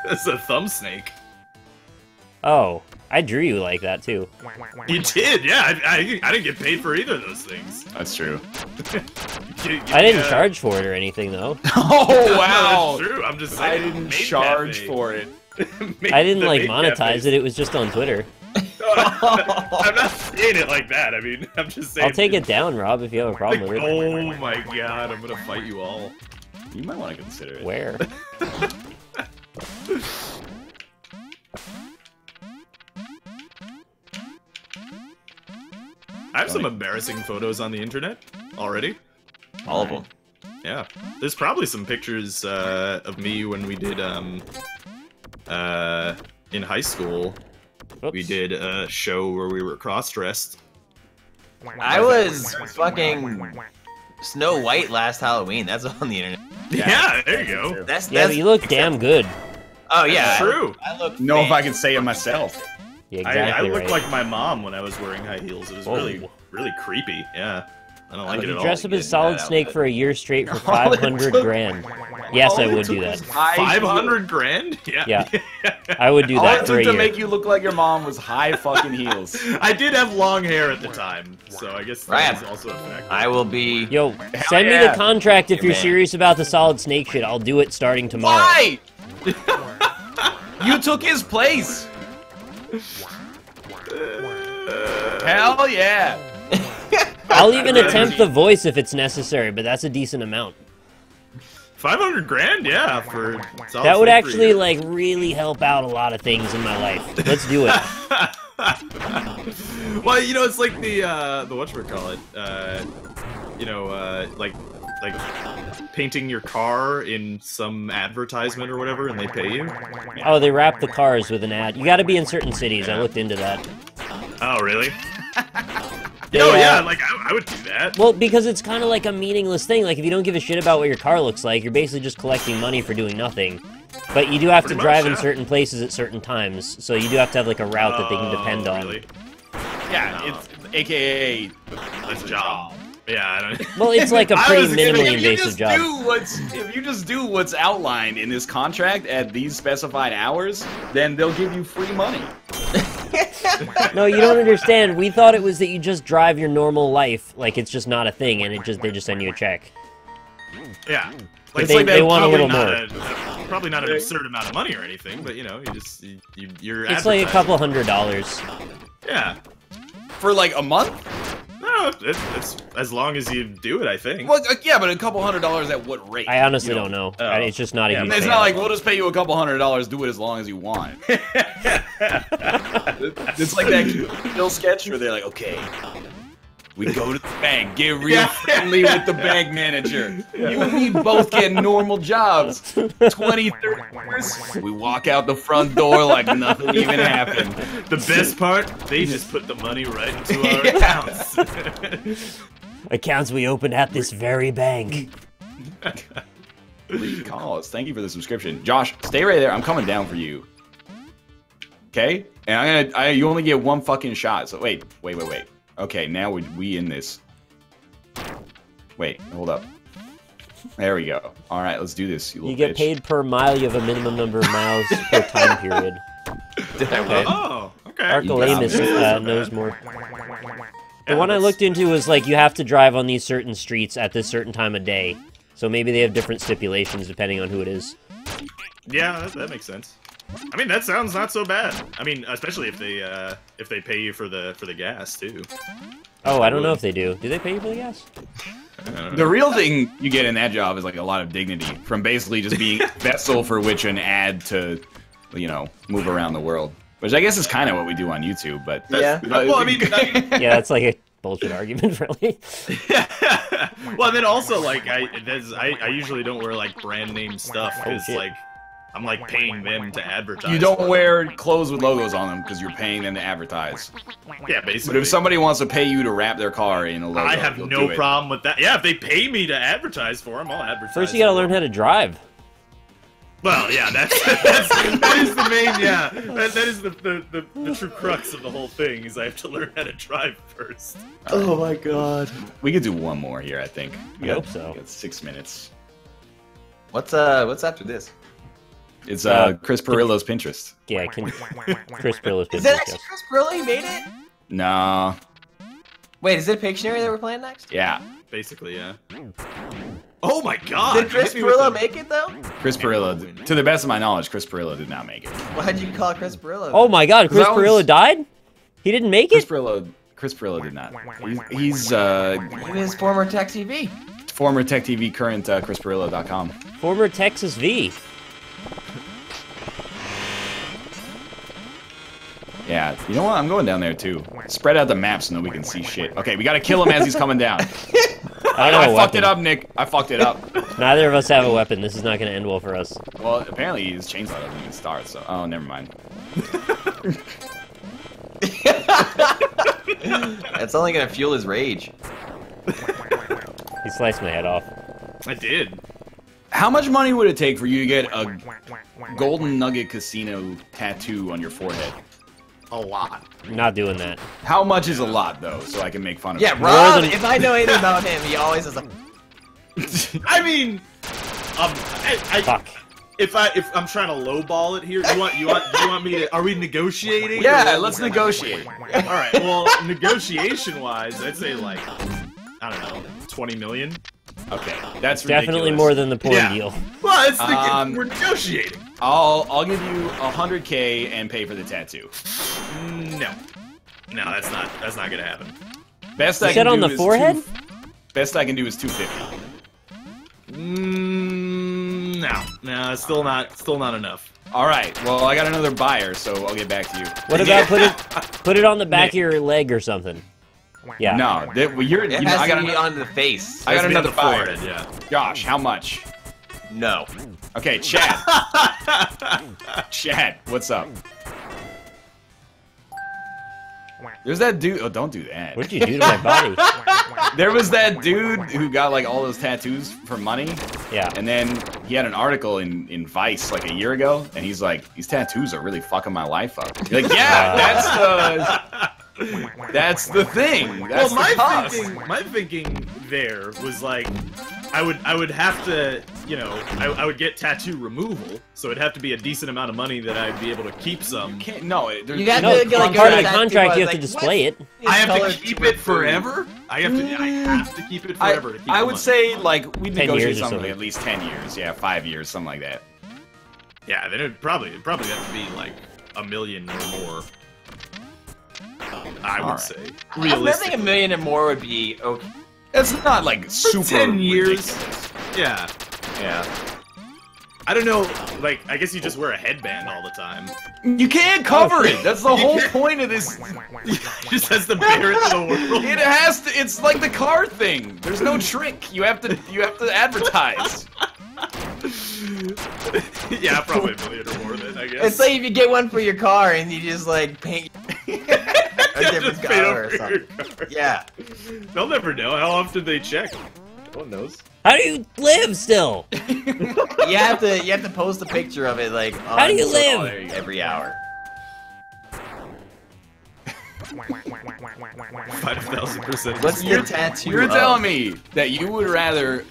It's a thumb snake. Oh, I drew you like that too. You did, yeah. I didn't get paid for either of those things. That's true. I didn't charge for it or anything though. Oh, wow. That's true. I'm just I saying. didn't maid charge cafe. for it. I didn't The like maid monetize cafes. it, it was just on Twitter. I'm not saying it like that. I mean, I'm just saying. I'll take it down, Rob, if you have a problem with it. Oh my god, I'm gonna fight you all. You might want to consider it. Where? I have some embarrassing photos on the internet already. All of them. Yeah, there's probably some pictures of me when we did in high school. Oops. We did a show where we were cross-dressed. I was fucking Snow White last Halloween. That's on the internet. Yeah, there you go. That's Yeah, but you look damn good. Oh yeah, True. I look. Know if I can say it myself. Yeah, I exactly looked right. like my mom when I was wearing high heels. It was Whoa. really creepy. Yeah, I don't like Would it you at all. dress up as Getting Solid that Snake outfit. for a year straight for All it 500 took- grand? Yes, I All it would took do was that. high 500 grand? Yeah. Yeah. I would do All that it for a took to year. make you look like your mom was high fucking heels. I did have long hair at the time, so I guess Right. that was also a factor. I will be. Yo, send me the yeah. contract if Yeah, you're man. serious about the Solid Snake shit. I'll do it starting tomorrow. Why? You took his place. Hell yeah. I'll even attempt the voice if it's necessary, but that's a decent amount. 500 grand? Yeah, for Solid That would Snake for a actually, year. like, really help out a lot of things in my life. Let's do it. Well, you know, it's like the whatchamacallit, like painting your car in some advertisement or whatever, and they pay you. Oh, they wrap the cars with an ad. You gotta be in certain cities. I looked into that. Oh, really? They, Oh, yeah, like, I would do that. Well, because it's kind of like a meaningless thing. Like, if you don't give a shit about what your car looks like, you're basically just collecting money for doing nothing. But you do have to Pretty drive much, in yeah. certain places at certain times, so you do have to have, like, a route that they can depend on. Really? Yeah, it's AKA That's a job. Yeah, I don't... Well, it's like a I pretty was gonna- minimally if invasive job. If you just do what's outlined in this contract at these specified hours, then they'll give you free money. No, you don't understand. We thought it was that you just drive your normal life, like it's just not a thing, and they just send you a check. Yeah. Like they want a little more. Probably not an absurd amount of money or anything, but you know, you're. It's like a couple $100. Yeah. For like a month? No, it's as long as you do it, I think. Well, yeah, but a couple $100 at what rate? I honestly don't know. It's just not a huge It's not like we'll just pay you a couple $100, do it as long as you want. It's like that Bill sketch where they're like, okay, we go to the bank, get real friendly with the bank manager. You and me both get normal jobs. 20, 30 years, we walk out the front door like nothing even happened. The best part, they just put the money right into our accounts. Accounts we opened at this very bank. Please call us. Thank you for the subscription. Josh, stay right there. I'm coming down for you. Okay? And you only get one fucking shot. So wait. Okay, now we in this. Wait, hold up. There we go. All right, let's do this. You get paid per mile. You have a minimum number of miles per time period. Okay. Oh, okay. Archelamus knows more. The one I looked into was like you have to drive on these certain streets at this certain time of day. So maybe they have different stipulations depending on who it is. Yeah, that makes sense. I mean, that sounds not so bad. I mean, especially if they pay you for the gas too. Oh, I don't know if they do. Do they pay you for the gas? The real thing you get in that job is like a lot of dignity from basically just being a vessel for which an ad to, you know, move around the world. Which I guess is kind of what we do on YouTube, but yeah. Well, I mean, yeah, that's like a bullshit argument, really. Well, then also like I usually don't wear like brand name stuff because like. I'm like paying them to advertise. You don't wear clothes with logos on them because you're paying them to advertise. Yeah, basically. But if somebody wants to pay you to wrap their car in a logo, I have no problem with that. Yeah, if they pay me to advertise for them, I'll advertise. First, you gotta learn how to drive. Well, yeah, that is the main, yeah. That is the true crux of the whole thing, is I have to learn how to drive first. Oh my god. We could do one more here, I think. I hope so. We got 6 minutes. What's after this? It's Chris Pirillo's Pinterest. Yeah, Chris Pirillo's Pinterest. Is that actually Chris Pirillo? He made it? Nah. Wait, is it Pictionary that we're playing next? Yeah. Basically, yeah. Oh my god! Did Chris Pirillo make it, though? Chris Pirillo, to the best of my knowledge, Chris Pirillo did not make it. Why'd you call it Chris Pirillo? Oh my god, Chris Pirillo died? He didn't make it? Chris Pirillo did not. He's He was former Tech TV. Former Tech TV, current ChrisPirillo.com. Former Texas V. Yeah, you know what? I'm going down there too. Spread out the map so that we can see shit. Okay, we gotta kill him as he's coming down. I fucked it up, Nick. I fucked it up. Neither of us have a weapon. This is not gonna end well for us. Well, apparently his chainsaw doesn't even start, so... Oh, never mind. That's only gonna fuel his rage. He sliced my head off. I did. How much money would it take for you to get a Golden Nugget Casino tattoo on your forehead? A lot. I'm not doing that. How much is a lot, though, so I can make fun of Yeah, him? Rob, if I know anything about him, he always is like... I mean... Fuck. If I'm trying to lowball it here, do you want me to... Are we negotiating? Yeah, let's negotiate. Alright, well, negotiation-wise, I'd say like... I don't know, 20 million? Okay, that's definitely ridiculous. more than the porn deal. Well, it's we're negotiating. I'll give you 100K and pay for the tattoo. No, that's not gonna happen. Best you I said can on do the is forehead? Best I can do is 250. No, it's still not enough. All right, well I got another buyer, so I'll get back to you. What about put it on the back of your leg or something? Yeah. No, I got to be on the face. I got another buyer. Yeah. Josh, how much? No. Okay, Chad. Chad, what's up? There's that dude. Oh, don't do that. What did you do to my body? There was that dude who got like all those tattoos for money. Yeah. And then he had an article in Vice like a year ago, and he's like, "These tattoos are really fucking my life up." You're like, yeah, that's the thing. That's well, my thinking there was like, I would have to, you know, I would get tattoo removal, so it'd have to be a decent amount of money that I'd be able to keep some. You can't. No, you got to get like part of the contract. You have to display it. I have to keep it forever. I have to keep it forever. I would say like we'd negotiate something like at least 10 years. Yeah, 5 years, something like that. Yeah, then it'd probably have to be like $1 million or more. I would say. Realistically, I think $1 million or more would be okay. It's not like super 10 years. ridiculous. Yeah. I don't know, like, I guess you just wear a headband all the time. You can't cover it! That's the whole point of this. It just has to bear it to the world. It has to, it's like the car thing. There's no trick. You have to advertise. Yeah, probably $1 million or more then, I guess. It's like if you get one for your car and you just like paint a different color or something. Yeah. They'll never know. How often they check? No one knows. How do you live still? You have to post a picture of it like how do you live? Every hour. 5,000%. What's your tattoo? You're telling me that you would rather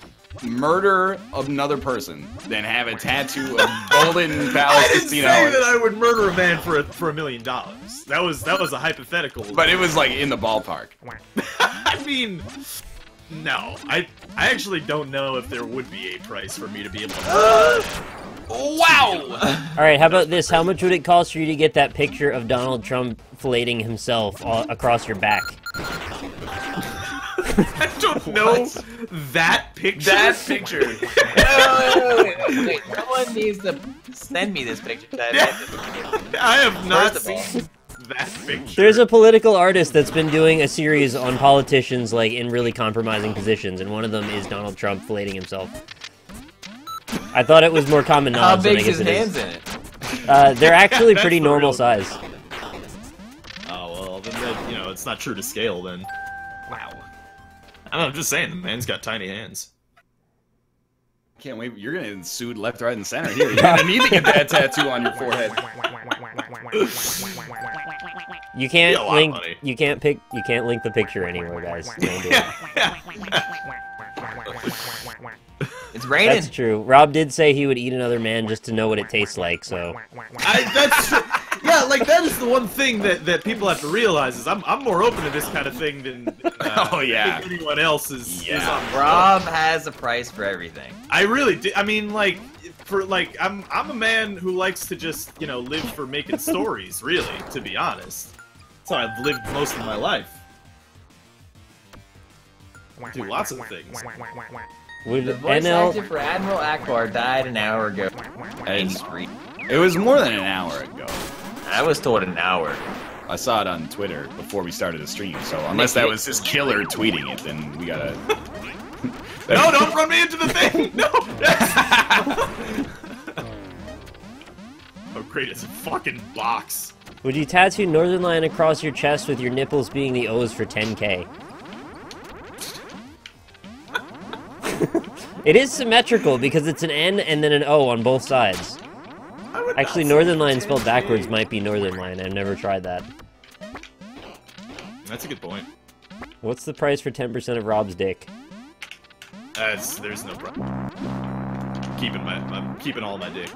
murder another person than have a tattoo of Golden Palace I didn't Casino? say that I would murder a man for $1 million. That was a hypothetical. But it was like in the ballpark. I mean, no. I actually don't know if there would be a price for me to be able to. Wow! Alright, how about this? How much would it cost for you to get that picture of Donald Trump filleting himself across your back? I don't know that picture. That picture. Wait. Someone needs to send me this picture. I have not seen that picture. There's a political artist that's been doing a series on politicians like in really compromising positions, and one of them is Donald Trump filleting himself. I thought it was more common knowledge. How big's his hands in it? They're actually pretty normal size. Oh well, then that, you know, it's not true to scale then. Wow. I don't know, I'm just saying, the man's got tiny hands. Can't wait. You're gonna get sued left, right, and center here. You're gonna need to get that tattoo on your forehead. You can't link. You can't link the picture anywhere, guys. Don't do it. It's raining. That's true. Rob did say he would eat another man just to know what it tastes like. So. That's yeah, like that is the one thing that people have to realize is I'm more open to this kind of thing than oh yeah, anyone else is. Yeah. Is on Rob has a price for everything. I really do. I mean, like, I'm a man who likes to just, you know, live for making stories. Really, to be honest, that's how I've lived most of my life. I do lots of things. Would The voice NL actor for Admiral Akbar died an hour ago. Main Street. It was more than an hour ago. I was told an hour. I saw it on Twitter before we started the stream, so unless that was this killer tweeting it, then we gotta... No, don't run me into the thing! No! Oh great, it's a fucking box. would you tattoo Northernlion across your chest with your nipples being the O's for 10K? It is symmetrical because it's an N and then an O on both sides. Actually, Northernlion spelled backwards might be Northernlion. I've never tried that. That's a good point. What's the price for 10% of Rob's dick? There's no problem. I'm keeping all my dick.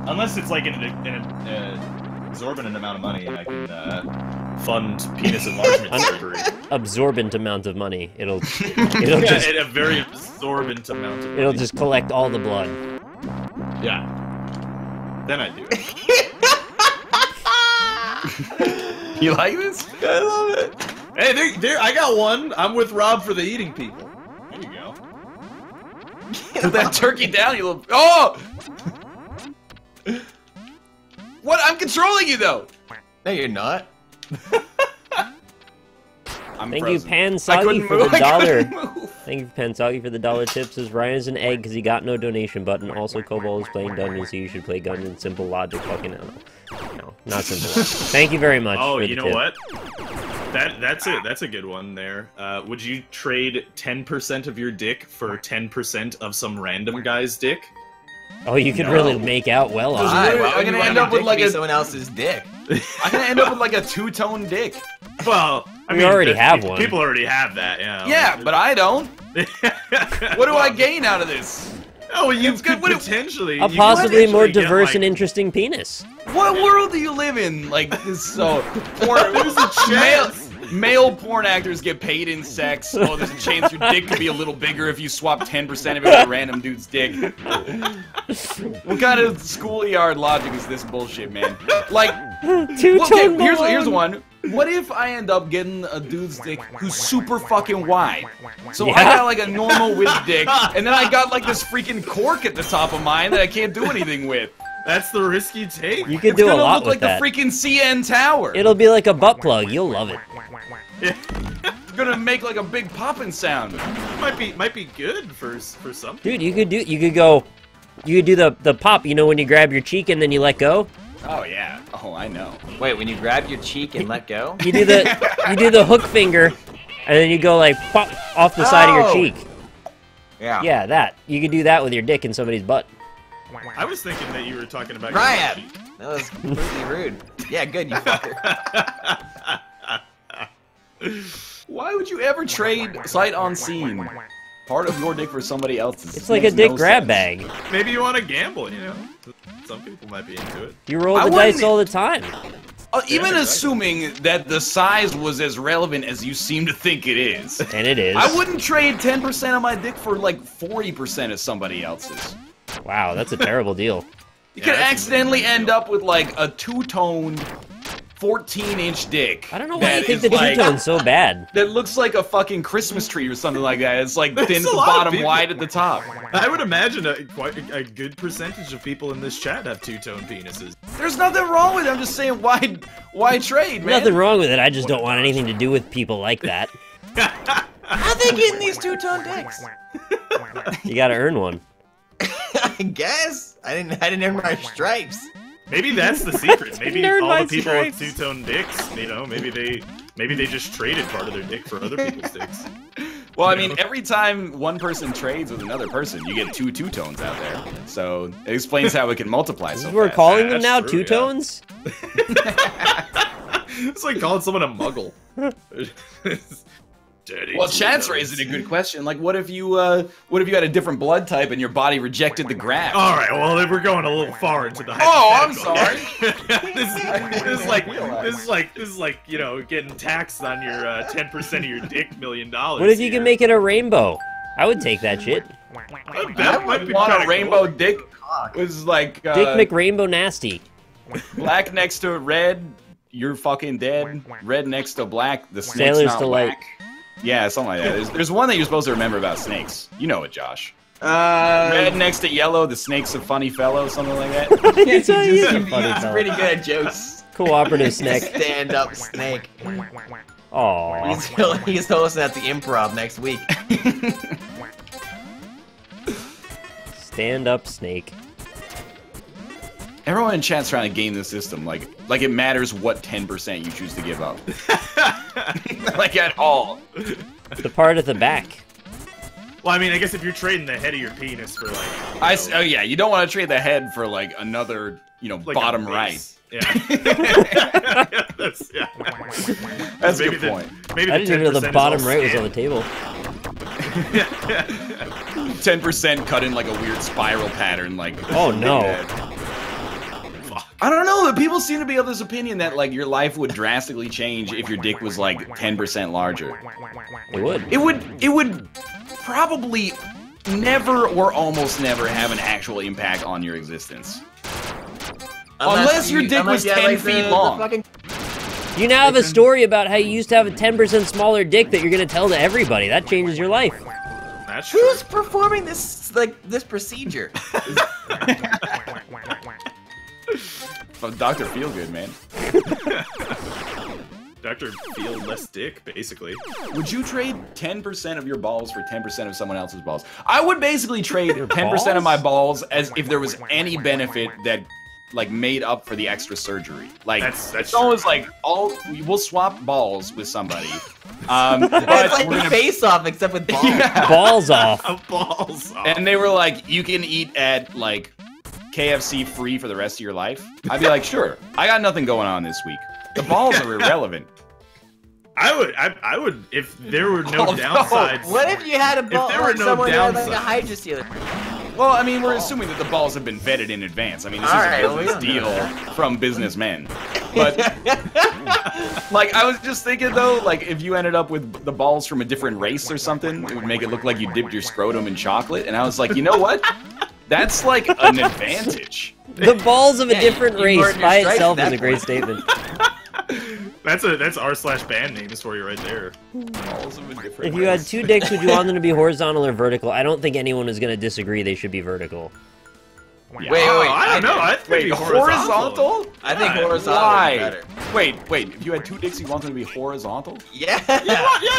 Unless it's like an exorbitant amount of money and I can fund penis enlargement surgery. Absorbent amount of money. It'll Yeah, just a very absorbent amount of money. it'll just collect all the blood. Yeah. Then I do it. You like this? I love it. Hey, there, I got one. I'm with Rob for the eating people. There you go. Put that turkey down, you little... Oh! What? I'm controlling you, though! No, you're not. Thank you, Pan I Soggy, couldn't for move. the I dollar. couldn't move. Thank you, Pan Soggy, for the $1 tip. Says Ryan is an egg because he got no donation button. Also, Cobalt is playing dungeons, so you should play dungeons. Simple logic. Fucking no, not simple logic. Thank you very much. Oh, for you the know tip. what? That's it. That's a good one there. Would you trade 10% of your dick for 10% of some random guy's dick? Oh, you could really make out well on Why? it. Why I'm would gonna you end want up your with like dick to be a... someone else's dick? I'm gonna end up with like a two-tone dick. Well, I We mean, already have one. People already have that, yeah. Yeah, but I don't. What do I gain out of this? Oh, you could potentially a possibly more diverse and interesting penis. What world do you live in? Like this, so male porn actors get paid in sex. Oh, there's a chance your dick could be a little bigger if you swap 10% of it with a random dude's dick. What kind of schoolyard logic is this bullshit, man? Like, two-tone here's one. What if I end up getting a dude's dick who's super fucking wide? So I got like a normal width dick, and then I got like this freaking cork at the top of mine that I can't do anything with. That's the risk you take. You could do a lot with that. It's gonna look like the freaking CN Tower. It'll be like a butt plug. You'll love it. It's gonna make like a big popping sound. Might be good for some. Dude, you could do the pop. You know when you grab your cheek and then you let go. Oh yeah. Oh, I know. Wait, when you grab your cheek and let go? You do the hook finger, and then you go like pop off the side of your cheek. Yeah. Yeah, that. You could do that with your dick in somebody's butt. I was thinking that you were talking about Ryan! That was completely rude. Yeah, good, you fucker. Why would you ever trade sight unseen part of your dick for somebody else's? It's like a dick grab bag. Maybe you want to gamble, you know? Some people might be into it. You roll the dice all the time. Even assuming that the size was as relevant as you seem to think it is. And it is. I wouldn't trade 10% of my dick for like 40% of somebody else's. Wow, that's a terrible deal. You could accidentally end up with like a two-toned 14-inch dick. I don't know why you think the two-tone's so bad. That looks like a fucking Christmas tree or something like that. It's like thin at the bottom, wide at the top. I would imagine quite a good percentage of people in this chat have two-tone penises. There's nothing wrong with it. I'm just saying, why trade, man? Nothing wrong with it. I just don't want anything to do with people like that. How they getting these two-tone dicks? You gotta earn one. I guess. I didn't earn my stripes. Maybe that's the secret. Maybe all the people with two-tone dicks, you know, maybe they just traded part of their dick for other people's dicks. Well, I mean, every time one person trades with another person, you get two two-tones out there. So it explains how it can multiply so fast. We're calling them now two-tones? It's like calling someone a muggle. Dirty well, chat's raising a good question. Like, what if you had a different blood type and your body rejected the graft? All right, well, we're going a little far into the. Oh, I'm sorry. This is like you know getting taxed on your 10% of your dick $1 million. What if you can make it a rainbow? I would take that shit. That might be want a rainbow cool. Dick. Was like Dick McRainbow nasty. Black next to red, you're fucking dead. Red next to black, the snake's Sailor's not delight. whack. Yeah, something like that. There's one that you're supposed to remember about snakes. You know it, Josh. Red next to yellow, the snake's a funny fellow, something like that. He's pretty good at jokes. Cooperative snake. Stand-up snake. Aww. He's hosting at the Improv next week. Stand-up snake. Everyone in chat's trying to game the system, like it matters what 10% you choose to give up. Like at all. The part at the back. Well, I mean, I guess if you're trading the head of your penis for like... oh yeah, you don't want to trade the head for like another, you know, like bottom right. Yeah. That's a good point. Maybe I didn't even know the bottom right was on the table. 10% cut in like a weird spiral pattern, like... Oh no. I don't know, but people seem to be of this opinion that like your life would drastically change if your dick was like 10% larger. It would. It would probably never or almost never have an actual impact on your existence. Unless your dick was 10 feet long. You now have a story about how you used to have a 10% smaller dick that you're gonna tell to everybody. That changes your life. That's true. Who's performing this procedure? Dr. Feelgood, man. Dr. Feel Less Dick, basically. Would you trade 10% of your balls for 10% of someone else's balls? I would basically trade 10% of my balls as if there was any benefit that like made up for the extra surgery. Like that's always like we'll swap balls with somebody. But it's like the face off except with balls. Yeah. Balls off. Balls off. And they were like, you can eat at like KFC free for the rest of your life. I'd be like, sure. I got nothing going on this week. The balls are irrelevant. I would, if there were no downsides. What if you had a ball? If there were no someone had like a downsides. Hydra Sealer. Well, I mean, we're assuming that the balls have been vetted in advance. I mean, this is a business deal from businessmen. But, like, I was just thinking, though, like, if you ended up with the balls from a different race or something, it would make it look like you dipped your scrotum in chocolate. And I was like, you know what? That's, like, an advantage. The balls of a different race by itself is a great statement. That's r/band names for you right there. Balls of a different If you had 2 dicks, would you want them to be horizontal or vertical? I don't think anyone is going to disagree they should be vertical. Yeah. Wait, I don't know. I think horizontal? I think horizontal Why? is better. Wait. If you had 2 dicks, you want them to be horizontal? Yeah.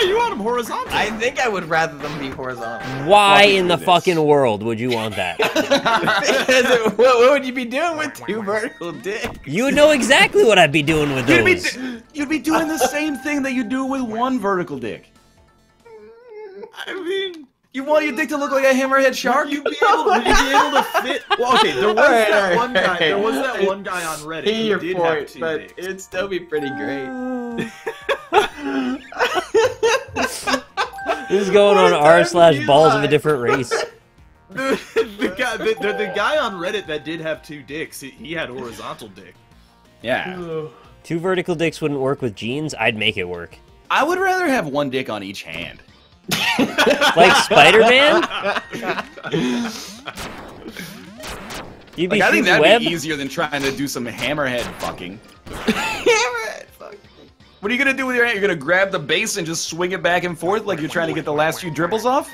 You want them horizontal. I think I would rather them be horizontal. Why in the fucking world would you want that? Because what would you be doing with 2 vertical dicks? You would know exactly what I'd be doing with those. You'd be doing the same thing that you do with 1 vertical dick. I mean, You want your dick to look like a hammerhead shark? would you be able to fit? Well, okay, there was that one guy. There was that one guy on Reddit who Your did have point, 2 but dicks. it'd still be pretty great. This is going on r/balls of a different race. The guy on Reddit that did have 2 dicks, he had horizontal dick. Yeah. 2 vertical dicks wouldn't work with jeans. I'd make it work. I would rather have 1 dick on each hand. Like Spider-Man? You'd be Like, I think shooting that'd web? be easier than trying to do some hammerhead fucking. Hammerhead fuck. What are you gonna do with your hand? You're gonna grab the base and just swing it back and forth like you're trying to get the last few dribbles off?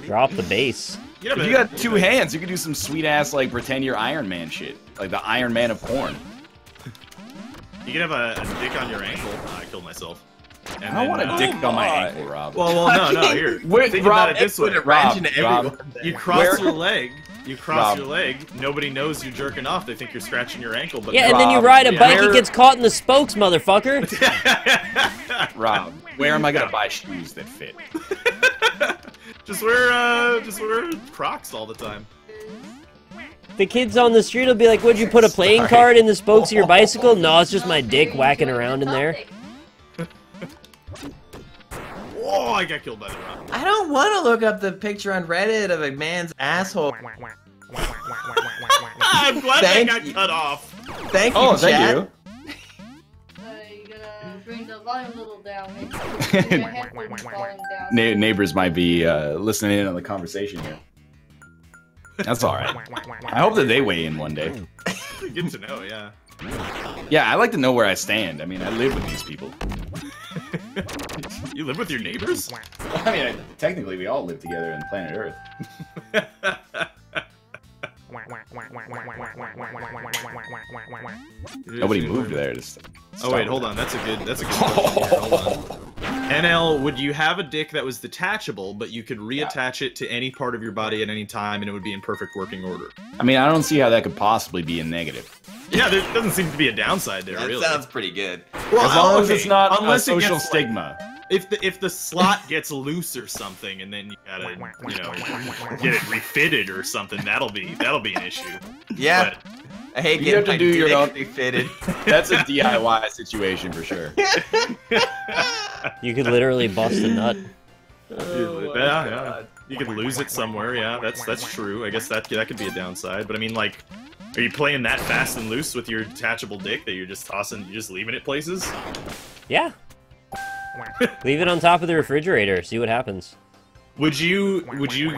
Drop the base. If you got 2 hands, you could do some sweet ass like pretend you're Iron Man shit, like the Iron Man of porn. You can have a dick on your ankle. Oh, I killed myself. And I don't want a dick on my ankle, Rob. Well, no. Here, Wait, think Rob, about it this way. Rob, You cross Where- your leg. You cross Rob. your leg. Nobody knows you're jerking off. They think you're scratching your ankle. But Yeah, and then you Rob, ride a bike, where- it gets caught in the spokes, motherfucker. Rob, where am I gonna buy shoes that fit? just wear Crocs all the time. The kids on the street will be like, would you put a playing card in the spokes of your bicycle? No, it's just my dick whacking around in there. Whoa, I got killed by the rock. I don't want to look up the picture on Reddit of a man's asshole. I'm glad Thank that got you. cut off. Thank you, Oh, Chad. thank you. You gotta bring the volume a little down. Make sure your headphones volume down. Neighbors might be listening in on the conversation here. That's all right. I hope that they weigh in one day. Good to know, yeah. Yeah, I like to know where I stand. I mean, I live with these people. You live with your neighbors? I mean, technically, we all live together on planet Earth. Nobody moved there. Just Oh wait, hold on. That's a good question. Hold on. NL, would you have a dick that was detachable, but you could reattach it to any part of your body at any time, and it would be in perfect working order? I mean, I don't see how that could possibly be a negative. Yeah, there doesn't seem to be a downside there, That really. sounds pretty good. Well, As long as okay, it's not unless a it social gets, stigma. If the slot gets loose or something, and then you gotta, get it refitted or something, that'll be an issue. Yeah. But I hate You getting have to my do your dick own- refitted. That's a DIY situation for sure. You could literally bust a nut. yeah. You could lose it somewhere. Yeah, that's true. I guess that could be a downside. But I mean, like, are you playing that fast and loose with your detachable dick that you're just tossing, you're just leaving it places? Yeah. Leave it on top of the refrigerator, see what happens. Would you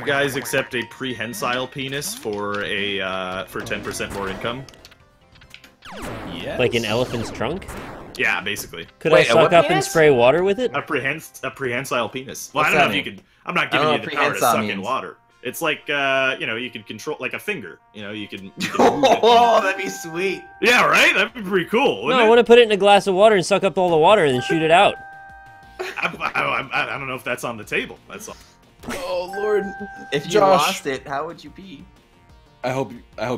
guys accept a prehensile penis for 10% more income? Yes. Like an elephant's trunk? Yeah, basically. Could Wait, I a suck what up and penis? spray water with it? A prehensile penis. Well, What's I don't know that if you mean? could. I'm not I giving don't you know the what power to prehensile suck in means. water. It's like you can control like a finger. You can. Oh, that'd be sweet. Yeah, right. That'd be pretty cool. No, Wouldn't I it? want to put it in a glass of water and suck up all the water and then shoot it out. I don't know if that's on the table. That's all. Oh Lord. If you Josh. lost it, how would you pee? I hope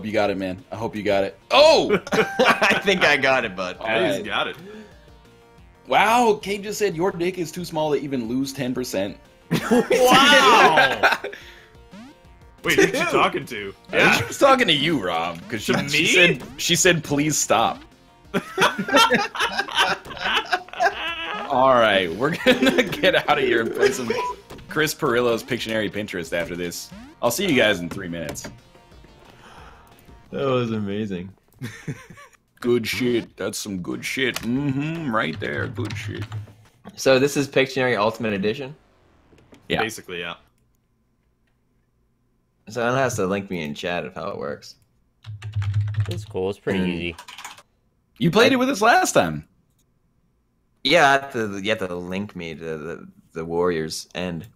you got it, man. I hope you got it. Oh! I think I got it, bud. Yeah, he's Alright. got it. Wow, Kate just said your dick is too small to even lose 10%. Wow. Wait, who's she talking to? Yeah. She was talking to you, Rob, because To me? she said please stop. All right, we're gonna get out of here and play some Chris Pirillo's Pictionary Pinterest after this. I'll see you guys in 3 minutes. That was amazing. Good shit. That's some good shit. Mm-hmm. Right there. Good shit. So this is Pictionary Ultimate Edition? Yeah. Basically, yeah. So Anna has to link me in chat of how it works. It's cool. It's pretty easy. You played it with us last time. Yeah, you have to link me to the Warriors end.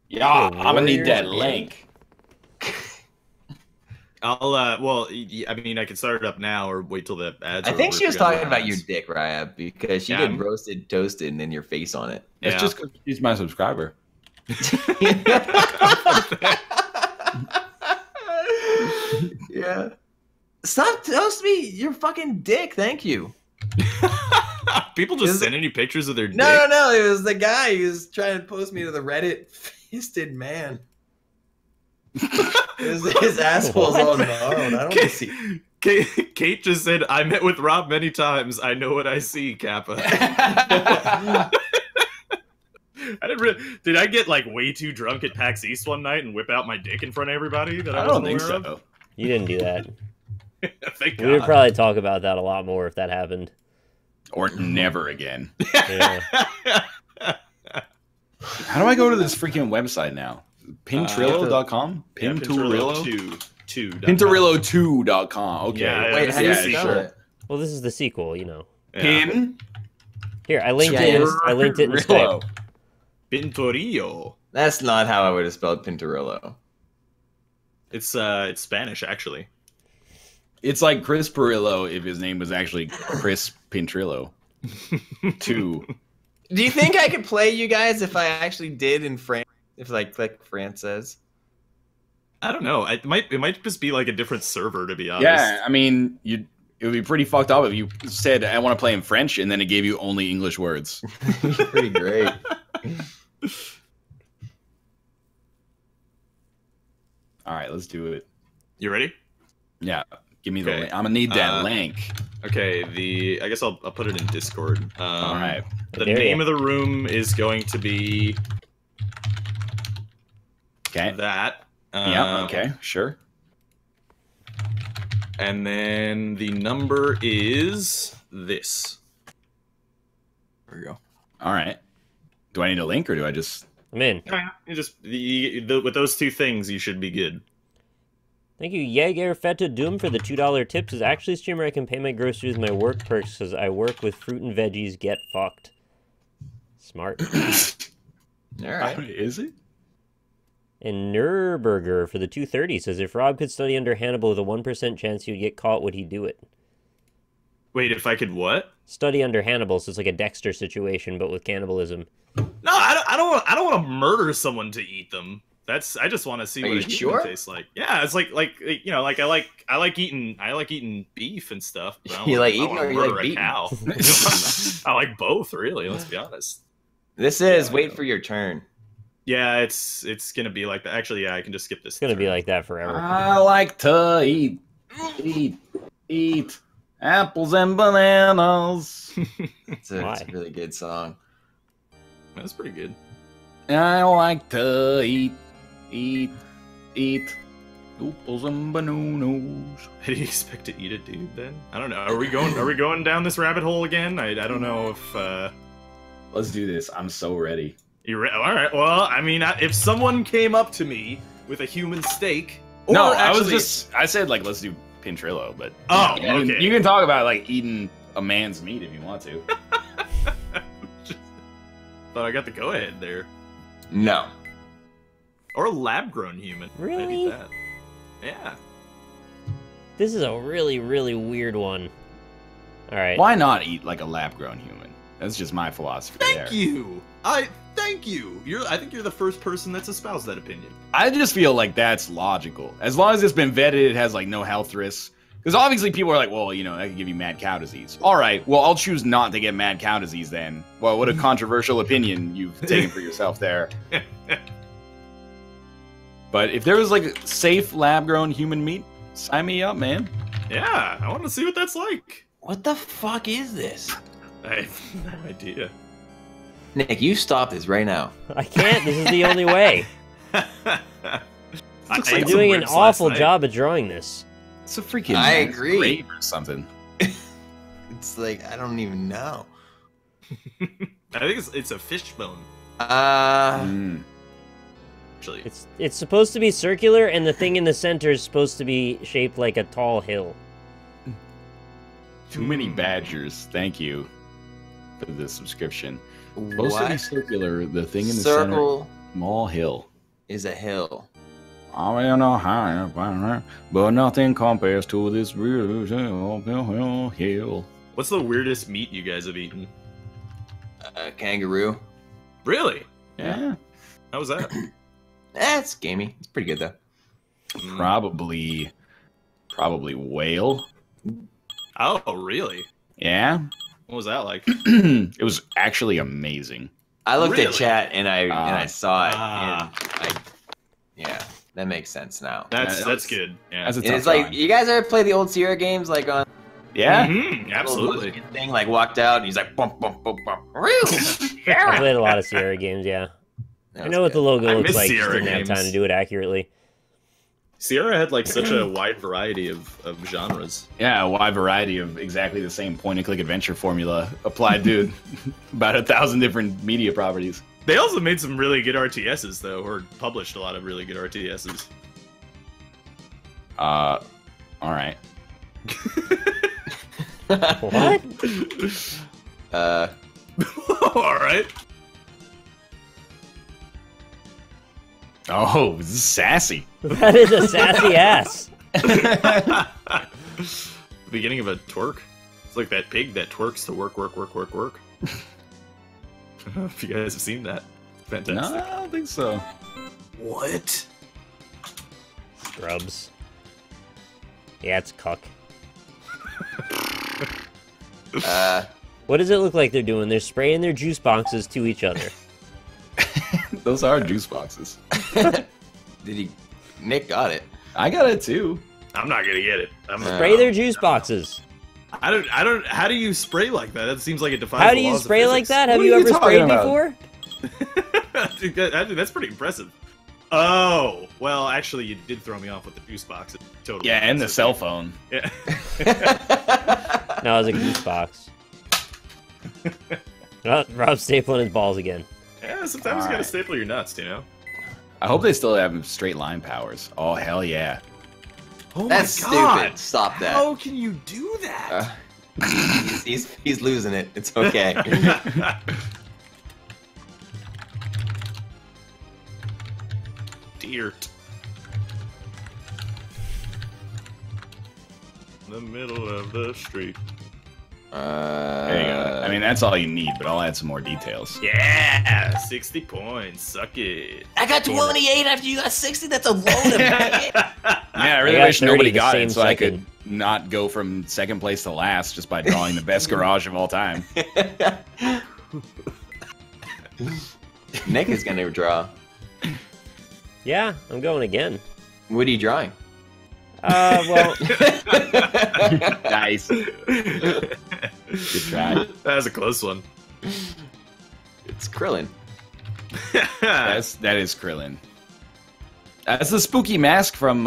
Yeah, I'm gonna need that link. I'll, well, I mean, I can start it up now or wait till the ads. I think she was talking about your dick, Raya, because she did roasted, toasted, and then your face on it. Yeah. It's just because she's my subscriber. Yeah. Stop toasting me your fucking dick. Thank you. People just sending you pictures of their dick. No. It was the guy who was trying to post me to the Reddit fisted man. His asshole's all gnarled. I don't want to see. Kate just said, I met with Rob many times. I know what I see, Kappa. Did I get like way too drunk at PAX East one night and whip out my dick in front of everybody? That I don't think so. Of? You didn't do that. Thank God. We would probably talk about that a lot more if that happened. Or never again. Yeah. How do I go to this freaking website now? Pinturillo.com? Pinturillo2. Pinturillo2.com. Okay. Yeah, wait, how do you spell it? Well, this is the sequel, you know. Yeah. Pin. Here, I linked it. I linked it in Skype. Pinturillo. That's not how I would have spelled Pinturillo. It's Spanish, actually. It's like Chris Pirillo if his name was actually Chris Pinturillo. 2. Do you think I could play you guys if I actually did in France? If I click France says? I don't know. It might just be like a different server, to be honest. Yeah, I mean, it would be pretty fucked up if you said, I want to play in French, and then it gave you only English words. Pretty great. All right, let's do it. You ready? Yeah, give me the link. I'm gonna need that link. Okay, I guess I'll put it in Discord. All right. The name of the room is going to be that. Yeah, okay, sure. And then the number is this. There we go. All right. Do I need a link or do I just... I'm in. You just with those two things, you should be good. Thank you, Jaeger Feta Doom, for the $2 tips. Is actually a streamer I can pay my groceries with my work perks because I work with fruit and veggies. Get fucked. Smart. All right. Is it? And Nurburger for the 230 says, if Rob could study under Hannibal with a 1% chance he would get caught, would he do it? Wait, if I could what? Study under Hannibal, so it's like a Dexter situation, but with cannibalism. No, I don't want to murder someone to eat them. I just want to see what a human tastes like. Yeah, it's like you know, like I like eating beef and stuff. You like eating or you like beating? Cow. I like both, really. Let's be honest. This is wait for your turn. Yeah, it's gonna be like that. Actually, yeah, I can just skip this. It's gonna be like that forever. I like to eat apples and bananas. It's a really good song. That's pretty good. I like to eat apples and bananas. How do you expect to eat a dude then? I don't know. Are we going down this rabbit hole again? I don't know if. Let's do this. I'm so ready. All right. Well, I mean, if someone came up to me with a human steak, I said like let's do Pinturillo, but okay. You can talk about like eating a man's meat if you want to. Thought I got the go ahead there. No. Or a lab-grown human. Really? That. Yeah. This is a really, really weird one. All right. Why not eat like a lab-grown human? That's just my philosophy. Thank you. Thank you. I think you're the first person that's espoused that opinion. I just feel like that's logical. As long as it's been vetted, it has like no health risks. Because obviously people are like, well, you know, that could give you mad cow disease. All right, well, I'll choose not to get mad cow disease then. Well, what a controversial opinion you've taken for yourself there. But if there was like safe lab-grown human meat, sign me up, man. Yeah, I want to see what that's like. What the fuck is this? I have no idea. Nick, you stop this right now. I can't. This is the only way. I'm ate doing some an ribs awful last night. job at drawing this. It's a freaking I agree. grave or something. It's like, I don't even know. I think it's a fishbone. Uh, Actually, It's supposed to be circular, and the thing in the center is supposed to be shaped like a tall hill. Too many badgers. Thank you for the subscription. Supposed to be what circular. The thing in the circle center, small hill. is a hill? I don't know how, but nothing compares to this real hill. what's the weirdest meat you guys have eaten? Kangaroo. Really? Yeah, How was that? It's gamey. It's pretty good though. probably whale. Oh, really? Yeah, What was that like? it was actually amazing. I looked Really? at chat and I saw it Ah. and yeah, that makes sense now. That's good. Yeah. That's a And tough it's like drawing. you guys ever play the old Sierra games like on Yeah, Mhm, absolutely. little thing like walked out and he's like bump bump bump bump. I played a lot of Sierra games, yeah. I know what the logo I looks miss like, just Sierra didn't have time games. to do it accurately. Sierra had like such a wide variety of genres. yeah, a wide variety of exactly the same point-and-click adventure formula applied to about 1,000 different media properties. They also made some really good RTSs though, or published a lot of really good RTSs. All right. What? All right. Oh, this is sassy. That is a sassy ass. The beginning of a twerk. It's like that pig that twerks to work, work, work, work, work. I don't know if you guys have seen that. Fantastic. No, I don't think so. What? Scrubs. Yeah, it's cuck. What does it look like they're doing? They're spraying their juice boxes to each other. Those are juice boxes. Did he? Nick got it. I got it too. I'm not gonna get it. Spray their juice boxes. I don't. How do you spray like that? That seems like it defies. How the do you laws of spray like physics. that? Have What you are you ever talking sprayed about? before? I think that's pretty impressive. Oh, well, actually, you did throw me off with the juice box. Totally. Yeah, and the cell phone. Yeah. No, it was a goose box. Oh, Rob's stapling his balls again. Yeah, sometimes you gotta Alright. staple your nuts, you know? I hope they still have straight line powers. Oh, hell yeah. Oh That's stupid. Stop that. How can you do that? He's losing it. It's okay. Dirt. In the middle of the street. There you go. I mean, that's all you need, but I'll add some more details. Yeah! 60 points. Suck it. I got 28 after you got 60. That's a load of Yeah, I really got wish 30 nobody the got same it so I could second. not go from second place to last just by drawing the best garage of all time. Nick is gonna draw. Yeah, I'm going again. What are you drawing? Well, Nice. Good try. That was a close one. It's Krillin. That is Krillin. That's the spooky mask from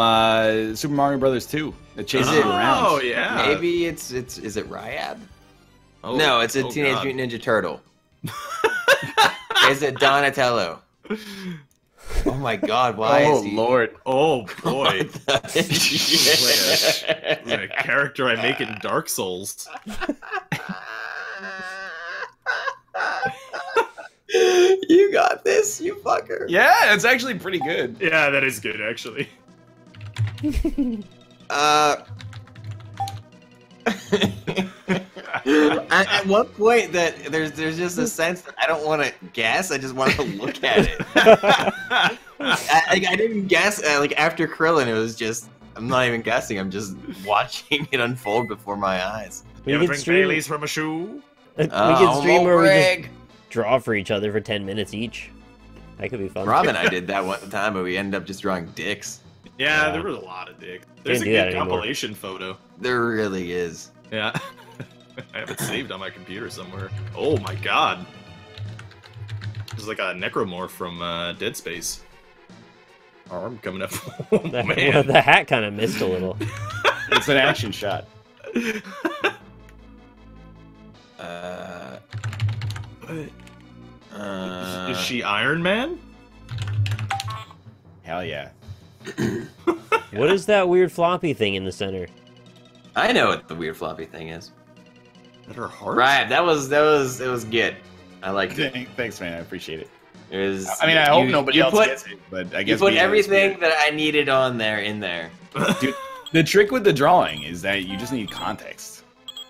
Super Mario Brothers 2 that chases you around. Oh, yeah. Maybe is it Ryab? Oh, No, it's a oh, Teenage God. Mutant Ninja Turtle. Is it Donatello? Oh my God! Why Oh is he? Lord. Oh, boy. What the shit? Like a character I make in Dark Souls. You got this, you fucker. Yeah, it's actually pretty good. Yeah, that is good, actually. At one point, that there's just a sense that I don't want to guess. I just want to look at it. I didn't guess. Like after Krillin, it was just I'm not even guessing. I'm just watching it unfold before my eyes. You ever drink Baileys from a shoe? We could stream where we just Greg. draw for each other for 10 minutes each. That could be fun. Rob and I did that one time, but we ended up just drawing dicks. Yeah, Yeah. there was a lot of dicks. There's a do that good anymore. compilation photo. There really is. Yeah. I have it saved on my computer somewhere. Oh my god. There's like a necromorph from Dead Space. Arm coming up. Oh, man. The hat kind of missed a little. It's an action shot. Is she Iron Man? Hell yeah. What is that weird floppy thing in the center? I know what the weird floppy thing is. At her heart? Right, it was good. I liked it. Thanks, man. I appreciate it. It was, I mean, I hope nobody else gets it, but I guess you put everything that I needed on there in there. Dude, the trick with the drawing is that you just need context.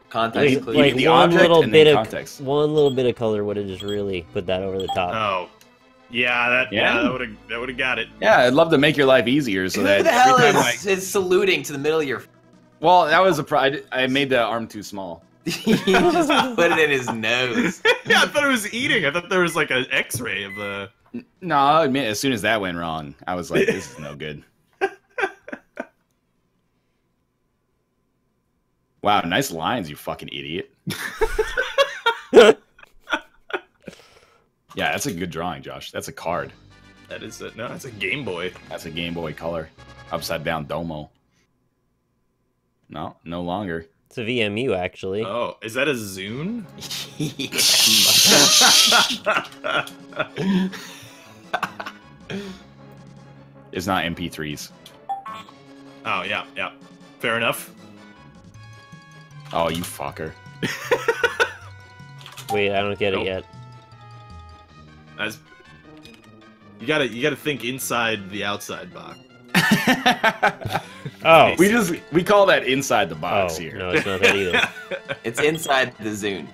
Context, like the one object little and bit then of context. one little bit of color would have just really put that over the top. Oh, yeah, that would have got it. Yeah, I'd love to make your life easier so that who the hell every time is saluting to the middle of your? Well, that was I made the arm too small. He just put it in his nose. Yeah, I thought it was eating. I thought there was like an X-ray of the. No, I'll admit, as soon as that went wrong, I was like, this is no good. Wow, nice lines, you fucking idiot. Yeah, that's a good drawing, Josh. That's a card. That is no, that's a Game Boy. That's a Game Boy Color. Upside down Domo. No, no longer. It's a VMU, actually. Oh, is that a Zune? It's not MP3s. Oh, yeah, yeah. Fair enough. Oh, you fucker. Wait, I don't get it yet. As you gotta think inside the outside box. Oh, we call that inside the box oh, here. no, it's not that either. It's inside the Zune.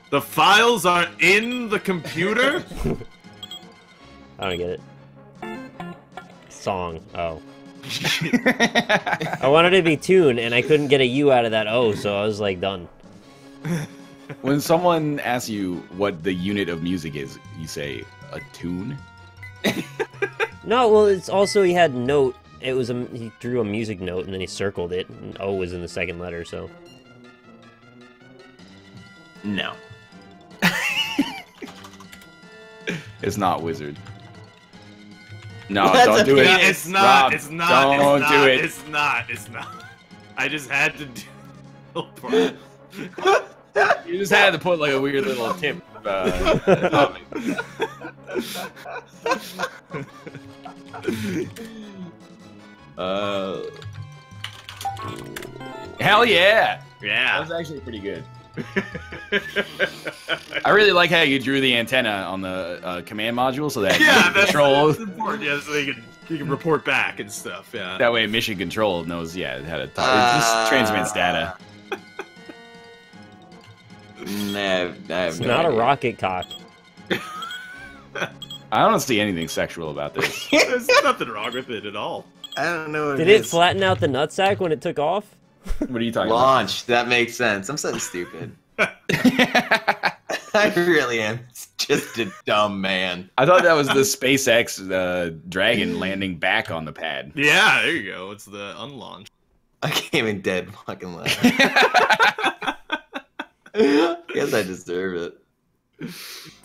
The files are in the computer? I don't get it. Song. Oh. I wanted it to be tune, and I couldn't get a U out of that O, so I was like, done. When someone asks you what the unit of music is, you say a tune? No, well, it's also he had note. It was he drew a music note and then he circled it, and O was in the second letter. So No. It's not wizard. No, That's don't do it. Yeah, it's not. Rob, it's not. Don't it's do not, it. It's not. It's not. I just had to do. You just had to put like a weird little tip. Hell yeah! That Yeah. was actually pretty good. I really like how you drew the antenna on the command module so that Yeah, that's control. important. Yeah, so you can report back and stuff. Yeah. That way, mission control knows. Yeah, how to talk. It just transmits data. Nah, I have it's no not idea. a rocket cock. I don't see anything sexual about this. There's nothing wrong with it at all. I don't know what Did it flatten out the nutsack when it took off? What are you talking Launch. That makes sense. I'm so stupid. I really am just a dumb man. I thought that was the SpaceX Dragon landing back on the pad. Yeah, there you go. It's the unlaunch. I came in dead fucking last. Guess I deserve it.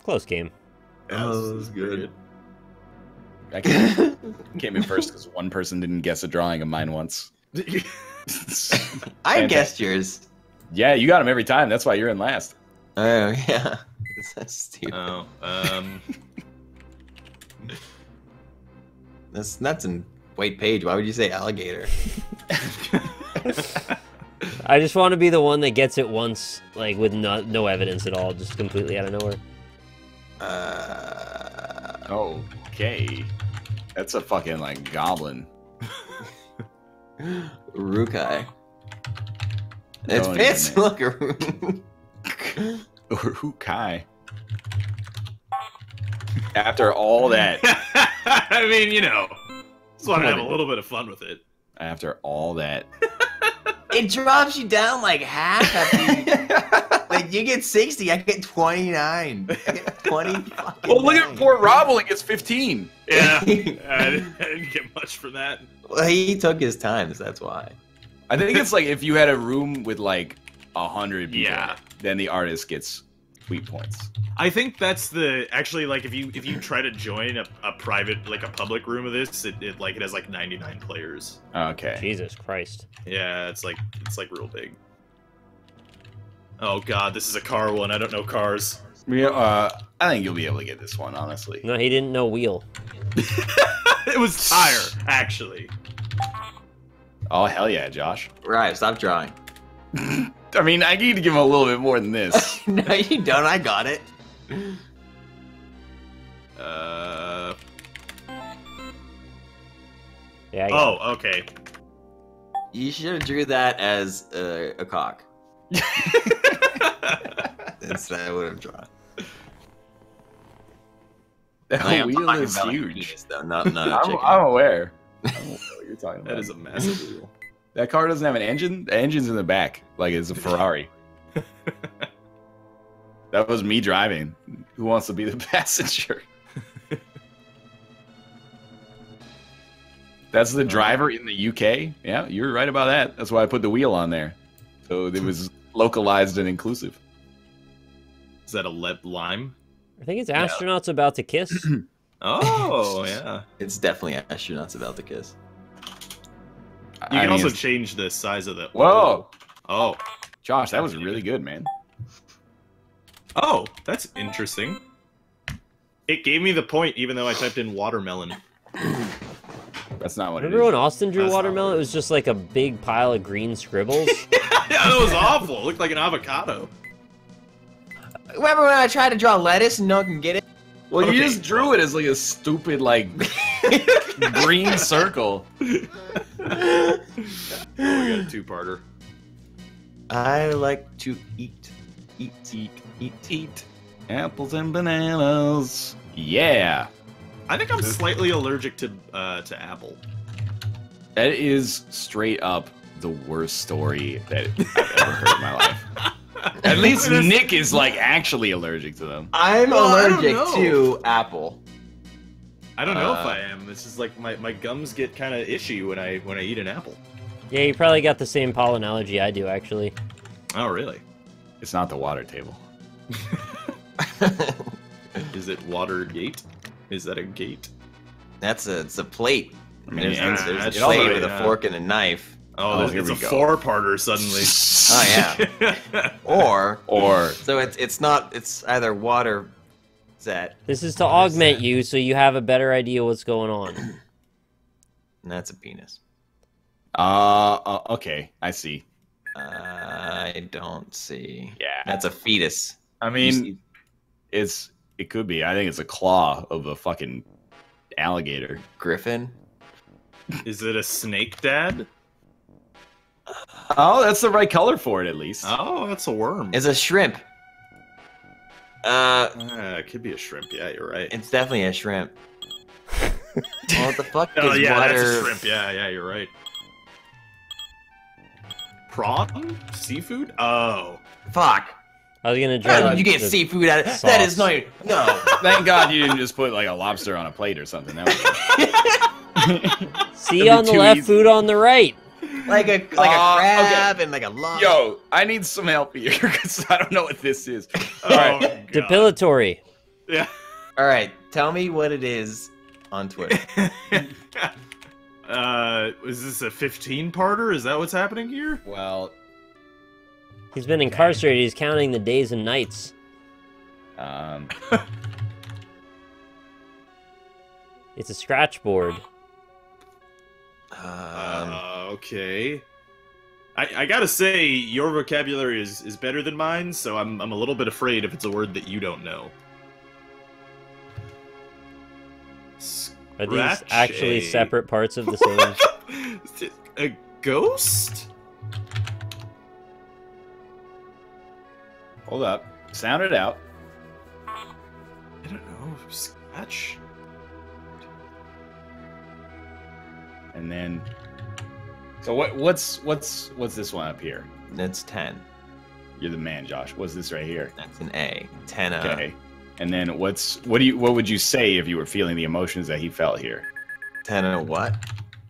Close game. Oh, that was good. I came in first because one person didn't guess a drawing of mine once. I guessed yours. Yeah, you got them every time. That's why you're in last. Oh, yeah. That's stupid. Oh, That's nuts and wait, Paige, why would you say alligator? I just want to be the one that gets it once, like with no evidence at all, just completely out of nowhere. Okay. That's a fucking, like, goblin. Urukai. It's Don't Fitz! even- Look, Urukai. After all that. I mean, you know, just want to have a little bit of fun with it. After all that. it drops you down like half after like, you get 60, I get 29. I get 20 fucking Well, look at poor Rob only gets 15. Yeah, I didn't get much from that. Well, he took his time, so that's why. I think it's like if you had a room with like 100 people, Yeah. then the artist gets tweet points. I think that's the actually like if you try to join a private like a public room of this, it has like 99 players. Okay. Jesus Christ. Yeah, it's like real big. Oh god, this is a car one. I don't know cars. Yeah, I think you'll be able to get this one, honestly. No, he didn't know wheel. It was tire, actually. Oh hell yeah, Josh. Right, stop drawing. I mean, I need to give him a little bit more than this. No, you don't. I got it. Yeah. Oh, okay. You should have drew that as a cock. That's what I would have drawn. That I'm wheel talking is about like a huge. penis, though, not a chicken. I'm aware. I don't know what you're talking about. That is a massive wheel. That car doesn't have an engine? The engine's in the back, like it's a Ferrari. That was me driving. Who wants to be the passenger? That's the driver in the UK? Yeah, you're right about that. That's why I put the wheel on there. So it was localized and inclusive. Is that a lead lime? I think it's astronauts about to kiss. Oh, yeah. It's definitely astronauts about to kiss. You can also change the size of the... Whoa! Oh. Josh, that was really good, man. Oh, that's interesting. It gave me the point even though I typed in watermelon. That's not what Remember it when is. Austin drew That's not watermelon? what it It was just like a big pile of green scribbles. Yeah, that was awful. It looked like an avocado. Remember when I tried to draw lettuce and no one can get it? Well, Okay. you just drew it as like a stupid, like, green circle. Oh, we got a two-parter. I like to eat. Eat. Apples and bananas. Yeah. I think I'm slightly allergic to apple. That is straight up the worst story that I've ever heard in my life. At least Nick is like actually allergic to them. I'm Well, I don't allergic know. to apple. I don't know if I am. It's just like my gums get kind of itchy when I eat an apple. Yeah, you probably got the same pollen allergy I do, actually. Oh, really? It's not the water table. Is it Watergate? Is that a gate? It's a plate. I mean, There's a it plate also- with a yeah. fork and a knife. Oh, here it's we a go. four-parter suddenly. Oh yeah. Or Or it's either water set. This is to augment you so you have a better idea what's going on. And that's a penis. okay, I see. I don't see. Yeah. That's a fetus. I mean, it could be. I think it's a claw of a fucking alligator. Griffin. Is it a snake, Dad? Oh, that's the right color for it, at least. Oh, that's a worm. It's a shrimp. It could be a shrimp. Yeah, you're right. It's definitely a shrimp. Well, what the fuck Oh, is yeah, water? that's a shrimp. Yeah, you're right. Prawn? Seafood? Oh. Fuck. I was gonna How draw. did you get the seafood out of it? That is sauce. not. No. Thank God you didn't just put like a lobster on a plate or something. That would C That'd on be the too left, easy. food on the right. like a crab and like a log. Yo, I need some help here because I don't know what this is. Oh, All right. God. Depilatory. Yeah. All right, tell me what it is on Twitter. Is this a 15-parter? Is that what's happening here? Well, He's been incarcerated. He's counting the days and nights. It's a scratch board. Okay. I gotta say, your vocabulary is better than mine, so I'm a little bit afraid if it's a word that you don't know. Are these Scratch actually a- separate parts of the same? A ghost? hold up. Sound it out. I don't know. Scratch? And then, so what's this one up here? That's 10. You're the man, Josh. What's this right here? That's an A. 10. Okay. And then what would you say if you were feeling the emotions that he felt here? 10 what?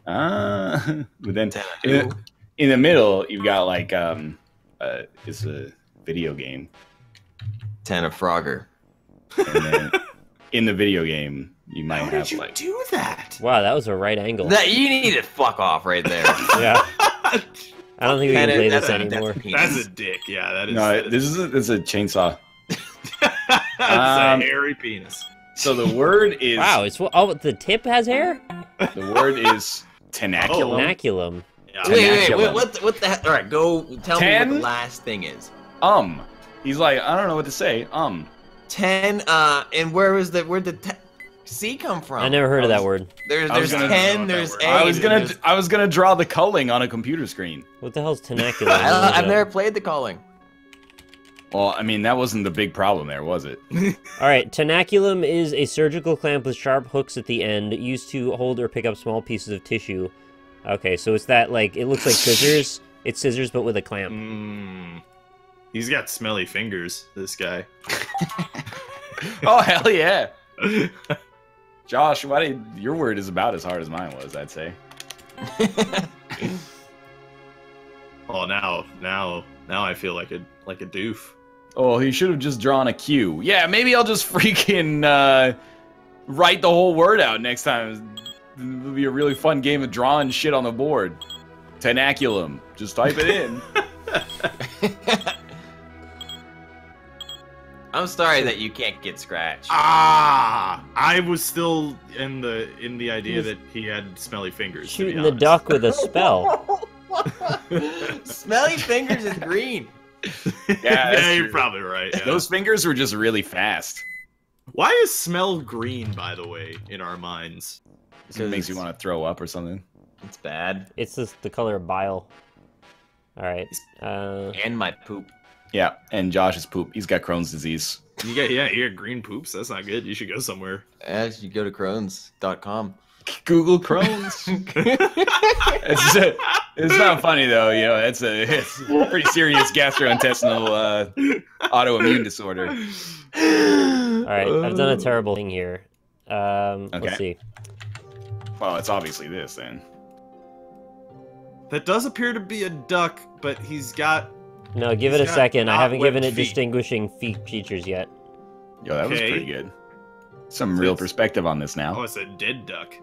But then 10 who? in the middle, you've got like it's a video game. Ten of Frogger. And then in the video game, you might How have did you like. do that? Wow, that was a right angle. You need to fuck off right there. Yeah. I don't think we can play this anymore. That's a dick. Yeah, that is. No, this is a chainsaw. That's a hairy penis. So the word is. Wow, it's oh, the tip has hair? The word is tenaculum. Tenaculum. Yeah. Wait, what the heck? All right, go tell me what the 10? last thing is. He's like, I don't know what to say. 10. And where'd the C come from? I never heard of that word. There's I was gonna 10. There's 8. I was gonna draw the culling on a computer screen. What the hell's tenaculum? I've never played the calling. Well, I mean, that wasn't the big problem there, was it? Alright, tenaculum is a surgical clamp with sharp hooks at the end, used to hold or pick up small pieces of tissue. Okay, so it's that, like, it looks like scissors. It's scissors, but with a clamp. He's got smelly fingers, this guy. Oh, hell yeah. Josh, your word is about as hard as mine was, I'd say. Oh, now I feel like a doof. Oh, he should have just drawn a Q. Yeah, maybe I'll just freaking write the whole word out next time. It'll be a really fun game of drawing shit on the board. Tenaculum. Just type it in. I'm sorry that you can't get scratched. I was still in the idea that he had smelly fingers. Shooting the duck with a spell. Smelly fingers is green. Yeah, you're probably right. Yeah. Those fingers were just really fast. Why is smell green, by the way, in our minds? It makes you want to throw up or something. It's bad. It's just the color of bile. Alright. And my poop. Yeah, and Josh's poop. He's got Crohn's disease. You got green poops. That's not good. You should go somewhere. As you go to Crohn's.com. Google Crohn's. It's not funny though, you know. It's a pretty serious gastrointestinal autoimmune disorder. All right, I've done a terrible thing here. Let's see. Well, it's obviously this then. That does appear to be a duck, but he's got. No, give it a second. I haven't given it feet. distinguishing features yet. Yo, that was pretty good. Some real perspective on this now. Oh, it's a dead duck.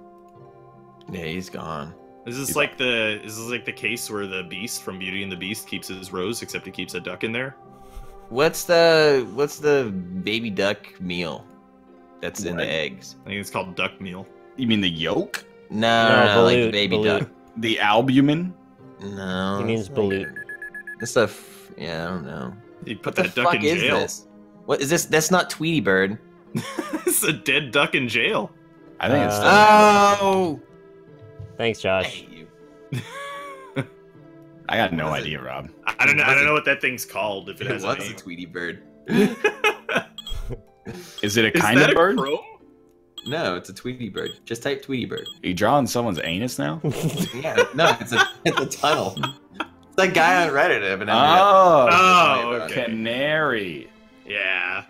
Yeah, he's gone. Is this like the case where the Beast from Beauty and the Beast keeps his rose, except he keeps a duck in there? What's the baby duck meal that's in the eggs? I think it's called duck meal. You mean the yolk? No, like the baby duck. The albumin? No. He means balut. This stuff, yeah, I don't know. You put that duck in jail. This? What is this? That's not Tweety Bird. It's a dead duck in jail. I think it's still Oh! Thanks, I Josh. hate you. I got no idea, Rob. I don't know what that thing's called. If it has a What's name. a Tweety Bird? Is it a Is kind that of bird? a crow? No, it's a Tweety Bird. Just type Tweety Bird. Are you drawing someone's anus now? Yeah, no, it's a tunnel. It's that guy on Reddit, evidently. Oh, okay. Canary. Yeah.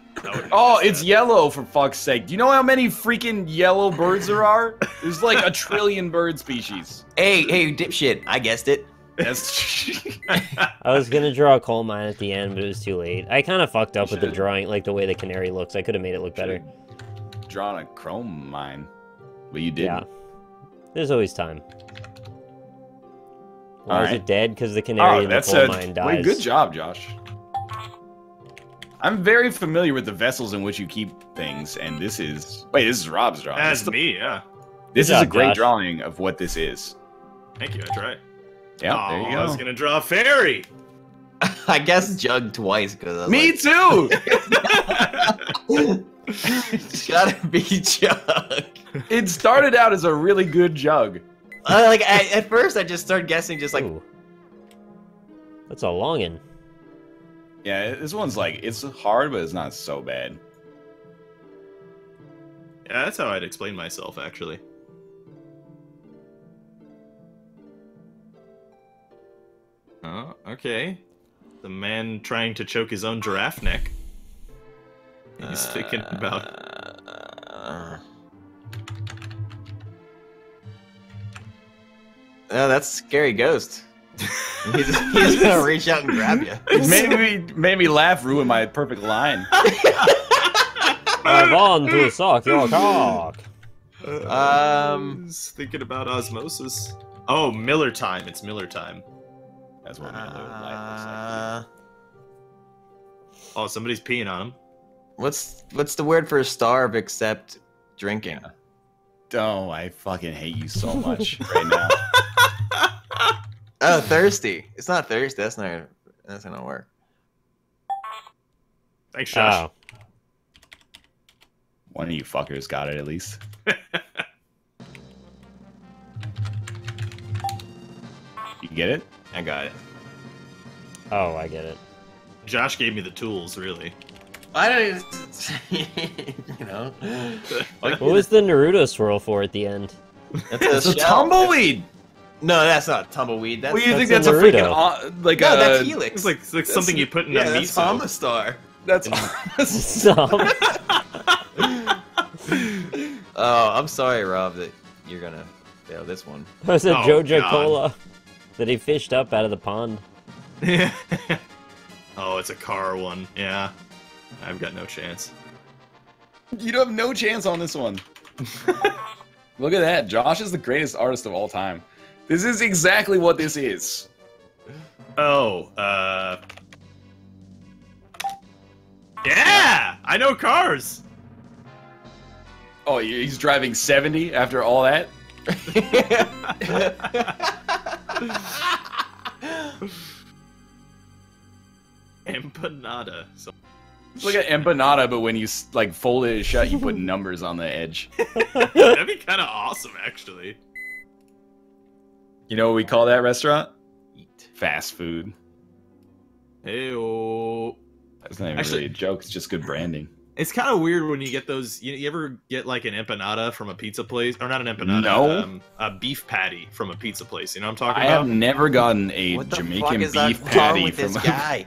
Oh, it's yellow, for fuck's sake. Do you know how many freaking yellow birds there are? There's like 1 trillion bird species. Hey, dipshit! I guessed it. That's I was gonna draw a coal mine at the end, but it was too late. I kind of fucked up with the drawing, like the way the canary looks. I could have made it look better. drawn a chrome mine, but you didn't. Yeah. There's always time. Why is Alright. it dead? Because the canary in the coal mine dies. Wait, good job, Josh. I'm very familiar with the vessels in which you keep things, and this is... Wait, this is Rob's drawing. That's me, yeah. This Good is a job, great Josh. drawing of what this is. Thank you, I tried. Yeah, there you go. I was gonna draw a fairy. I guess Jug twice because Me too! It's gotta be Jug. It started out as a really good jug. At first I just started guessing just like... Ooh. That's a longin'. Yeah, this one's like, it's hard, but it's not so bad. Yeah, that's how I'd explain myself, actually. Oh, okay. The man trying to choke his own giraffe neck. He's thinking about... Oh, that's Scary Ghost. He's gonna reach out and grab you. Made me laugh, ruin my perfect line. I'm on to suck your cock. Thinking about osmosis. Oh, Miller time. It's Miller time. That's what Miller life looks like. Oh, somebody's peeing on him. What's the word for starve except drinking? Oh, I fucking hate you so much right now. Oh, thirsty. It's not thirsty. That's not gonna work. Thanks, Josh. Oh. One of you fuckers got it at least. You get it? I got it. Oh, I get it. Josh gave me the tools, really. I don't even, you know. What was the Naruto swirl for at the end? It's a tumbleweed. No, that's not tumbleweed. That's, Well, you think that's that's a Naruto. freaking like no, a? that's helix. It's like something you put in a that's miso. Homistar. That's. Some. Oh, I'm sorry, Rob, that you're gonna fail this one. That was a Oh, JoJo God. Cola that he fished up out of the pond. Oh, it's a car one. Yeah. I've got no chance. You have no chance on this one. Look at that. Josh is the greatest artist of all time. This is exactly what this is. Oh, yeah! I know cars! Oh, he's driving 70 after all that? Empanada. So It's like an empanada, but when you like fold it shut, you put numbers on the edge. that'd be kind of awesome, actually. You know what we call that restaurant? Eat. Fast food. Heyo. That's not even Actually- really a joke. It's just good branding. It's kind of weird when you get those. You ever get like an empanada from a pizza place, or not an empanada? No. A beef patty from a pizza place. You know what I'm talking I about? have never gotten a What the Jamaican fuck is beef wrong patty with from this guy?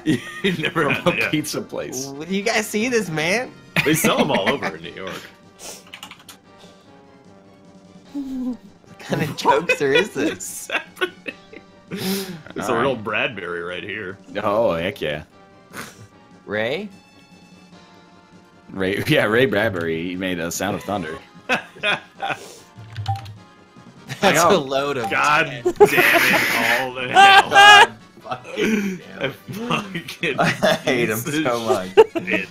You've never from had a it, yeah. pizza place. You guys see this, man? They sell them all over in New York. What kind of jokester is this? What's happening? It's a All real right. Bradbury right here. Oh, heck yeah. Ray? Ray Bradbury, he made a Sound of Thunder. That's know. a load of. God damn it, all the hell. God fucking damn I it. fucking I hate him piece of so much. shit.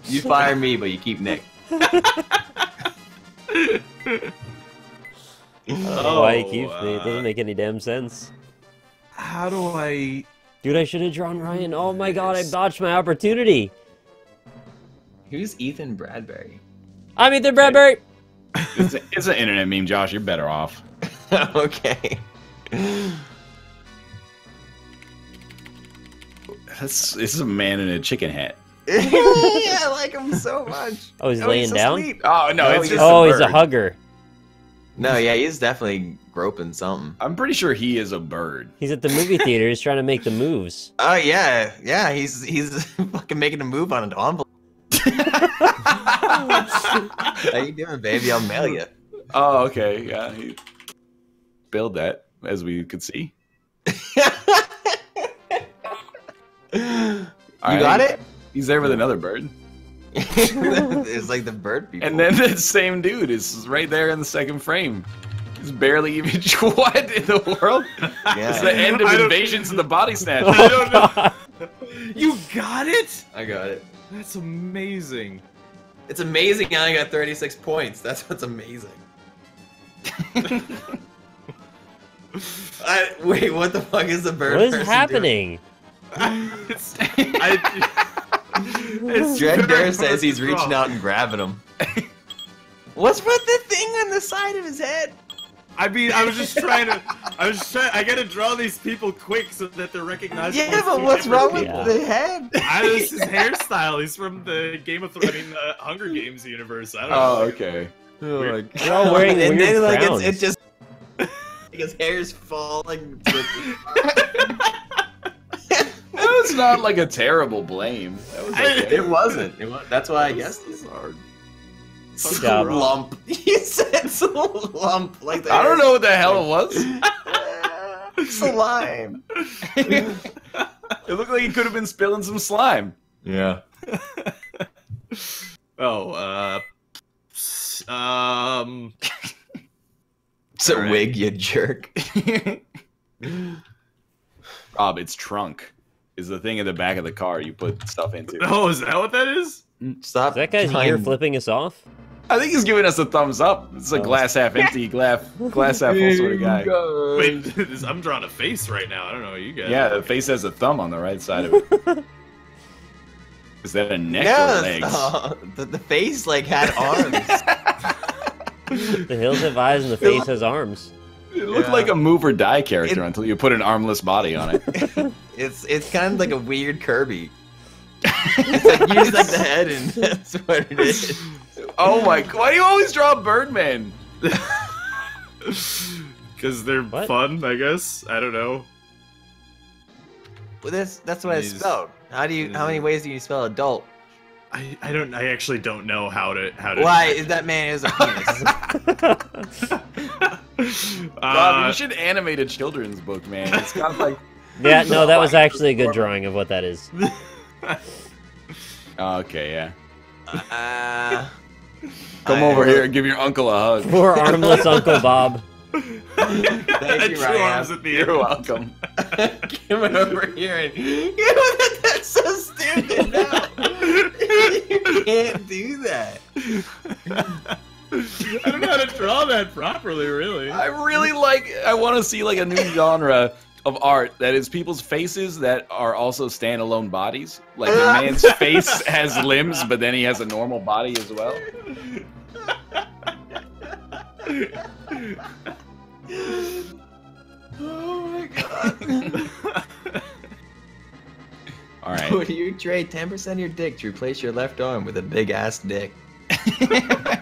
You fire me, but you keep Nick. Why he keeps me? It doesn't make any damn sense. How do I... Dude, I should have drawn Ryan. Oh my god, I botched my opportunity. Who's Ethan Bradbury? I'm Ethan Bradbury. It's an internet meme, Josh. You're better off. Okay. This is a man in a chicken hat. I like him so much. Oh, he's laying so down? sweet. Oh, no, it's just Oh, he's a bird. hugger. No, yeah, he's definitely groping something. I'm pretty sure he is a bird. He's at the movie theater. He's trying to make the moves. Oh yeah, he's fucking making a move on an envelope. How you doing, baby? I'll mail you. Oh, okay. Yeah, he build that, as we could see. You got it? He's there with another bird. It's like the bird people. And then the same dude is right there in the second frame. He's barely even... What in the world? Yeah. It's the end of I don't- Invasions of the Body Snatch. I don't know. You got it? I got it. That's amazing. It's amazing I got 36 points. That's what's amazing. Wait, what the fuck is the bird What is person happening? It's Dread Bear very says hard he's to reaching draw. out and grabbing him. What's with the thing on the side of his head? I mean, I was just trying to. I gotta draw these people quick so that they're recognizable. Yeah, as but two what's different wrong with people. the head? This is his hairstyle. He's from the Game of Thrones. I mean, Hunger Games universe. I don't know. Oh, okay. Oh my god. They're all wearing and weird then like crowns. it's just his hair's falling. That was not like a terrible blame. That was okay. It wasn't. That's why I guessed it. Good job. Lump. He said lump like that. I don't know what the hell it was. Slime. It looked like he could have been spilling some slime. Yeah. Oh, It's a wig, you jerk. Rob, it's trunk. Is the thing in the back of the car you put stuff into. oh, is that what that is? Stop. Is that guy's ear flipping us off? I think he's giving us a thumbs up. It's a glass half empty, glass half full sort of guy. Wait, I'm drawing a face right now. I don't know you guys. Yeah, the face has a thumb on the right side of it. Is that a neck or legs? The face like had arms. The hills have eyes and the face has arms. It looked like a move or die character until you put an armless body on it. It's kind of like a weird Kirby. It's like you use like the head and that's what it is. Oh my! Why do you always draw Birdman? Because they're fun, I guess. I don't know. Well, that's what I spelled. How many ways do you spell adult? I actually don't know how to. Why is that man is a penis? Rob, you should animate a children's book, man. It's kind of like. Yeah, no, that was actually a good drawing of what that is. Okay, yeah. Come over here and give your uncle a hug. Poor armless Uncle Bob. Thank you, Ryan. You're welcome. Come over here and that's so stupid. No. You can't do that. I don't know how to draw that properly, really. I want to see like a new genre of art that is people's faces that are also standalone bodies. Like the man's face has limbs, but then he has a normal body as well. Oh my god. Alright. Would you trade 10% of your dick to replace your left arm with a big ass dick? I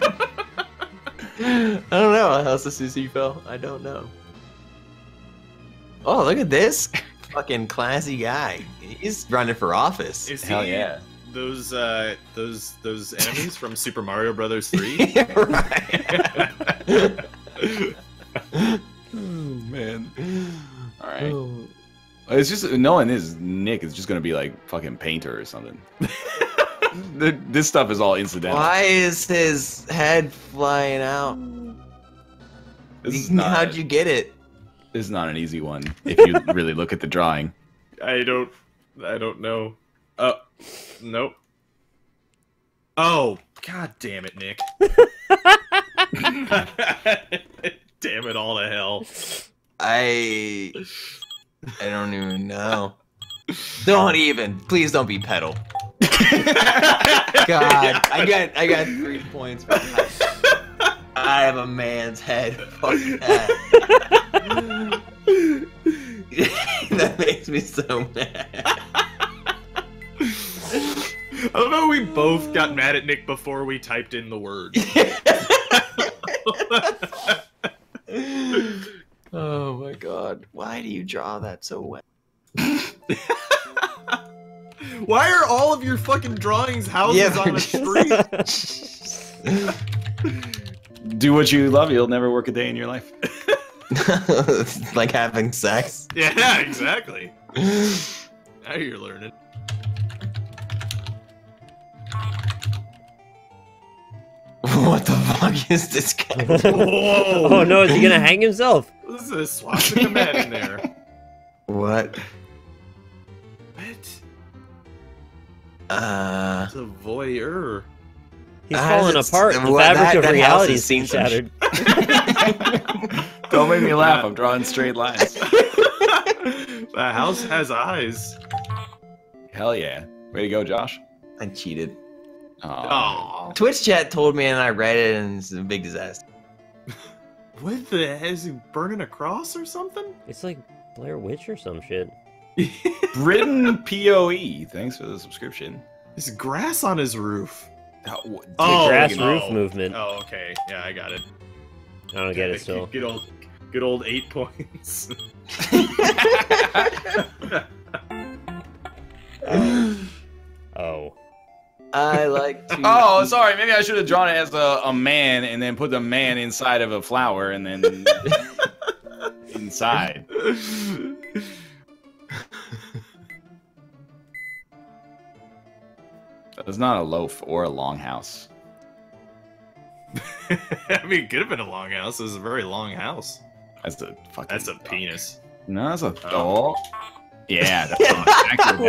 don't know how else this is you felt. I don't know. Oh, look at this fucking classy guy. He's running for office. Hell yeah. Those enemies from Super Mario Brothers 3? Right. Oh man. Alright. It's just knowing this Nick is just gonna be like fucking painter or something. This stuff is all incidental. Why is his head flying out? How'd you get it? This is not an easy one if you really look at the drawing. I don't know. Nope. Oh, god damn it, Nick. Damn it all to hell. I don't even know. Please don't be pedal. God, I got 3 points for that. I have a man's head. Fuck that. That makes me so mad. I love how we both got mad at Nick before we typed in the word. Oh my god. Why do you draw that so well? Why are all of your fucking drawings houses on a street? Do what you love, you'll never work a day in your life. Like having sex? Yeah, exactly. Now you're learning. What the fuck is this guy? Whoa! Oh no, is he gonna hang himself? This is a swastika man in there. What? What? It's a voyeur. He's falling apart. The fabric of reality is shattered. Don't make me laugh. I'm drawing straight lines. The house has eyes. Hell yeah. Way to go, Josh. I cheated. Oh. Twitch chat told me and I read it and it's a big disaster. What the heck? Is he burning a cross or something? It's like Blair Witch or some shit. Britain POE. Thanks for the subscription. There's grass on his roof. The grass roof movement. Oh, okay. Yeah, I got it. I don't get it still. Good old 8 points. Oh. I like to... Oh, sorry. Maybe I should have drawn it as a man and then put the man inside of a flower and then inside. It's not a loaf or a longhouse. I mean, it could have been a long house. It was a very long house. That's a fucking. That's a penis. No, that's a. Oh. Yeah, that's exactly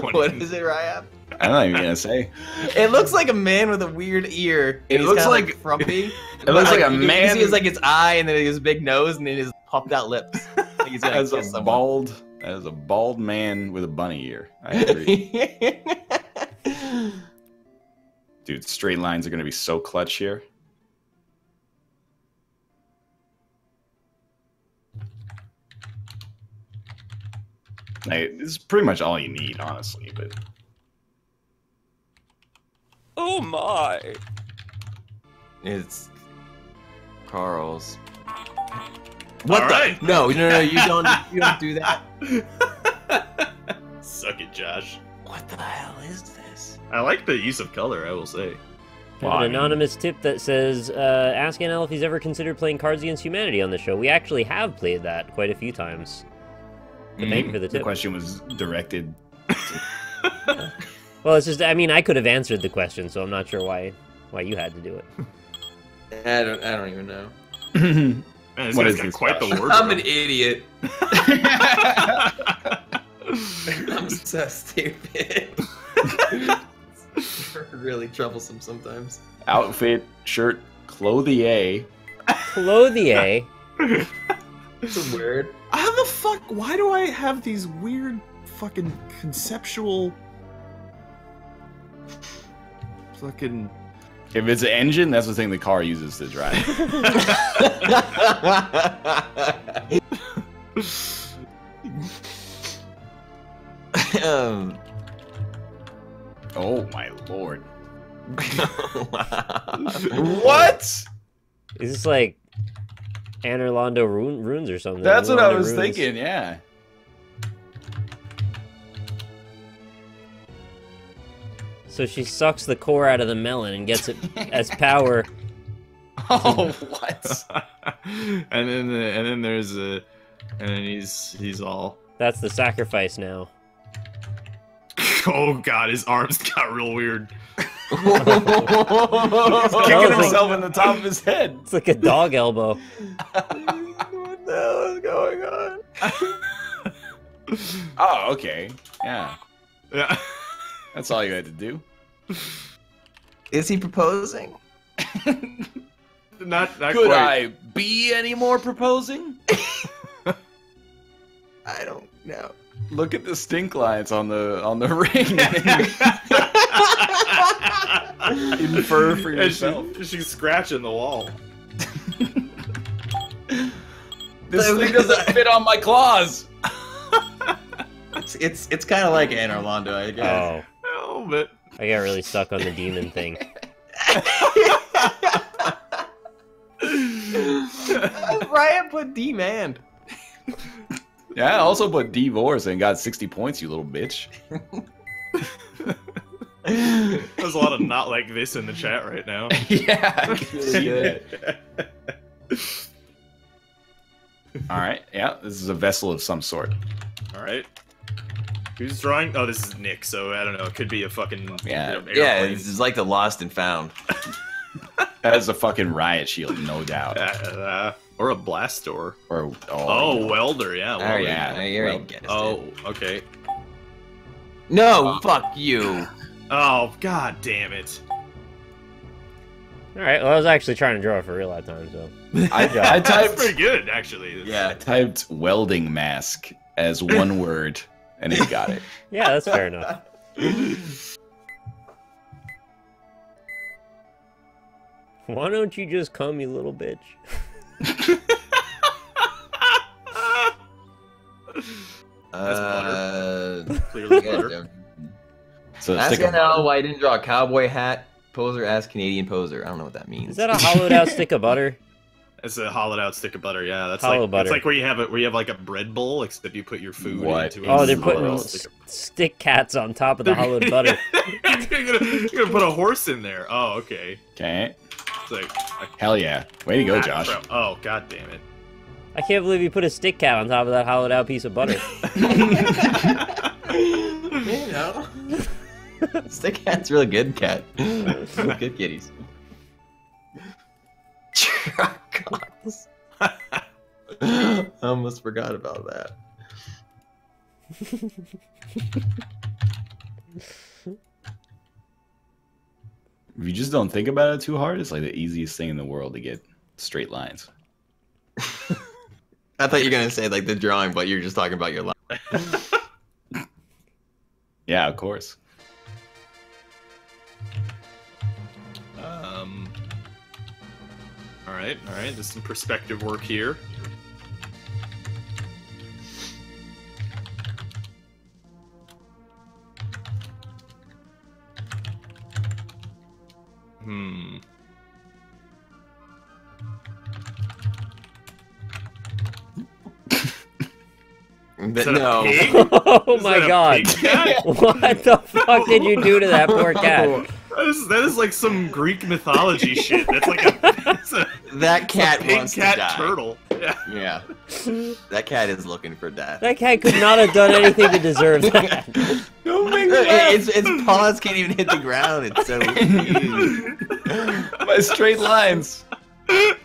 What is it, Ryan? I'm not even gonna say. It looks like a man with a weird ear. It looks like frumpy. It looks like a man. You see his like his eye, and then his big nose, and then his popped out lips. Like he's gonna As a bald, as a bald man with a bunny ear. I agree. Dude, straight lines are gonna be so clutch here. Like, this is pretty much all you need, honestly. But Oh my! It's Carl's. What All the? right. No, you don't do that. Suck it, Josh. What the hell is this? I like the use of color, I will say. Got an anonymous tip that says, ask NL if he's ever considered playing Cards Against Humanity on the show. We actually have played that quite a few times. But thank you for the tip. The question was directed. Well, it's just, I mean, I could have answered the question, so I'm not sure why you had to do it. I don't even know. Man, this What guy's is got this, quite the Josh? word. I'm an idiot. I'm so stupid. Really troublesome sometimes. Outfit, shirt, clothier. Clothier? It's a word. How the fuck? Why do I have these weird fucking conceptual fucking... If it's an engine, that's the thing the car uses to drive. Oh my lord. What? Is this like Anne Orlando runes or something? That's what I Orlando was runes? thinking, yeah. So she sucks the core out of the melon and gets it as power. Oh, what? and then there's a... And then he's all... That's the sacrifice now. Oh god, his arms got real weird. He's kicking himself in the top of his head. It's like a dog elbow. What the hell is going on? Oh, okay. Yeah. Yeah. That's all you had to do. Is he proposing? Not Could quite. I be any more proposing? I don't know. Look at the stink lines on the ring. Infer for yourself. She's scratching the wall. This thing doesn't fit on my claws. It's kind of like Anne Orlando, I guess. Oh, Oh, but I got really stuck on the demon thing. Ryan put D-man. Yeah, I also put divorce and got 60 points, you little bitch. there's a lot of not like this in the chat right now. Yeah, I can see that. Alright, yeah, this is a vessel of some sort. All right. Who's drawing? Oh, this is Nick. So I don't know. It could be a fucking Yeah. Yeah, airplane. it's like the lost and found. That is a fucking riot shield, no doubt. Or a blast door. Or Oh, welder. Yeah. Oh Welder. yeah, you ain't guessed Oh, it. okay. No, fuck you. Oh, god damn it. Alright, well, I was actually trying to draw it for real that time, so. I That's typed pretty good, actually. I Yeah. typed welding mask as one word, and it got it. Yeah, that's fair enough. Why don't you just come, you little bitch? Clearly butter. So Ask stick a- NL why he didn't draw a cowboy hat poser. Ask Canadian poser. I don't know what that means. Is that a hollowed out stick of butter? It's a hollowed out stick of butter. Yeah, that's Hollow like butter. it's like where you have like a bread bowl, except you put your food What? into it. Oh, they're It's putting gross. stick cats on top of the hollowed butter. you're gonna put a horse in there. Oh, okay. Okay. It's like Hell yeah. Way to go, Josh. Oh, god damn it. I can't believe you put a stick cat on top of that hollowed out piece of butter. You know. Stick cat's really good cat. Good kitties. Truck-ons. I almost forgot about that. If you just don't think about it too hard, it's like the easiest thing in the world to get straight lines. I thought you were gonna say like the drawing, but you're just talking about your line. Yeah, of course. All right. There's some perspective work here. No. Oh my god. What the fuck did you do to that poor cat? That is like some Greek mythology shit. That's like that cat pink wants cat to die. turtle. Yeah. That cat is looking for death. That cat could not have done anything to deserve that. Its paws can't even hit the ground. It's so huge. My straight lines. What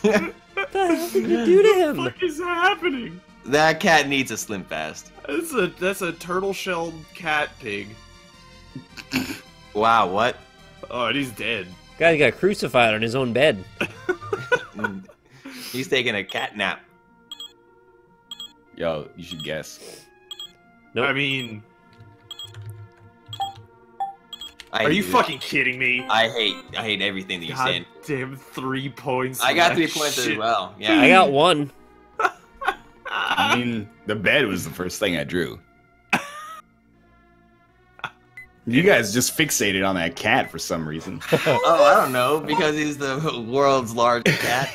the hell did you do to him? What is happening? That cat needs a Slim Fast. That's a turtle shelled cat pig. Wow, what? Oh, and he's dead. Guy got crucified on his own bed. He's taking a cat nap. Yo, you should guess. Nope. I mean, are you fucking kidding me? I hate everything that you say. Damn, 3 points. I got 3 points as well. Yeah. I got 1. I mean, the bed was the first thing I drew. You guys just fixated on that cat for some reason. Oh, I don't know, because he's the world's largest cat.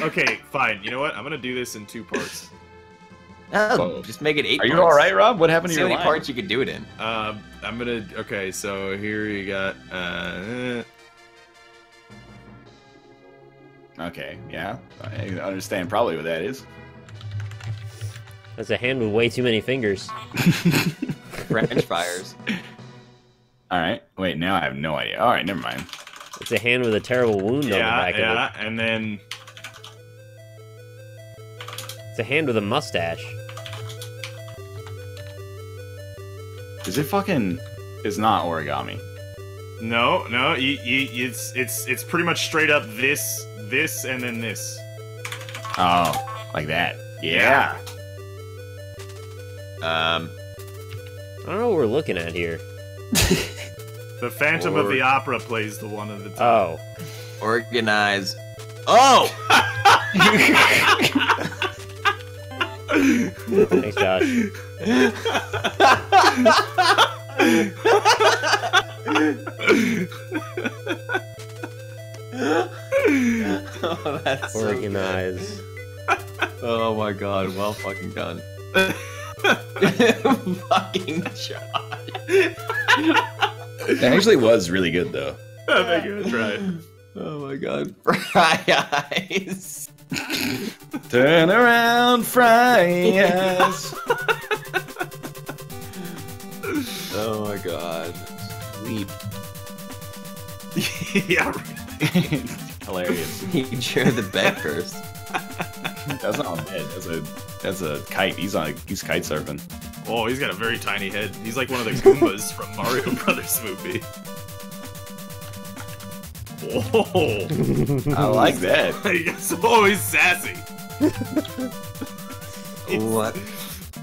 Okay, fine. You know what? I'm gonna do this in 2 parts. Oh, just make it 8 Are parts. you all right, Rob? What happened to See your how many line? parts you could do it in. I'm gonna. Okay, so here you got. Okay, yeah. I understand probably what that is. That's a hand with way too many fingers. French fires. Alright, wait, now I have no idea. Alright, never mind. It's a hand with a terrible wound on the back of it. And then It's a hand with a mustache. Is it fucking... It's not origami. no, it's pretty much straight up this, and then this. Oh, like that. Yeah. I don't know what we're looking at here. The Phantom of the Opera plays the one at the top. Oh. Organize. Oh! Thanks, Josh. Oh, that's so Organize. good. Oh my god, well fucking done. Fucking Josh. It actually was really good, though. I'm gonna try it. Oh my god. Fry eyes. Turn around, fry eyes. Oh my god. Sleep. Yeah. Hilarious. He drew the bed first. That's not a bed. That's a kite. He's kite surfing. Oh, he's got a very tiny head. He's like one of the Goombas from Mario Brothers movie. Oh, I like that. Oh, he's sassy. What?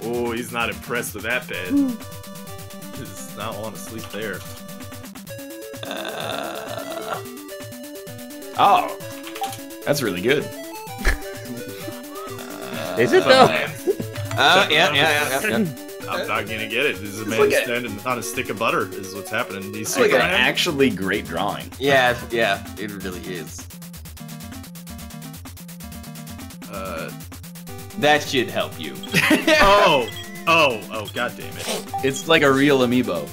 Oh, he's not impressed with that bed. He does not want to sleep there. Oh, that's really good. Is it though? Yeah. I'm not gonna get it. This is a man like standing on a stick of butter. Is what's happening. He's It's like an actually great drawing. Yeah, it really is. That should help you. oh, god damn it. It's like a real amiibo.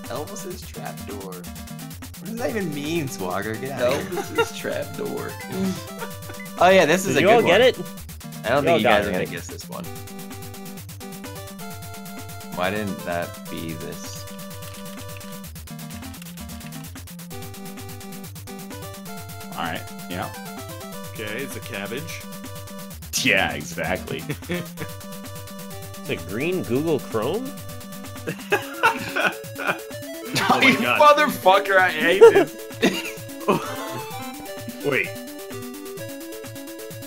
Elvis's trapdoor. What does that even mean, Swagger? Get out of here. This is trapdoor. Oh yeah, this is Did a you good all one. get it? I don't You think all you got guys it, are gonna right? guess this one. Why didn't that be this? All right. Yeah. Okay, it's a cabbage. Yeah, exactly. It's a green Google Chrome? Oh my You God. motherfucker, I hate this. Wait.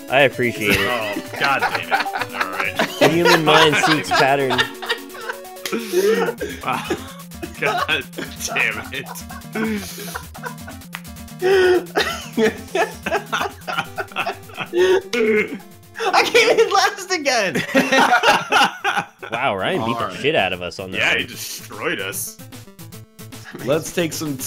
I appreciate it. Oh, God damn it. Alright. The human mind seeks pattern. God damn it. I came in last again! Wow, Ryan beat the shit out of us on that Yeah, one. he destroyed us. Let's take some